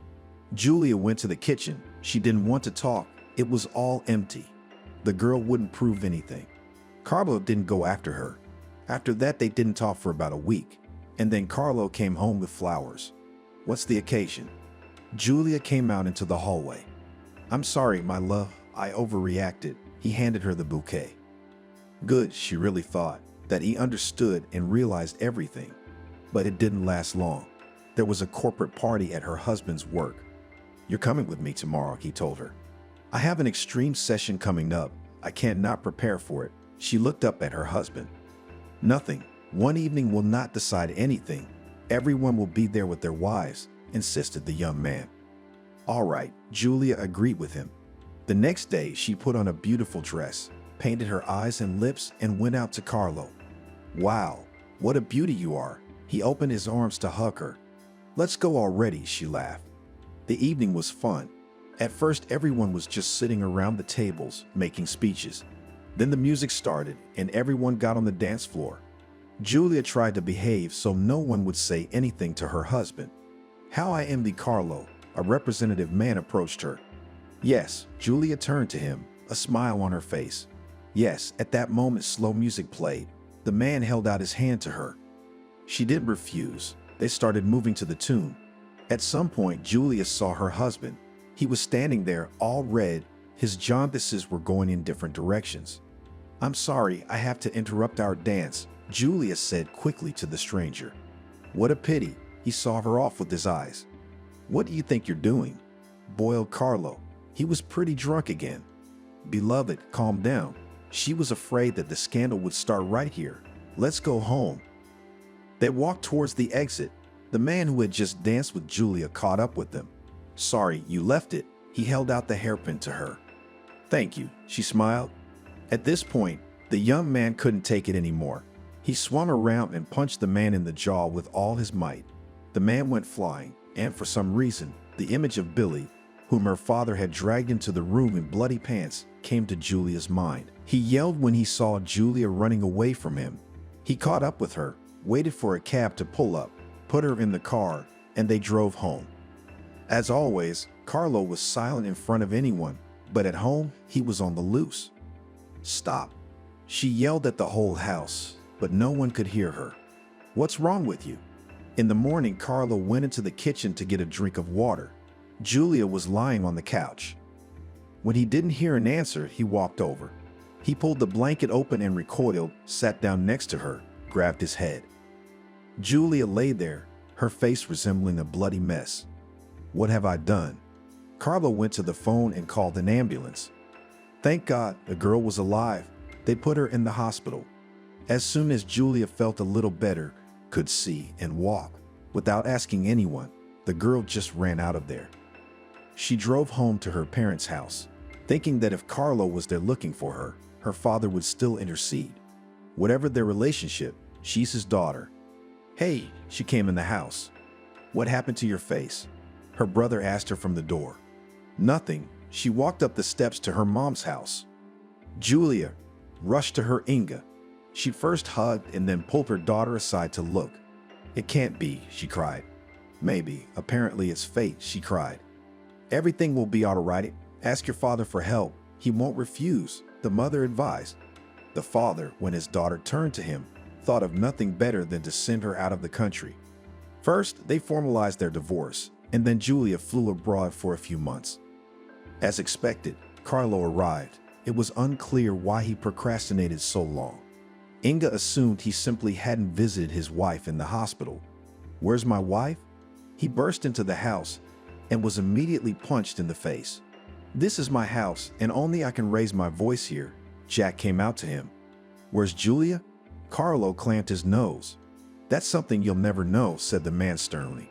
Julia went to the kitchen. She didn't want to talk. It was all empty. The girl wouldn't prove anything. Carlo didn't go after her. After that, they didn't talk for about a week. And then Carlo came home with flowers. What's the occasion? Julia came out into the hallway. I'm sorry, my love, I overreacted. He handed her the bouquet. Good, she really thought that he understood and realized everything. But it didn't last long. There was a corporate party at her husband's work. You're coming with me tomorrow, he told her. I have an extreme session coming up. I can't not prepare for it. She looked up at her husband. Nothing. One evening will not decide anything. Everyone will be there with their wives, insisted the young man. All right, Julia agreed with him. The next day, she put on a beautiful dress, painted her eyes and lips, and went out to Carlo. Wow, what a beauty you are. He opened his arms to hug her. Let's go already, she laughed. The evening was fun. At first, everyone was just sitting around the tables, making speeches. Then the music started, and everyone got on the dance floor. Julia tried to behave so no one would say anything to her husband. How I envy Carlo, a representative man approached her. Yes, Julia turned to him, a smile on her face. Yes, at that moment slow music played. The man held out his hand to her. She didn't refuse. They started moving to the tune. At some point, Julia saw her husband. He was standing there, all red. His jaundices were going in different directions. I'm sorry, I have to interrupt our dance, Julia said quickly to the stranger. What a pity, he saw her off with his eyes. What do you think you're doing? Boiled Carlo. He was pretty drunk again. Beloved, calm down. She was afraid that the scandal would start right here. Let's go home. They walked towards the exit. The man who had just danced with Julia caught up with them. Sorry, you left it. He held out the hairpin to her. Thank you, she smiled. At this point, the young man couldn't take it anymore. He swung around and punched the man in the jaw with all his might. The man went flying, and for some reason, the image of Billy, whom her father had dragged into the room in bloody pants, came to Julia's mind. He yelled when he saw Julia running away from him. He caught up with her, waited for a cab to pull up, put her in the car, and they drove home. As always, Carlo was silent in front of anyone, but at home, he was on the loose. Stop. She yelled at the whole house, but no one could hear her. What's wrong with you? In the morning, Carlo went into the kitchen to get a drink of water. Julia was lying on the couch. When he didn't hear an answer, he walked over. He pulled the blanket open and recoiled, sat down next to her, grabbed his head. Julia lay there, her face resembling a bloody mess. What have I done? Carlo went to the phone and called an ambulance. Thank God the girl was alive. They put her in the hospital. As soon as Julia felt a little better, could see and walk, without asking anyone, the girl just ran out of there. She drove home to her parents' house, thinking that if Carlo was there looking for her, her father would still intercede. Whatever their relationship, she's his daughter. Hey, she came in the house. What happened to your face? Her brother asked her from the door. Nothing. She walked up the steps to her mom's house. Julia rushed to her Inga. She first hugged and then pulled her daughter aside to look. It can't be, she cried. Maybe, apparently it's fate, she cried. Everything will be all right. Ask your father for help. He won't refuse, the mother advised. The father, when his daughter turned to him, thought of nothing better than to send her out of the country. First, they formalized their divorce, and then Julia flew abroad for a few months. As expected, Carlo arrived. It was unclear why he procrastinated so long. Inga assumed he simply hadn't visited his wife in the hospital. Where's my wife? He burst into the house and was immediately punched in the face. This is my house, and only I can raise my voice here. Jack came out to him. Where's Julia? Carlo clamped his nose. That's something you'll never know, said the man sternly.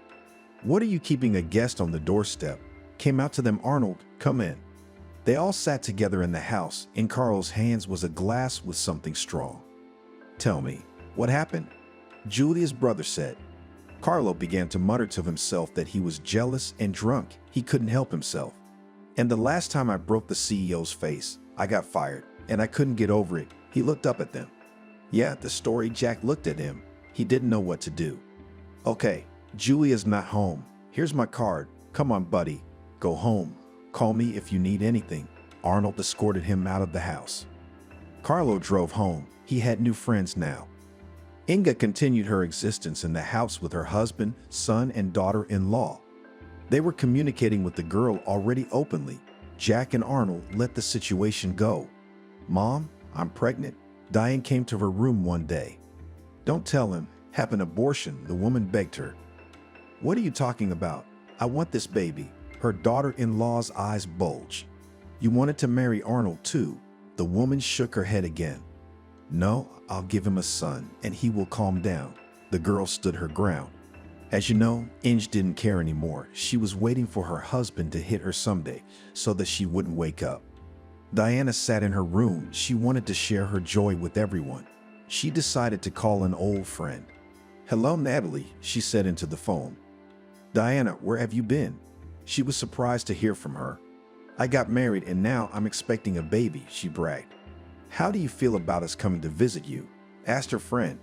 What are you keeping a guest on the doorstep? Came out to them. Arnold, come in. They all sat together in the house. In Carlo's hands was a glass with something strong. Tell me, what happened? Julia's brother said. Carlo began to mutter to himself that he was jealous and drunk. He couldn't help himself. And the last time I broke the CEO's face, I got fired, and I couldn't get over it. He looked up at them. Yeah, the story. Jack looked at him. He didn't know what to do. Okay, Julia's not home. Here's my card. Come on, buddy. Go home. Call me if you need anything. Arnold escorted him out of the house. Carlo drove home. He had new friends now. Inga continued her existence in the house with her husband, son, and daughter-in-law. They were communicating with the girl already openly. Jack and Arnold let the situation go. Mom, I'm pregnant. Diane came to her room one day. Don't tell him. Have an abortion, the woman begged her. What are you talking about? I want this baby. Her daughter-in-law's eyes bulged. You wanted to marry Arnold too. The woman shook her head again. No, I'll give him a son, and he will calm down. The girl stood her ground. As you know, Inge didn't care anymore. She was waiting for her husband to hit her someday so that she wouldn't wake up. Diana sat in her room. She wanted to share her joy with everyone. She decided to call an old friend. Hello, Natalie, she said into the phone. Diana, where have you been? She was surprised to hear from her. I got married and now I'm expecting a baby, she bragged. How do you feel about us coming to visit you? Asked her friend.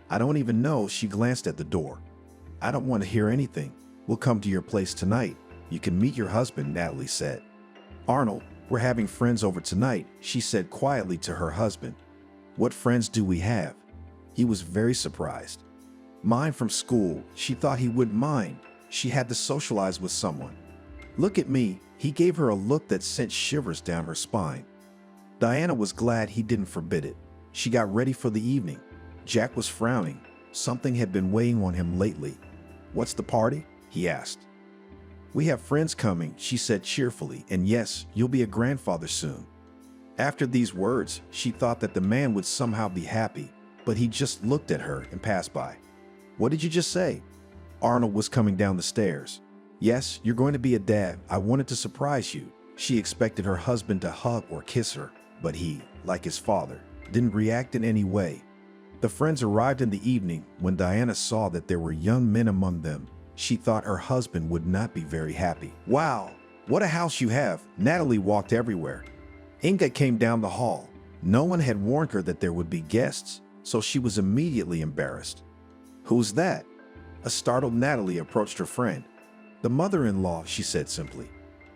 I don't even know, she glanced at the door. I don't want to hear anything. We'll come to your place tonight. You can meet your husband, Natalie said. Arnold, we're having friends over tonight, she said quietly to her husband. What friends do we have? He was very surprised. Mine from school. She thought he wouldn't mind. She had to socialize with someone. Look at me. He gave her a look that sent shivers down her spine. Diana was glad he didn't forbid it. She got ready for the evening. Jack was frowning. Something had been weighing on him lately. What's the party? He asked. We have friends coming, she said cheerfully, and yes, you'll be a grandfather soon. After these words, she thought that the man would somehow be happy, but he just looked at her and passed by. What did you just say? Arnold was coming down the stairs. Yes, you're going to be a dad. I wanted to surprise you. She expected her husband to hug or kiss her, but he, like his father, didn't react in any way. The friends arrived in the evening. When Diana saw that there were young men among them, she thought her husband would not be very happy. Wow, what a house you have. Natalie walked everywhere. Inga came down the hall. No one had warned her that there would be guests, so she was immediately embarrassed. Who's that? A startled Natalie approached her friend. The mother-in-law, she said simply.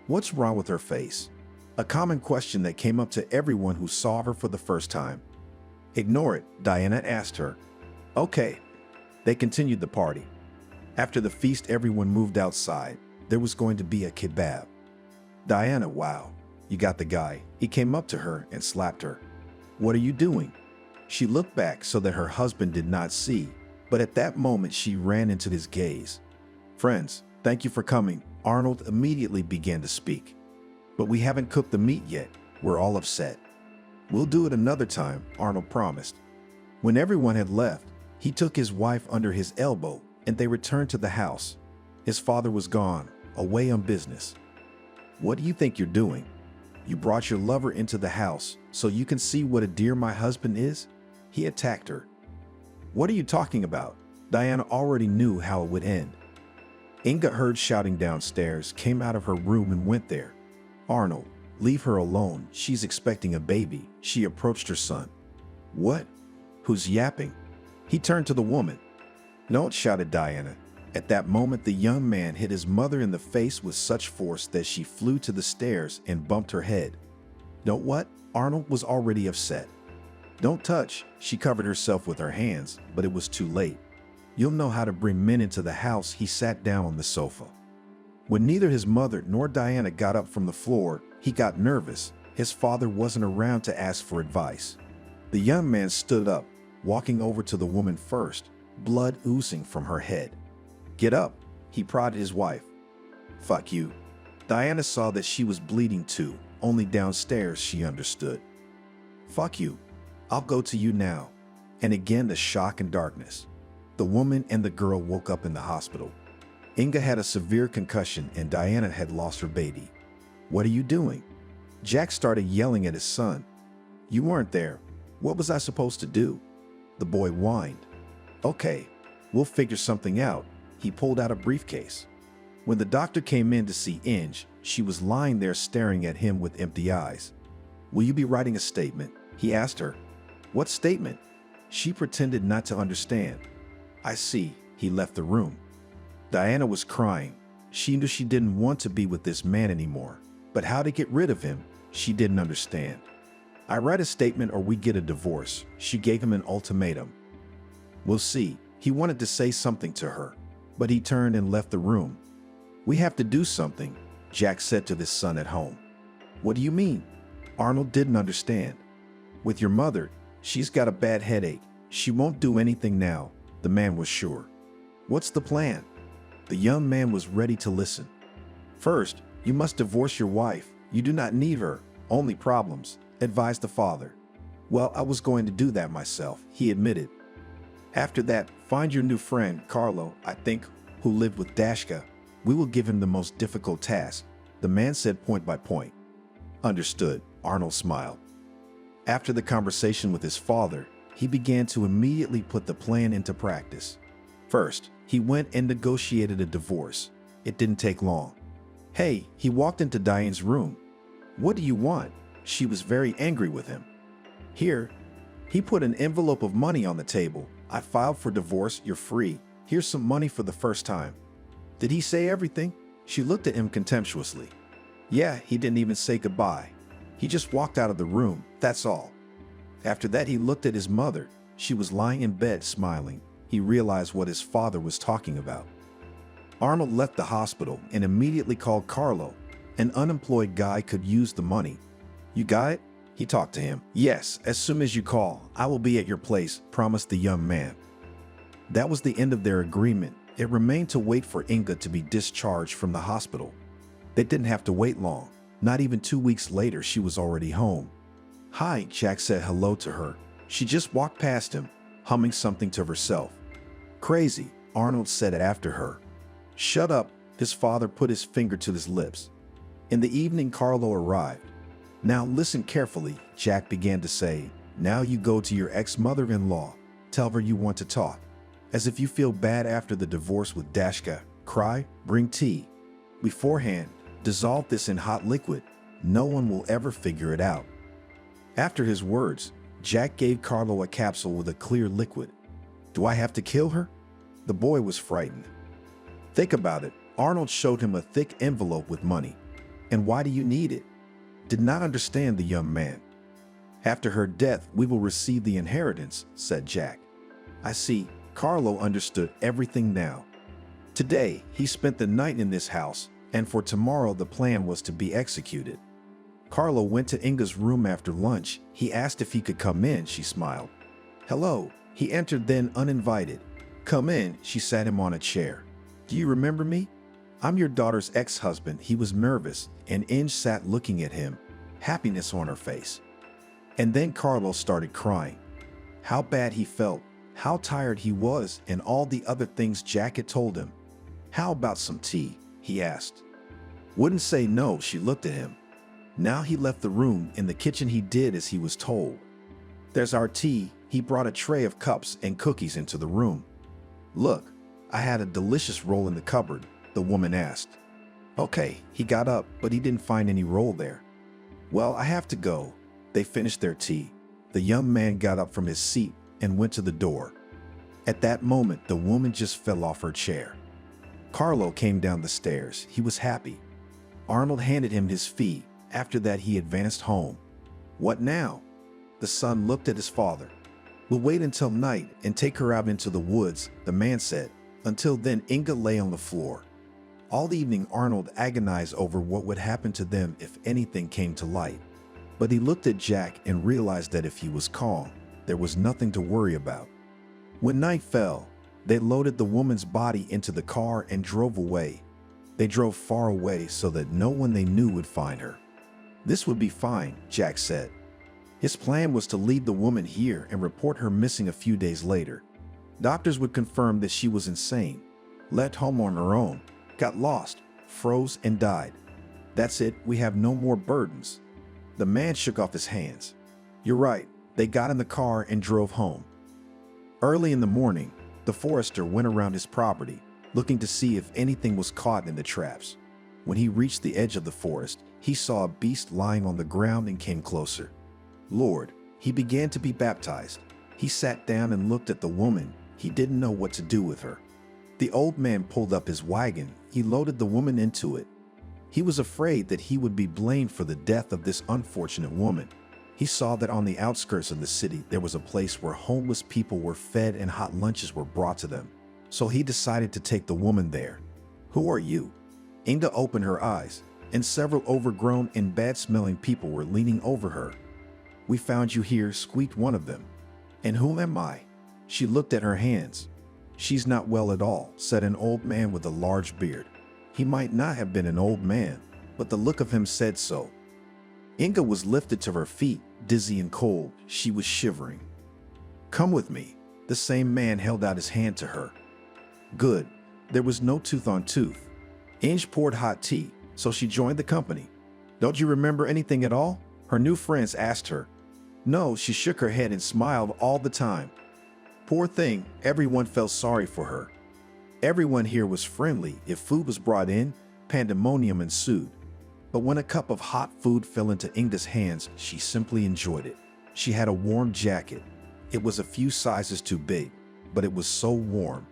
What's wrong with her face? A common question that came up to everyone who saw her for the first time. Ignore it, Diana asked her. Okay. They continued the party. After the feast, everyone moved outside. There was going to be a kebab. Diana, wow, you got the guy. He came up to her and slapped her. What are you doing? She looked back so that her husband did not see, but at that moment she ran into his gaze. Friends, thank you for coming. Arnold immediately began to speak. But we haven't cooked the meat yet. We're all upset. We'll do it another time, Arnold promised. When everyone had left, he took his wife under his elbow and they returned to the house. His father was gone, away on business. What do you think you're doing? You brought your lover into the house so you can see what a dear my husband is? He attacked her. What are you talking about? Diana already knew how it would end. Inga heard shouting downstairs, came out of her room and went there. Arnold, leave her alone. She's expecting a baby. She approached her son. What? Who's yapping? He turned to the woman. Don't, shouted Diana. At that moment, the young man hit his mother in the face with such force that she flew to the stairs and bumped her head. Don't what? Arnold was already upset. Don't touch. She covered herself with her hands, but it was too late. You'll know how to bring men into the house. He sat down on the sofa. When neither his mother nor Diana got up from the floor, he got nervous. His father wasn't around to ask for advice. The young man stood up, walking over to the woman first, blood oozing from her head. Get up, he prodded his wife. Fuck you. Diana saw that she was bleeding too. Only downstairs she understood. Fuck you. I'll go to you now. And again the shock and darkness. The woman and the girl woke up in the hospital. Inga had a severe concussion and Diana had lost her baby. What are you doing? Jack started yelling at his son. You weren't there. What was I supposed to do? The boy whined. Okay, we'll figure something out. He pulled out a briefcase. When the doctor came in to see Inge, she was lying there staring at him with empty eyes. "Will you be writing a statement?" he asked her. "What statement?" She pretended not to understand. "I see." He left the room. Diana was crying. She knew she didn't want to be with this man anymore, but how to get rid of him, she didn't understand. "I write a statement or we get a divorce." She gave him an ultimatum. "We'll see." He wanted to say something to her, but he turned and left the room. "We have to do something," Jack said to his son at home. "What do you mean?" Arnold didn't understand. "With your mother, she's got a bad headache. She won't do anything now," the man was sure. "What's the plan?" The young man was ready to listen. "First, you must divorce your wife. You do not need her, only problems," advised the father. "Well, I was going to do that myself," he admitted. "After that, find your new friend, Carlo, I think, who lived with Dashka. We will give him the most difficult task," the man said point by point. "Understood," Arnold smiled. After the conversation with his father, he began to immediately put the plan into practice. First, he went and negotiated a divorce. It didn't take long. "Hey," he walked into Diane's room. "What do you want?" She was very angry with him. "Here." He put an envelope of money on the table. "I filed for divorce, you're free. Here's some money for the first time." "Did he say everything?" She looked at him contemptuously. "Yeah, he didn't even say goodbye. He just walked out of the room, that's all." After that, he looked at his mother. She was lying in bed smiling. He realized what his father was talking about. Arnold left the hospital and immediately called Carlo. An unemployed guy could use the money. "You got it?" He talked to him. "Yes, as soon as you call, I will be at your place," promised the young man. That was the end of their agreement. It remained to wait for Inga to be discharged from the hospital. They didn't have to wait long. Not even 2 weeks later, she was already home. "Hi," Jack said hello to her. She just walked past him, humming something to herself. "Crazy," Arnold said it after her. "Shut up," his father put his finger to his lips. In the evening, Carlo arrived. "Now listen carefully," Jack began to say. "Now you go to your ex-mother-in-law. Tell her you want to talk. As if you feel bad after the divorce with Dashka. Cry, bring tea. Beforehand, dissolve this in hot liquid. No one will ever figure it out." After his words, Jack gave Carlo a capsule with a clear liquid. "Do I have to kill her?" The boy was frightened. "Think about it." Arnold showed him a thick envelope with money. "And why do you need it?" Did not understand the young man. "After her death, we will receive the inheritance," said Jack. "I see." Carlo understood everything now. Today, he spent the night in this house, and for tomorrow the plan was to be executed. Carlo went to Inga's room after lunch. He asked if he could come in. She smiled. "Hello." He entered then uninvited. "Come in." She sat him on a chair. "Do you remember me?" "I'm your daughter's ex-husband." He was nervous, and Inge sat looking at him, happiness on her face. And then Carlo started crying. How bad he felt, how tired he was, and all the other things Jack had told him. "How about some tea?" he asked. Wouldn't say no. She looked at him. Now he left the room. In the kitchen he did as he was told. "There's our tea." He brought a tray of cups and cookies into the room. "Look, I had a delicious roll in the cupboard," the woman asked. "Okay." He got up, but he didn't find any roll there. "Well, I have to go." They finished their tea. The young man got up from his seat and went to the door. At that moment, the woman just fell off her chair. Carlo came down the stairs. He was happy. Arnold handed him his fee. After that, he advanced home. "What now?" The son looked at his father. "We'll wait until night and take her out into the woods," the man said. Until then, Inga lay on the floor. All evening, Arnold agonized over what would happen to them if anything came to light. But he looked at Jack and realized that if he was calm, there was nothing to worry about. When night fell, they loaded the woman's body into the car and drove away. They drove far away so that no one they knew would find her. "This would be fine," Jack said. His plan was to leave the woman here and report her missing a few days later. Doctors would confirm that she was insane, left home on her own, got lost, froze, and died. "That's it. We have no more burdens." The man shook off his hands. "You're right." They got in the car and drove home. Early in the morning, the forester went around his property. looking to see if anything was caught in the traps. When he reached the edge of the forest, he saw a beast lying on the ground and came closer. Lord, he began to be baptized. He sat down and looked at the woman. He didn't know what to do with her. The old man pulled up his wagon. He loaded the woman into it. He was afraid that he would be blamed for the death of this unfortunate woman. He saw that on the outskirts of the city, there was a place where homeless people were fed and hot lunches were brought to them. So he decided to take the woman there. Who are you? Inga opened her eyes, and several overgrown and bad-smelling people were leaning over her. We found you here, squeaked one of them. And who am I? She looked at her hands. She's not well at all, said an old man with a large beard. He might not have been an old man, but the look of him said so. Inga was lifted to her feet, dizzy and cold. She was shivering. Come with me. The same man held out his hand to her. Good. There was no tooth on tooth. Inge poured hot tea, so she joined the company. Don't you remember anything at all? Her new friends asked her. No, she shook her head and smiled all the time. Poor thing, everyone felt sorry for her. Everyone here was friendly. If food was brought in, pandemonium ensued. But when a cup of hot food fell into Inga's hands, she simply enjoyed it. She had a warm jacket. It was a few sizes too big, but it was so warm.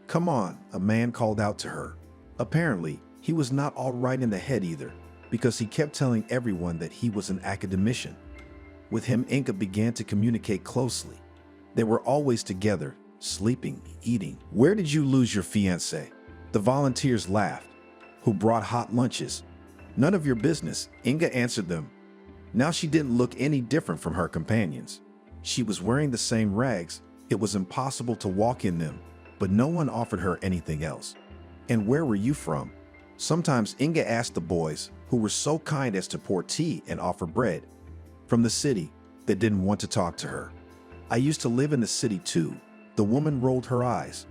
Come on, a man called out to her. Apparently, he was not all right in the head either, because he kept telling everyone that he was an academician. With him, Inga began to communicate closely. They were always together, sleeping, eating. Where did you lose your fiancé? The volunteers laughed. Who brought hot lunches? None of your business, Inga answered them. Now she didn't look any different from her companions. She was wearing the same rags. It was impossible to walk in them, but no one offered her anything else. And where were you from? Sometimes Inga asked the boys, who were so kind as to pour tea and offer bread. From the city, they didn't want to talk to her. I used to live in the city too. The woman rolled her eyes.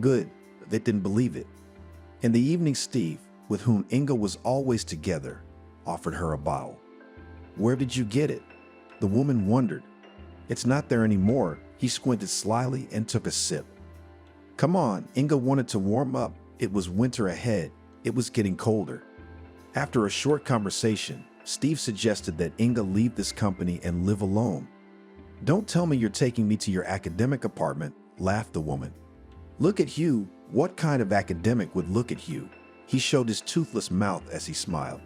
Good, they didn't believe it. In the evening, Steve, with whom Inga was always together, offered her a bottle. Where did you get it? The woman wondered. It's not there anymore. He squinted slyly and took a sip. Come on, Inga wanted to warm up. It was winter ahead. It was getting colder. After a short conversation, Steve suggested that Inga leave this company and live alone. Don't tell me you're taking me to your academic apartment, laughed the woman. Look at Hugh. What kind of academic would look at Hugh? He showed his toothless mouth as he smiled.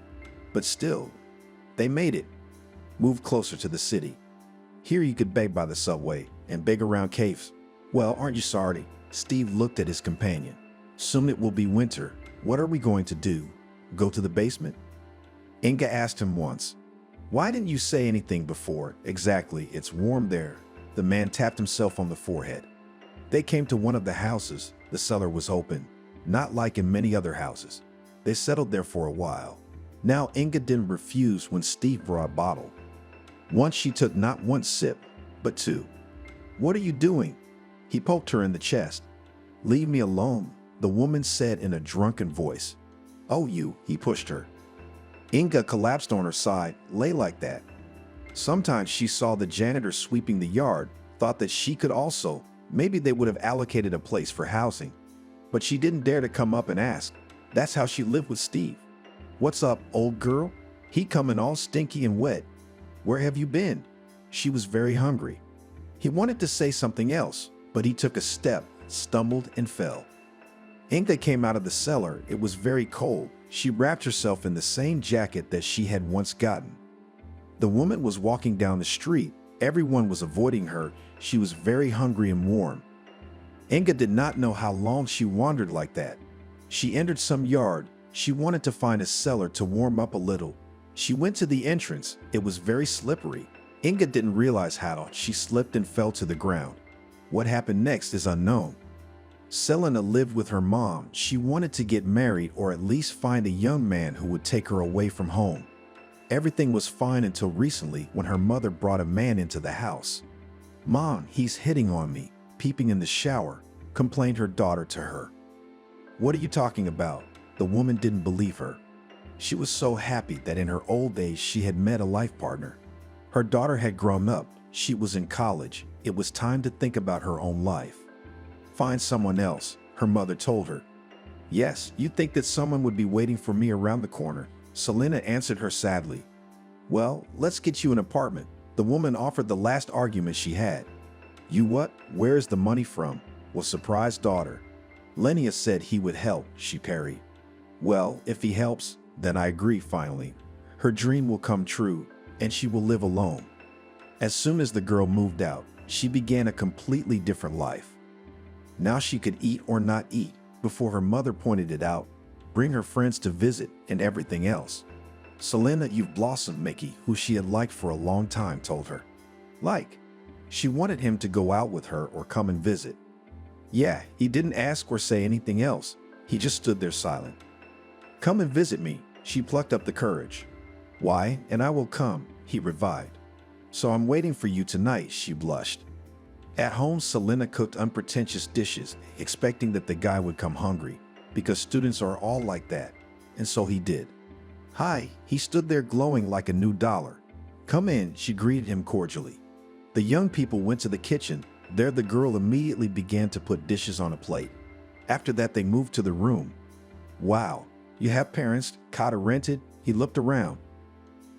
But still, they made it. Moved closer to the city. Here you could beg by the subway and beg around caves. Well, aren't you sorry? Steve looked at his companion. Soon it will be winter. What are we going to do? Go to the basement? Inga asked him once. Why didn't you say anything before? Exactly, it's warm there. The man tapped himself on the forehead. They came to one of the houses. The cellar was open, not like in many other houses. They settled there for a while. Now Inga didn't refuse when Steve brought a bottle. Once she took not one sip, but two. What are you doing? He poked her in the chest. Leave me alone, the woman said in a drunken voice. Oh, you, he pushed her. Inga collapsed on her side, lay like that. Sometimes she saw the janitor sweeping the yard, thought that she could also. Maybe they would have allocated a place for housing. But she didn't dare to come up and ask. That's how she lived with Steve. What's up, old girl? He coming all stinky and wet. Where have you been? She was very hungry. He wanted to say something else, but he took a step, stumbled, and fell. Inga came out of the cellar. It was very cold. She wrapped herself in the same jacket that she had once gotten. The woman was walking down the street. Everyone was avoiding her. She was very hungry and warm. Inga did not know how long she wandered like that. She entered some yard. She wanted to find a cellar to warm up a little. She went to the entrance. It was very slippery. Inga didn't realize how she slipped and fell to the ground. What happened next is unknown. Selena lived with her mom. She wanted to get married or at least find a young man who would take her away from home. Everything was fine until recently when her mother brought a man into the house. Mom, he's hitting on me, peeping in the shower, complained her daughter to her. What are you talking about? The woman didn't believe her. She was so happy that in her old age she had met a life partner. Her daughter had grown up. She was in college. It was time to think about her own life. Find someone else. her mother told her. Yes, you'd think that someone would be waiting for me around the corner, Selena answered her sadly. Well, let's get you an apartment. The woman offered the last argument she had. You what? Where is the money from? Was surprised daughter. Lenia said he would help, she parried. Well, if he helps, then I agree finally. Her dream will come true, and she will live alone. As soon as the girl moved out, she began a completely different life. Now she could eat or not eat before her mother pointed it out, bring her friends to visit, and everything else. Selena, you've blossomed, Mickey, who she had liked for a long time, told her. Like? She wanted him to go out with her or come and visit. Yeah, he didn't ask or say anything else. He just stood there silent. Come and visit me, she plucked up the courage. Why, and I will come, he revived. So I'm waiting for you tonight, she blushed. At home, Selena cooked unpretentious dishes, expecting that the guy would come hungry, because students are all like that, and so he did. Hi, he stood there glowing like a new dollar. Come in, she greeted him cordially. The young people went to the kitchen. There the girl immediately began to put dishes on a plate. After that, they moved to the room. Wow, you have parents? Kata rented? He looked around.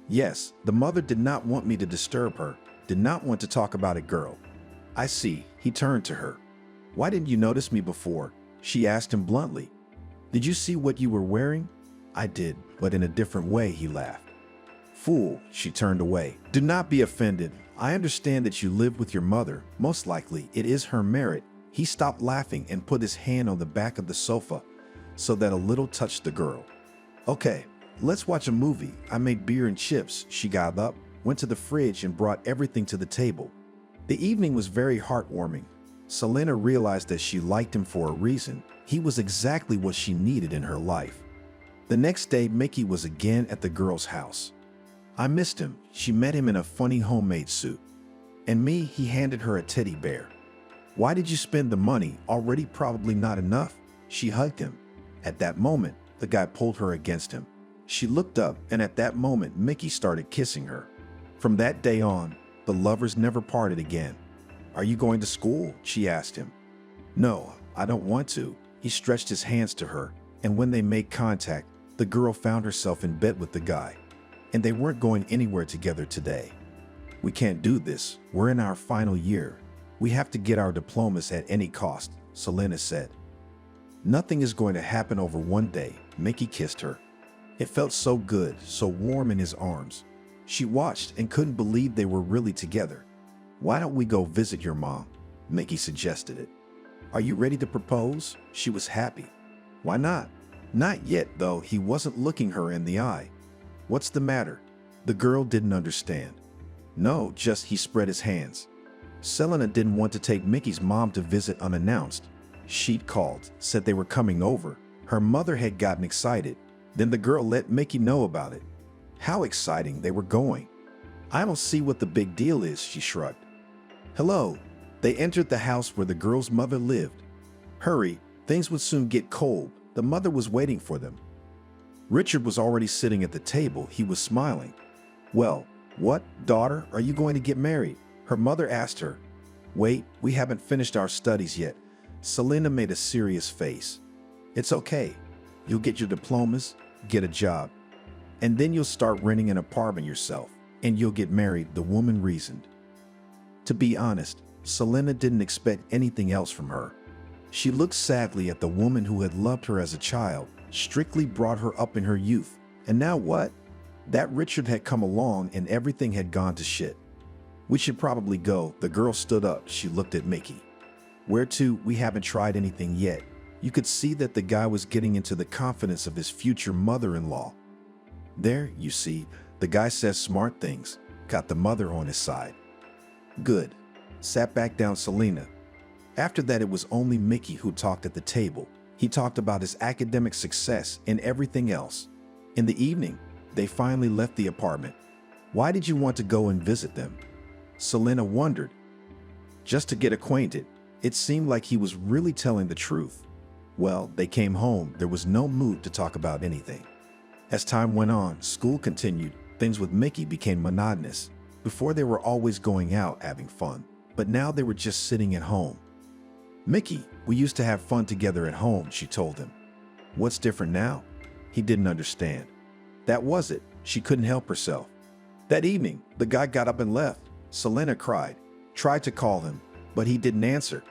Yes, the mother did not want me to disturb her, did not want to talk about it, girl. I see, he turned to her. Why didn't you notice me before? She asked him bluntly. Did you see what you were wearing? I did, but in a different way, he laughed. Fool, she turned away. Do not be offended. I understand that you live with your mother. Most likely, it is her merit. He stopped laughing and put his hand on the back of the sofa so that a little touched the girl. Okay, let's watch a movie. I made beer and chips. She got up, went to the fridge and brought everything to the table. The evening was very heartwarming. Selena realized that she liked him for a reason. He was exactly what she needed in her life. The next day, Mickey was again at the girl's house. I missed him. She met him in a funny homemade suit. And me, he handed her a teddy bear. Why did you spend the money? Already probably not enough. She hugged him. At that moment, the guy pulled her against him. She looked up, and at that moment, Mickey started kissing her. From that day on, the lovers never parted again. Are you going to school? She asked him. No, I don't want to. He stretched his hands to her, and when they made contact, the girl found herself in bed with the guy. And they weren't going anywhere together today. We can't do this. We're in our final year. We have to get our diplomas at any cost, Selena said. Nothing is going to happen over one day. Mickey kissed her. It felt so good, so warm in his arms. She watched and couldn't believe they were really together. Why don't we go visit your mom? Mickey suggested it. Are you ready to propose? She was happy. Why not? Not yet, though. He wasn't looking her in the eye. What's the matter? The girl didn't understand. No, just he spread his hands. Selena didn't want to take Mickey's mom to visit unannounced. She'd called, said they were coming over. Her mother had gotten excited. Then the girl let Mickey know about it. How exciting they were going. I don't see what the big deal is, she shrugged. Hello. They entered the house where the girl's mother lived. Hurry, things would soon get cold. The mother was waiting for them. Richard was already sitting at the table. He was smiling. Well, what, daughter, are you going to get married? Her mother asked her. Wait, we haven't finished our studies yet. Selena made a serious face. It's okay. You'll get your diplomas, get a job, and then you'll start renting an apartment yourself, and you'll get married, the woman reasoned. To be honest, Selena didn't expect anything else from her. She looked sadly at the woman who had loved her as a child, strictly brought her up in her youth, and now what? That Richard had come along and everything had gone to shit. We should probably go. The girl stood up. She looked at Mickey. Where to? We haven't tried anything yet. You could see that the guy was getting into the confidence of his future mother-in-law. There, you see, the guy says smart things, got the mother on his side. Good. Sat back down Selena. After that, it was only Mickey who talked at the table. He talked about his academic success and everything else. In the evening, they finally left the apartment. Why did you want to go and visit them? Selena wondered. Just to get acquainted. It seemed like he was really telling the truth. Well, they came home. There was no mood to talk about anything. As time went on, school continued. Things with Mickey became monotonous. Before they were always going out having fun, but now they were just sitting at home. "Mickey, we used to have fun together at home," she told him. "What's different now?" He didn't understand. That was it. She couldn't help herself. That evening, the guy got up and left. Selena cried, tried to call him, but he didn't answer.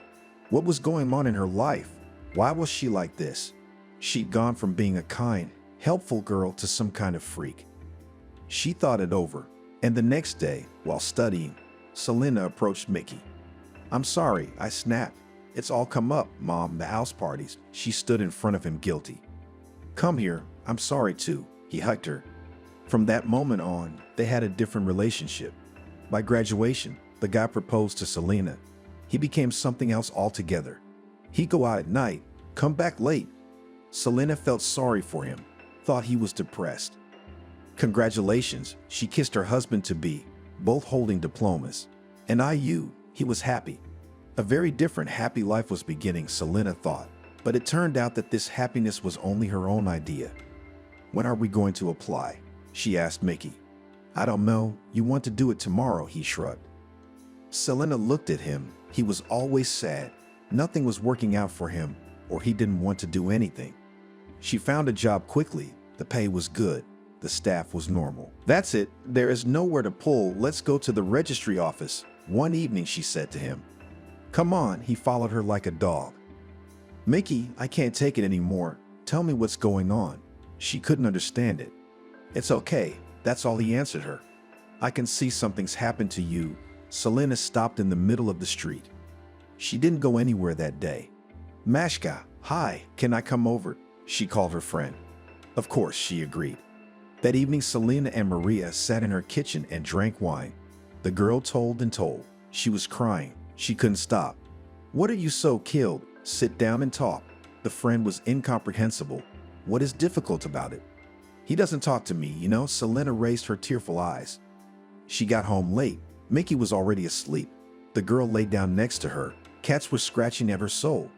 What was going on in her life? Why was she like this? She'd gone from being a kind, helpful girl to some kind of freak. She thought it over, and the next day, while studying, Selena approached Mickey. "I'm sorry," I snapped. "It's all come up, Mom, the house parties." She stood in front of him guilty. "Come here, I'm sorry too." He hugged her. From that moment on, they had a different relationship. By graduation, the guy proposed to Selena. He became something else altogether. He'd go out at night, come back late. Selena felt sorry for him, thought he was depressed. Congratulations, she kissed her husband-to-be, both holding diplomas. And he was happy. A very different happy life was beginning, Selena thought. But it turned out that this happiness was only her own idea. "When are we going to apply?" she asked Mickey. "I don't know. You want to do it tomorrow," he shrugged. Selena looked at him. He was always sad. Nothing was working out for him, or he didn't want to do anything. She found a job quickly. The pay was good. The staff was normal. "That's it. There is nowhere to pull. Let's go to the registry office." One evening, she said to him. "Come on," he followed her like a dog. "Mickey, I can't take it anymore. Tell me what's going on." She couldn't understand it. "It's okay." That's all he answered her. "I can see something's happened to you." Selena stopped in the middle of the street. She didn't go anywhere that day. "Mashka, hi, can I come over?" she called her friend. Of course, she agreed. That evening, Selena and Maria sat in her kitchen and drank wine. The girl told and told. She was crying. She couldn't stop. "What are you so killed? Sit down and talk." The friend was incomprehensible. "What is difficult about it?" "He doesn't talk to me, you know." Selena raised her tearful eyes. She got home late. Mickey was already asleep. The girl lay down next to her. Cats were scratching at her soul.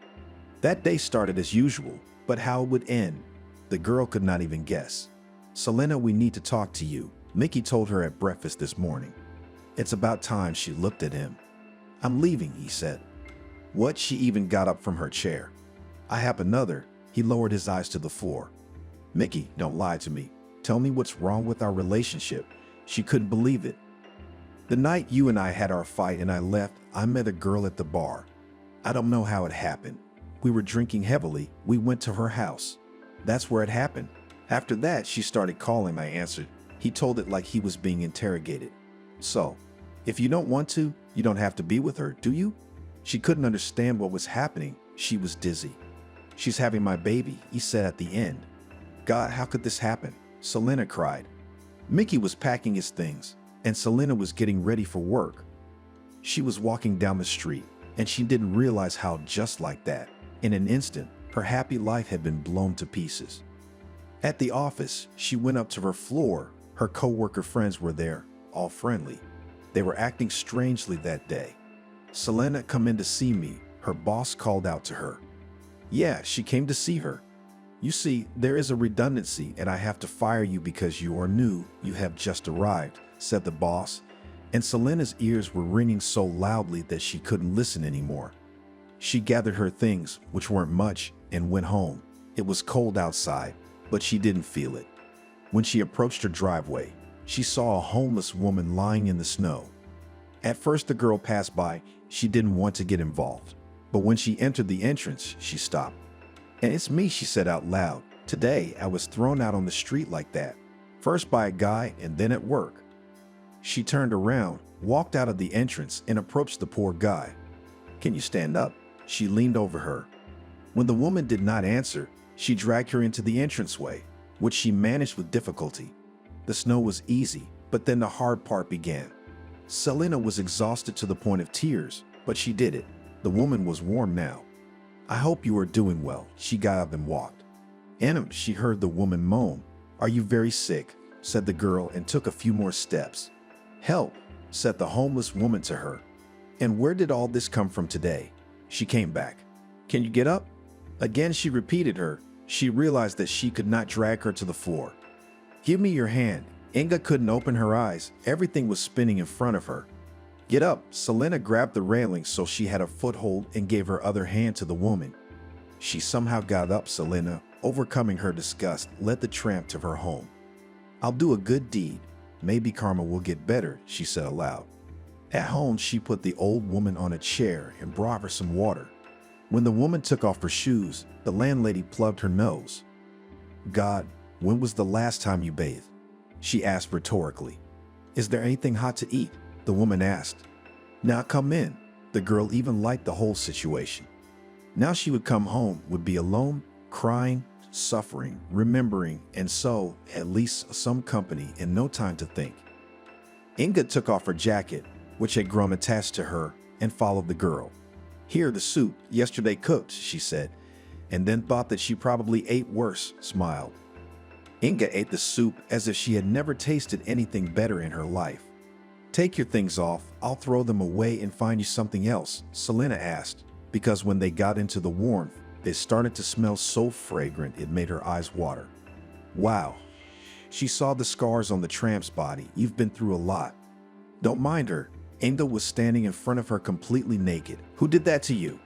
That day started as usual, but how it would end, the girl could not even guess. "Selena, we need to talk to you," Mickey told her at breakfast this morning. "It's about time." She looked at him. "I'm leaving," he said. "What?" She even got up from her chair. "I have another." He lowered his eyes to the floor. "Mickey, don't lie to me. Tell me what's wrong with our relationship." She couldn't believe it. "The night you and I had our fight and I left, I met a girl at the bar. I don't know how it happened. We were drinking heavily. We went to her house. That's where it happened. After that, she started calling," I answered. He told it like he was being interrogated. "So, if you don't want to, you don't have to be with her, do you?" She couldn't understand what was happening. She was dizzy. "She's having my baby," he said at the end. "God, how could this happen?" Selena cried. Mickey was packing his things, and Selena was getting ready for work. She was walking down the street, and she didn't realize how just like that, in an instant, her happy life had been blown to pieces. At the office, she went up to her floor. Her co-worker friends were there, all friendly. They were acting strangely that day. "Selena, come in to see me," her boss called out to her. "Yeah, she came to see her. You see, there is a redundancy and I have to fire you because you are new. You have just arrived," said the boss. And Selena's ears were ringing so loudly that she couldn't listen anymore. She gathered her things, which weren't much, and went home. It was cold outside, but she didn't feel it. When she approached her driveway, she saw a homeless woman lying in the snow. At first, the girl passed by. She didn't want to get involved. But when she entered the entrance, she stopped. "And it's me," she said out loud. "Today, I was thrown out on the street like that. First by a guy and then at work." She turned around, walked out of the entrance, and approached the poor guy. "Can you stand up?" She leaned over her. When the woman did not answer, she dragged her into the entranceway, which she managed with difficulty. The snow was easy, but then the hard part began. Selena was exhausted to the point of tears, but she did it. The woman was warm now. "I hope you are doing well." She got up and walked. She heard the woman moan. "Are you very sick?" said the girl, and took a few more steps. "Help," said the homeless woman to her. "And where did all this come from today?" She came back. "Can you get up?" Again she repeated her. She realized that she could not drag her to the floor. "Give me your hand." Inga couldn't open her eyes. Everything was spinning in front of her. Get up. Selena grabbed the railing so she had a foothold and gave her other hand to the woman. She somehow got up. Selena, overcoming her disgust, led the tramp to her home. I'll do a good deed. Maybe karma will get better, she said aloud. At home, she put the old woman on a chair and brought her some water. When the woman took off her shoes, the landlady plugged her nose. God, when was the last time you bathed? She asked rhetorically. Is there anything hot to eat? The woman asked. Now come in. The girl even liked the whole situation. Now she would come home, would be alone, crying, suffering, remembering, and so, at least some company and no time to think. Inga took off her jacket, which had grown attached to her, and followed the girl. Here, the soup, yesterday cooked, she said, and then thought that she probably ate worse, smiled. Inga ate the soup as if she had never tasted anything better in her life. Take your things off, I'll throw them away and find you something else, Selena asked, because when they got into the warmth, they started to smell so fragrant it made her eyes water. Wow. She saw the scars on the tramp's body. You've been through a lot. Don't mind her. Inga was standing in front of her completely naked. Who did that to you?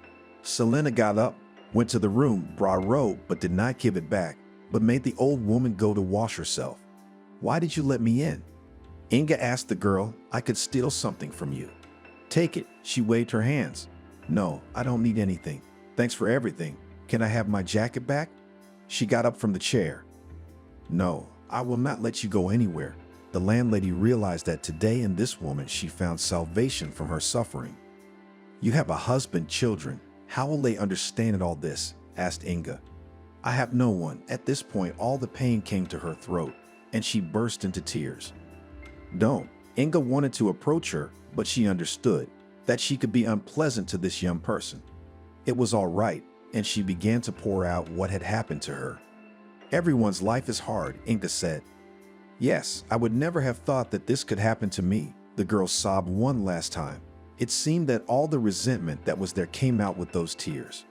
Selena got up, went to the room, brought a robe, but did not give it back, but made the old woman go to wash herself. Why did you let me in? Inga asked the girl. I could steal something from you. Take it. She waved her hands. No, I don't need anything. Thanks for everything. Can I have my jacket back? She got up from the chair. No, I will not let you go anywhere. The landlady realized that today in this woman she found salvation from her suffering. You have a husband, children. How will they understand all this? Asked Inga. I have no one. At this point, all the pain came to her throat, and she burst into tears. Don't. Inga wanted to approach her, but she understood that she could be unpleasant to this young person. It was all right, and she began to pour out what had happened to her. Everyone's life is hard, Inga said. Yes, I would never have thought that this could happen to me, the girl sobbed one last time. It seemed that all the resentment that was there came out with those tears.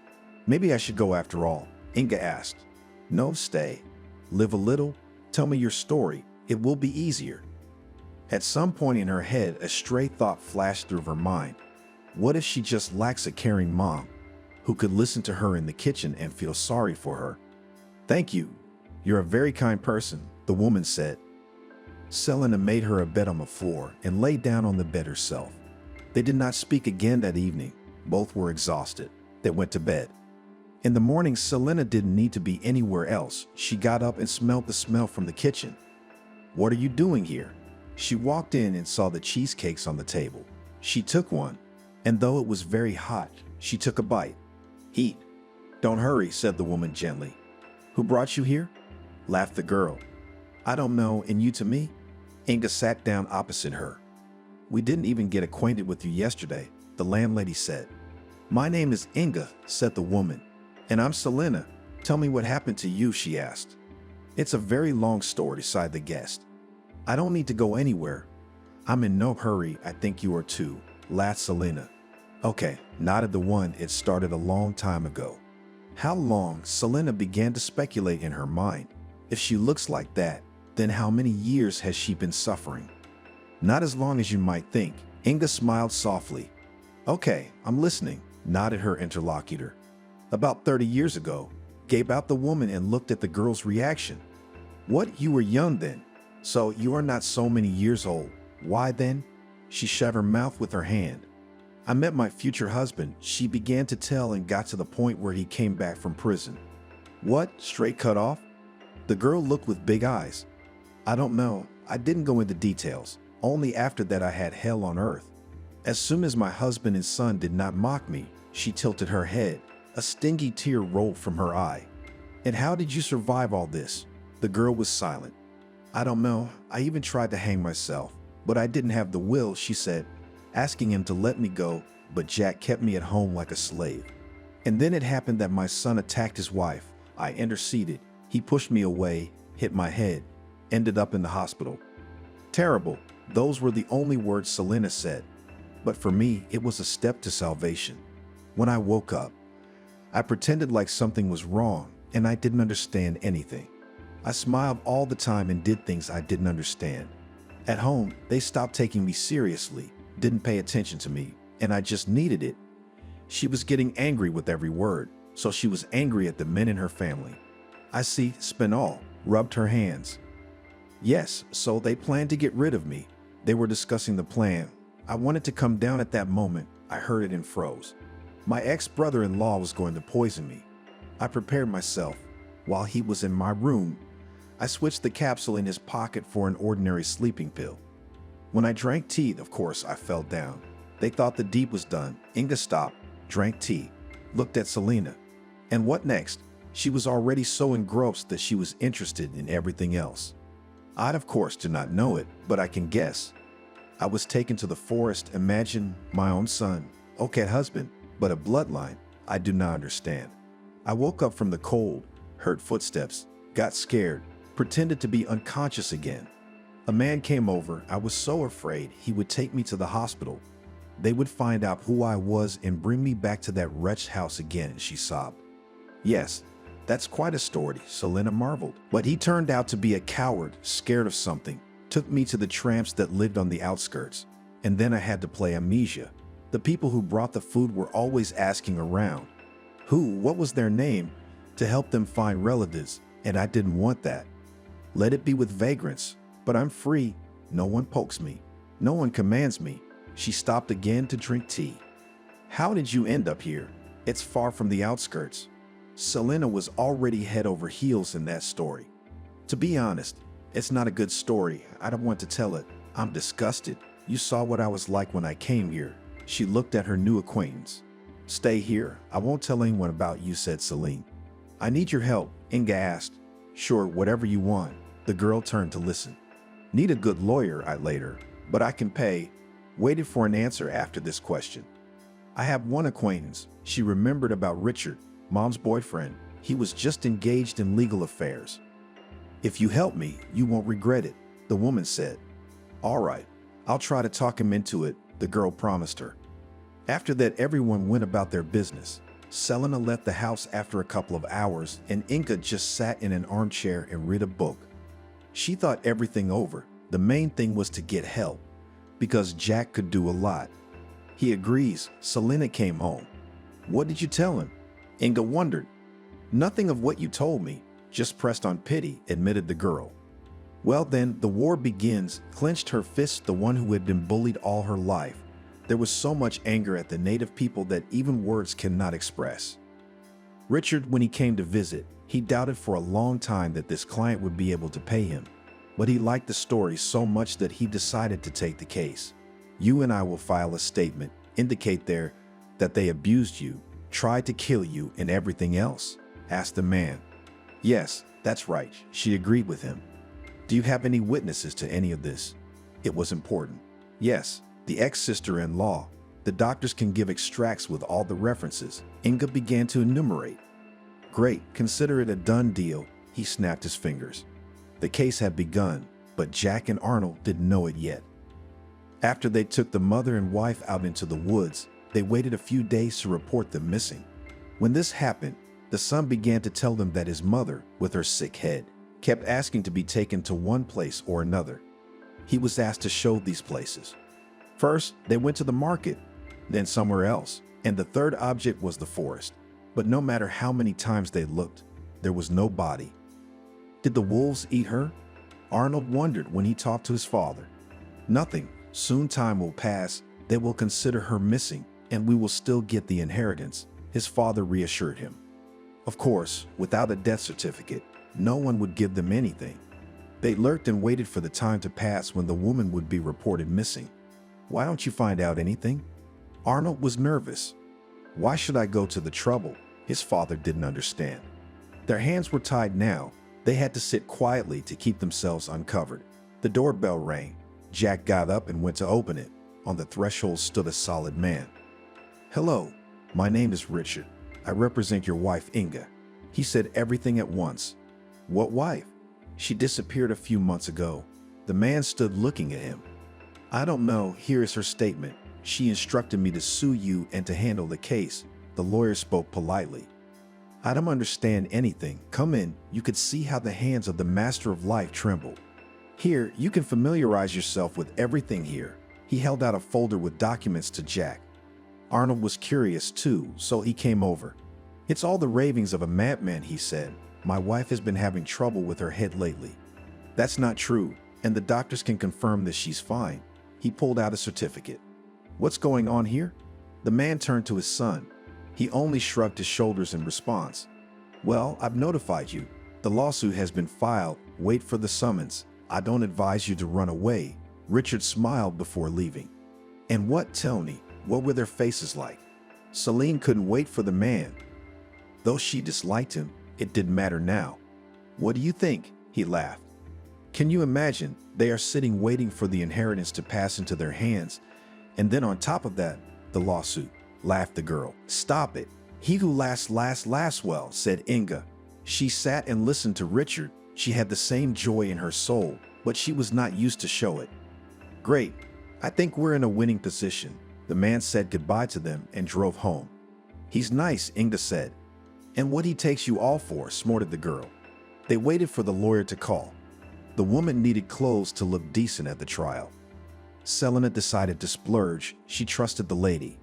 Maybe I should go after all, Inga asked. No, stay. Live a little. Tell me your story. It will be easier. At some point in her head, a stray thought flashed through her mind. What if she just lacks a caring mom who could listen to her in the kitchen and feel sorry for her? Thank you. You're a very kind person, the woman said. Selena made her a bed on the floor and lay down on the bed herself. They did not speak again that evening. Both were exhausted. They went to bed. In the morning, Selena didn't need to be anywhere else. She got up and smelled the smell from the kitchen. What are you doing here? She walked in and saw the cheesecakes on the table. She took one, and though it was very hot, she took a bite. Eat. Don't hurry, said the woman gently. Who brought you here? Laughed the girl. I don't know, and you to me? Inga sat down opposite her. We didn't even get acquainted with you yesterday, the landlady said. My name is Inga, said the woman. And I'm Selena. Tell me what happened to you, she asked. It's a very long story, sighed the guest. I don't need to go anywhere. I'm in no hurry, I think you are too, laughed Selena. Okay, nodded the one. It started a long time ago. How long? Selena began to speculate in her mind. If she looks like that, then how many years has she been suffering? Not as long as you might think. Inga smiled softly. Okay, I'm listening, nodded her interlocutor. About 30 years ago, gave out the woman and looked at the girl's reaction. What, you were young then? So you are not so many years old. Why then? She shut her mouth with her hand. I met my future husband, she began to tell, and got to the point where he came back from prison. What, straight cut off? The girl looked with big eyes. I don't know, I didn't go into details. Only after that I had hell on earth. As soon as my husband and son did not mock me, she tilted her head. A stingy tear rolled from her eye. And how did you survive all this? The girl was silent. I don't know, I even tried to hang myself, but I didn't have the will, she said, asking him to let me go, but Jack kept me at home like a slave. And then it happened that my son attacked his wife. I interceded. He pushed me away, hit my head, ended up in the hospital. Terrible. Those were the only words Selena said. But for me, it was a step to salvation. When I woke up, I pretended like something was wrong and I didn't understand anything. I smiled all the time and did things I didn't understand. At home, they stopped taking me seriously. didn't pay attention to me, and I just needed it. She was getting angry with every word, so she was angry at the men in her family. I see, Spinall rubbed her hands. Yes, so they planned to get rid of me. They were discussing the plan. I wanted to come down at that moment. I heard it and froze. My ex-brother-in-law was going to poison me. I prepared myself. While he was in my room, I switched the capsule in his pocket for an ordinary sleeping pill. When I drank tea, of course, I fell down. They thought the deed was done. Inga stopped, drank tea, looked at Selena. And what next? She was already so engrossed that she was interested in everything else. I, of course, do not know it, but I can guess. I was taken to the forest. Imagine my own son. Okay, husband, but a bloodline. I do not understand. I woke up from the cold, heard footsteps, got scared, pretended to be unconscious again. A man came over. I was so afraid he would take me to the hospital. They would find out who I was and bring me back to that wretched house again, she sobbed. Yes, that's quite a story, Selena marveled. But he turned out to be a coward, scared of something, took me to the tramps that lived on the outskirts. And then I had to play amnesia. The people who brought the food were always asking around. What was their name? To help them find relatives, and I didn't want that. Let it be with vagrants, but I'm free. No one pokes me. No one commands me. She stopped again to drink tea. How did you end up here? It's far from the outskirts. Selena was already head over heels in that story. To be honest, it's not a good story. I don't want to tell it. I'm disgusted. You saw what I was like when I came here. She looked at her new acquaintance. Stay here. I won't tell anyone about you, said Celine. I need your help, Inga asked. Sure, whatever you want. The girl turned to listen. Need a good lawyer, I later, but I can pay. Waited for an answer after this question. I have one acquaintance. She remembered about Richard, Mom's boyfriend. He was just engaged in legal affairs. If you help me, you won't regret it, the woman said. All right, I'll try to talk him into it, the girl promised her. After that, everyone went about their business. Selena left the house after a couple of hours, and Inga just sat in an armchair and read a book. She thought everything over. The main thing was to get help, because Jack could do a lot. He agrees. Selena came home. What did you tell him? Inga wondered. Nothing of what you told me, just pressed on pity, admitted the girl. Well then, the war begins, clenched her fist, the one who had been bullied all her life. There was so much anger at the native people that even words cannot express. Richard, when he came to visit, he doubted for a long time that this client would be able to pay him. But he liked the story so much that he decided to take the case. You and I will file a statement, indicate there that they abused you, tried to kill you, and everything else, asked the man. Yes, that's right, she agreed with him. Do you have any witnesses to any of this? It was important. Yes, the ex-sister-in-law. The doctors can give extracts with all the references. Inga began to enumerate. Great, consider it a done deal. He snapped his fingers. The case had begun, but Jack and Arnold didn't know it yet. After they took the mother and wife out into the woods, they waited a few days to report them missing. When this happened, the son began to tell them that his mother, with her sick head, kept asking to be taken to one place or another. He was asked to show these places. First, they went to the market, then somewhere else, and the third object was the forest. But no matter how many times they looked, there was no body. Did the wolves eat her? Arnold wondered when he talked to his father. Nothing. Soon time will pass, they will consider her missing, and we will still get the inheritance, his father reassured him. Of course, without a death certificate, no one would give them anything. They lurked and waited for the time to pass when the woman would be reported missing. Why don't you find out anything? Arnold was nervous. Why should I go to the trouble? His father didn't understand. Their hands were tied now. They had to sit quietly to keep themselves uncovered. The doorbell rang. Jack got up and went to open it. On the threshold stood a solid man. Hello, my name is Richard. I represent your wife, Inga. He said everything at once. What wife? She disappeared a few months ago. The man stood looking at him. I don't know. Here is her statement. She instructed me to sue you and to handle the case. The lawyer spoke politely. I don't understand anything. Come in. You could see how the hands of the master of life trembled. Here, you can familiarize yourself with everything here. He held out a folder with documents to Jack. Arnold was curious too, so he came over. "It's all the ravings of a madman," he said. "My wife has been having trouble with her head lately." "That's not true, and the doctors can confirm that she's fine." He pulled out a certificate. "What's going on here?" The man turned to his son. He only shrugged his shoulders in response. "Well, I've notified you. The lawsuit has been filed. Wait for the summons. I don't advise you to run away." Richard smiled before leaving. "And what, tell me, what were their faces like?" Celine couldn't wait for the man. Though she disliked him, it didn't matter now. "What do you think?" he laughed. "Can you imagine? They are sitting waiting for the inheritance to pass into their hands. And then on top of that, the lawsuit," laughed the girl. "Stop it. He who lasts well," said Inga. She sat and listened to Richard. She had the same joy in her soul, but she was not used to show it. "Great. I think we're in a winning position." The man said goodbye to them and drove home. "He's nice," Inga said. "And what he takes you all for," snorted the girl. They waited for the lawyer to call. The woman needed clothes to look decent at the trial. Selena decided to splurge. She trusted the lady.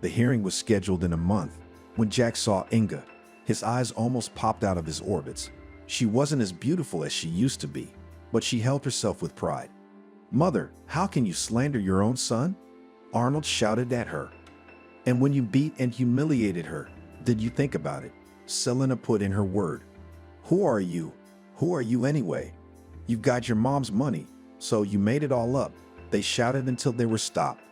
The hearing was scheduled in a month. When Jack saw Inga, his eyes almost popped out of his orbits. She wasn't as beautiful as she used to be, but she held herself with pride. "Mother, how can you slander your own son?" Arnold shouted at her. "And when you beat and humiliated her, did you think about it?" Selena put in her word. "Who are you? Who are you anyway? You've got your mom's money, so you made it all up." They shouted until they were stopped.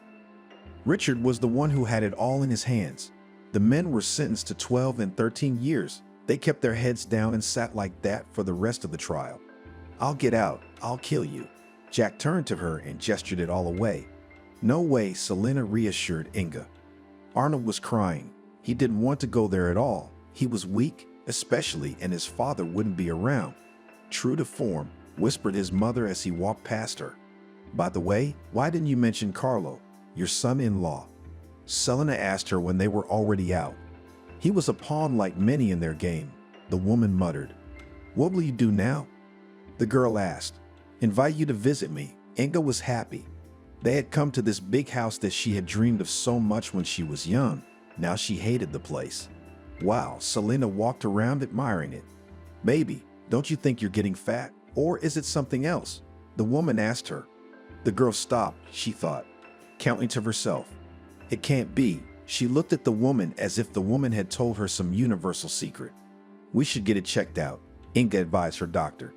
Richard was the one who had it all in his hands. The men were sentenced to 12 and 13 years. They kept their heads down and sat like that for the rest of the trial. "I'll get out. I'll kill you." Jack turned to her and gestured it all away. "No way," Selena reassured Inga. Arnold was crying. He didn't want to go there at all. He was weak, especially, and his father wouldn't be around. True to form, whispered his mother as he walked past her. "By the way, why didn't you mention Carlo, your son-in-law?" Selena asked her when they were already out. "He was a pawn like many in their game," the woman muttered. "What will you do now?" the girl asked. "Invite you to visit me." Inga was happy. They had come to this big house that she had dreamed of so much when she was young. Now she hated the place. "Wow," Selena walked around admiring it. "Baby, don't you think you're getting fat? Or is it something else?" the woman asked her. The girl stopped, she thought, counting to herself. It can't be. She looked at the woman as if the woman had told her some universal secret. "We should get it checked out," Inga advised her doctor.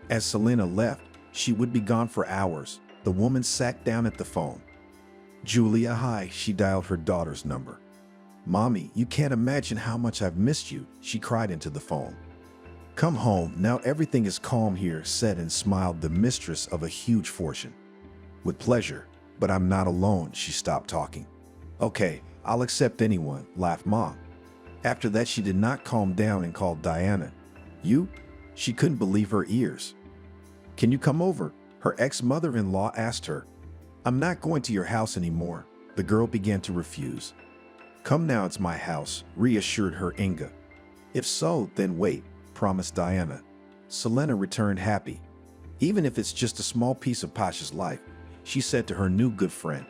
As Selena left, she would be gone for hours. The woman sat down at the phone. "Julia, hi," she dialed her daughter's number. "Mommy, you can't imagine how much I've missed you," she cried into the phone. "Come home, now everything is calm here," said and smiled the mistress of a huge fortune. "With pleasure, but I'm not alone," she stopped talking. "Okay, I'll accept anyone," laughed Mom. After that, she did not calm down and called Diana. "You?" She couldn't believe her ears. "Can you come over?" her ex-mother-in-law asked her. "I'm not going to your house anymore." The girl began to refuse. "Come now, it's my house," reassured her Inga. "If so, then wait," promised Diana. Selena returned happy. "Even if it's just a small piece of Pasha's life," she said to her new good friend.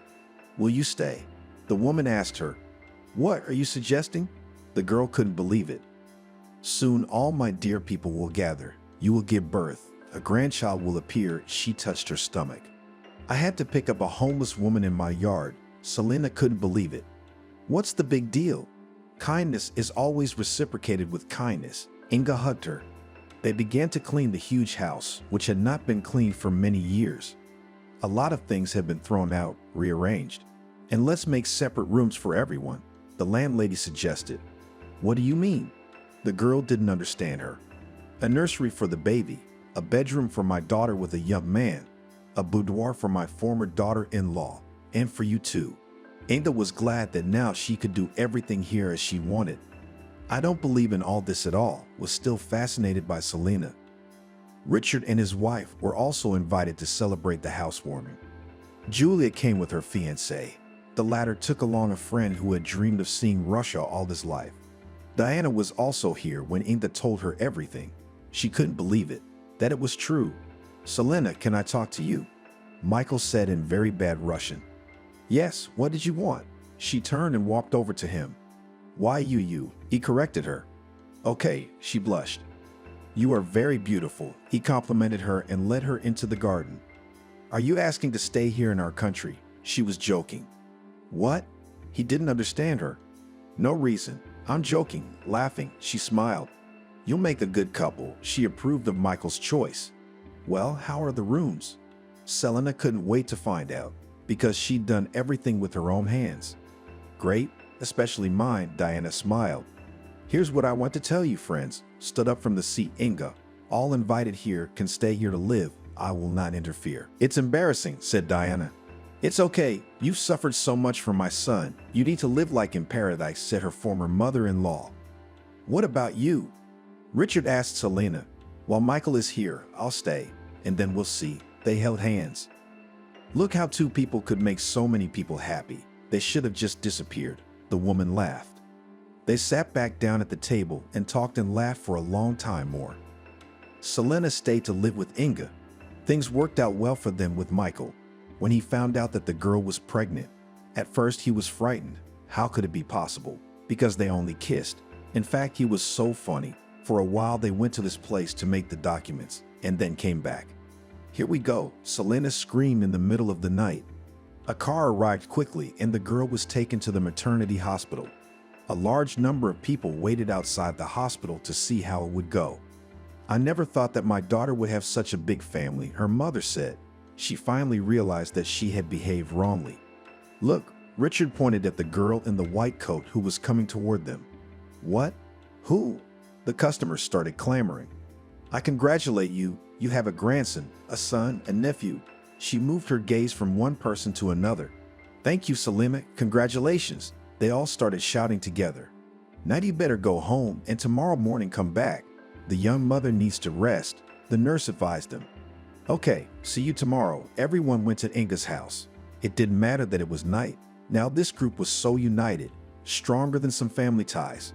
"Will you stay?" the woman asked her. "What are you suggesting?" The girl couldn't believe it. "Soon all my dear people will gather. You will give birth. A grandchild will appear." She touched her stomach. "I had to pick up a homeless woman in my yard." Selena couldn't believe it. "What's the big deal? Kindness is always reciprocated with kindness." Inga hugged her. They began to clean the huge house, which had not been cleaned for many years. A lot of things had been thrown out, rearranged. "And let's make separate rooms for everyone," the landlady suggested. "What do you mean?" The girl didn't understand her. "A nursery for the baby, a bedroom for my daughter with a young man, a boudoir for my former daughter-in-law, and for you too." Inga was glad that now she could do everything here as she wanted. "I don't believe in all this at all," was still fascinated by Selena. Richard and his wife were also invited to celebrate the housewarming. Julia came with her fiancé. The latter took along a friend who had dreamed of seeing Russia all his life. Diana was also here when Inga told her everything. She couldn't believe it, that it was true. "Selena, can I talk to you?" Michael said in very bad Russian. Yes, what did you want? She turned and walked over to him. Why you? He corrected her. Okay, she blushed. You are very beautiful, he complimented her and led her into the garden. Are you asking to stay here in our country? She was joking. What? He didn't understand her. No reason. I'm joking, laughing. She smiled. You'll make a good couple. She approved of Michael's choice. Well, how are the rooms? Selena couldn't wait to find out, because she'd done everything with her own hands. Great, especially mine, Diana smiled. Here's what I want to tell you, friends, stood up from the seat Inga. All invited here can stay here to live. I will not interfere. It's embarrassing, said Diana. It's okay. You've suffered so much for my son. You need to live like in paradise, said her former mother-in-law. What about you? Richard asked Selena. While Michael is here, I'll stay, and then we'll see. They held hands. Look how two people could make so many people happy. They should have just disappeared. The woman laughed. They sat back down at the table and talked and laughed for a long time more. Selena stayed to live with Inga. Things worked out well for them with Michael. When he found out that the girl was pregnant, at first he was frightened. How could it be possible? Because they only kissed. In fact, he was so funny. For a while they went to this place to make the documents and then came back. Here we go, Selena screamed in the middle of the night. A car arrived quickly and the girl was taken to the maternity hospital. A large number of people waited outside the hospital to see how it would go. I never thought that my daughter would have such a big family, her mother said. She finally realized that she had behaved wrongly. Look, Richard pointed at the girl in the white coat who was coming toward them. What? Who? The customers started clamoring. I congratulate you. You have a grandson, a son, a nephew. She moved her gaze from one person to another. Thank you, Selena. Congratulations. They all started shouting together. Now you better go home and tomorrow morning come back. The young mother needs to rest, the nurse advised them. Okay, see you tomorrow. Everyone went to Inga's house. It didn't matter that it was night. Now this group was so united, stronger than some family ties.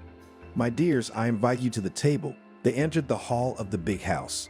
My dears, I invite you to the table. They entered the hall of the big house.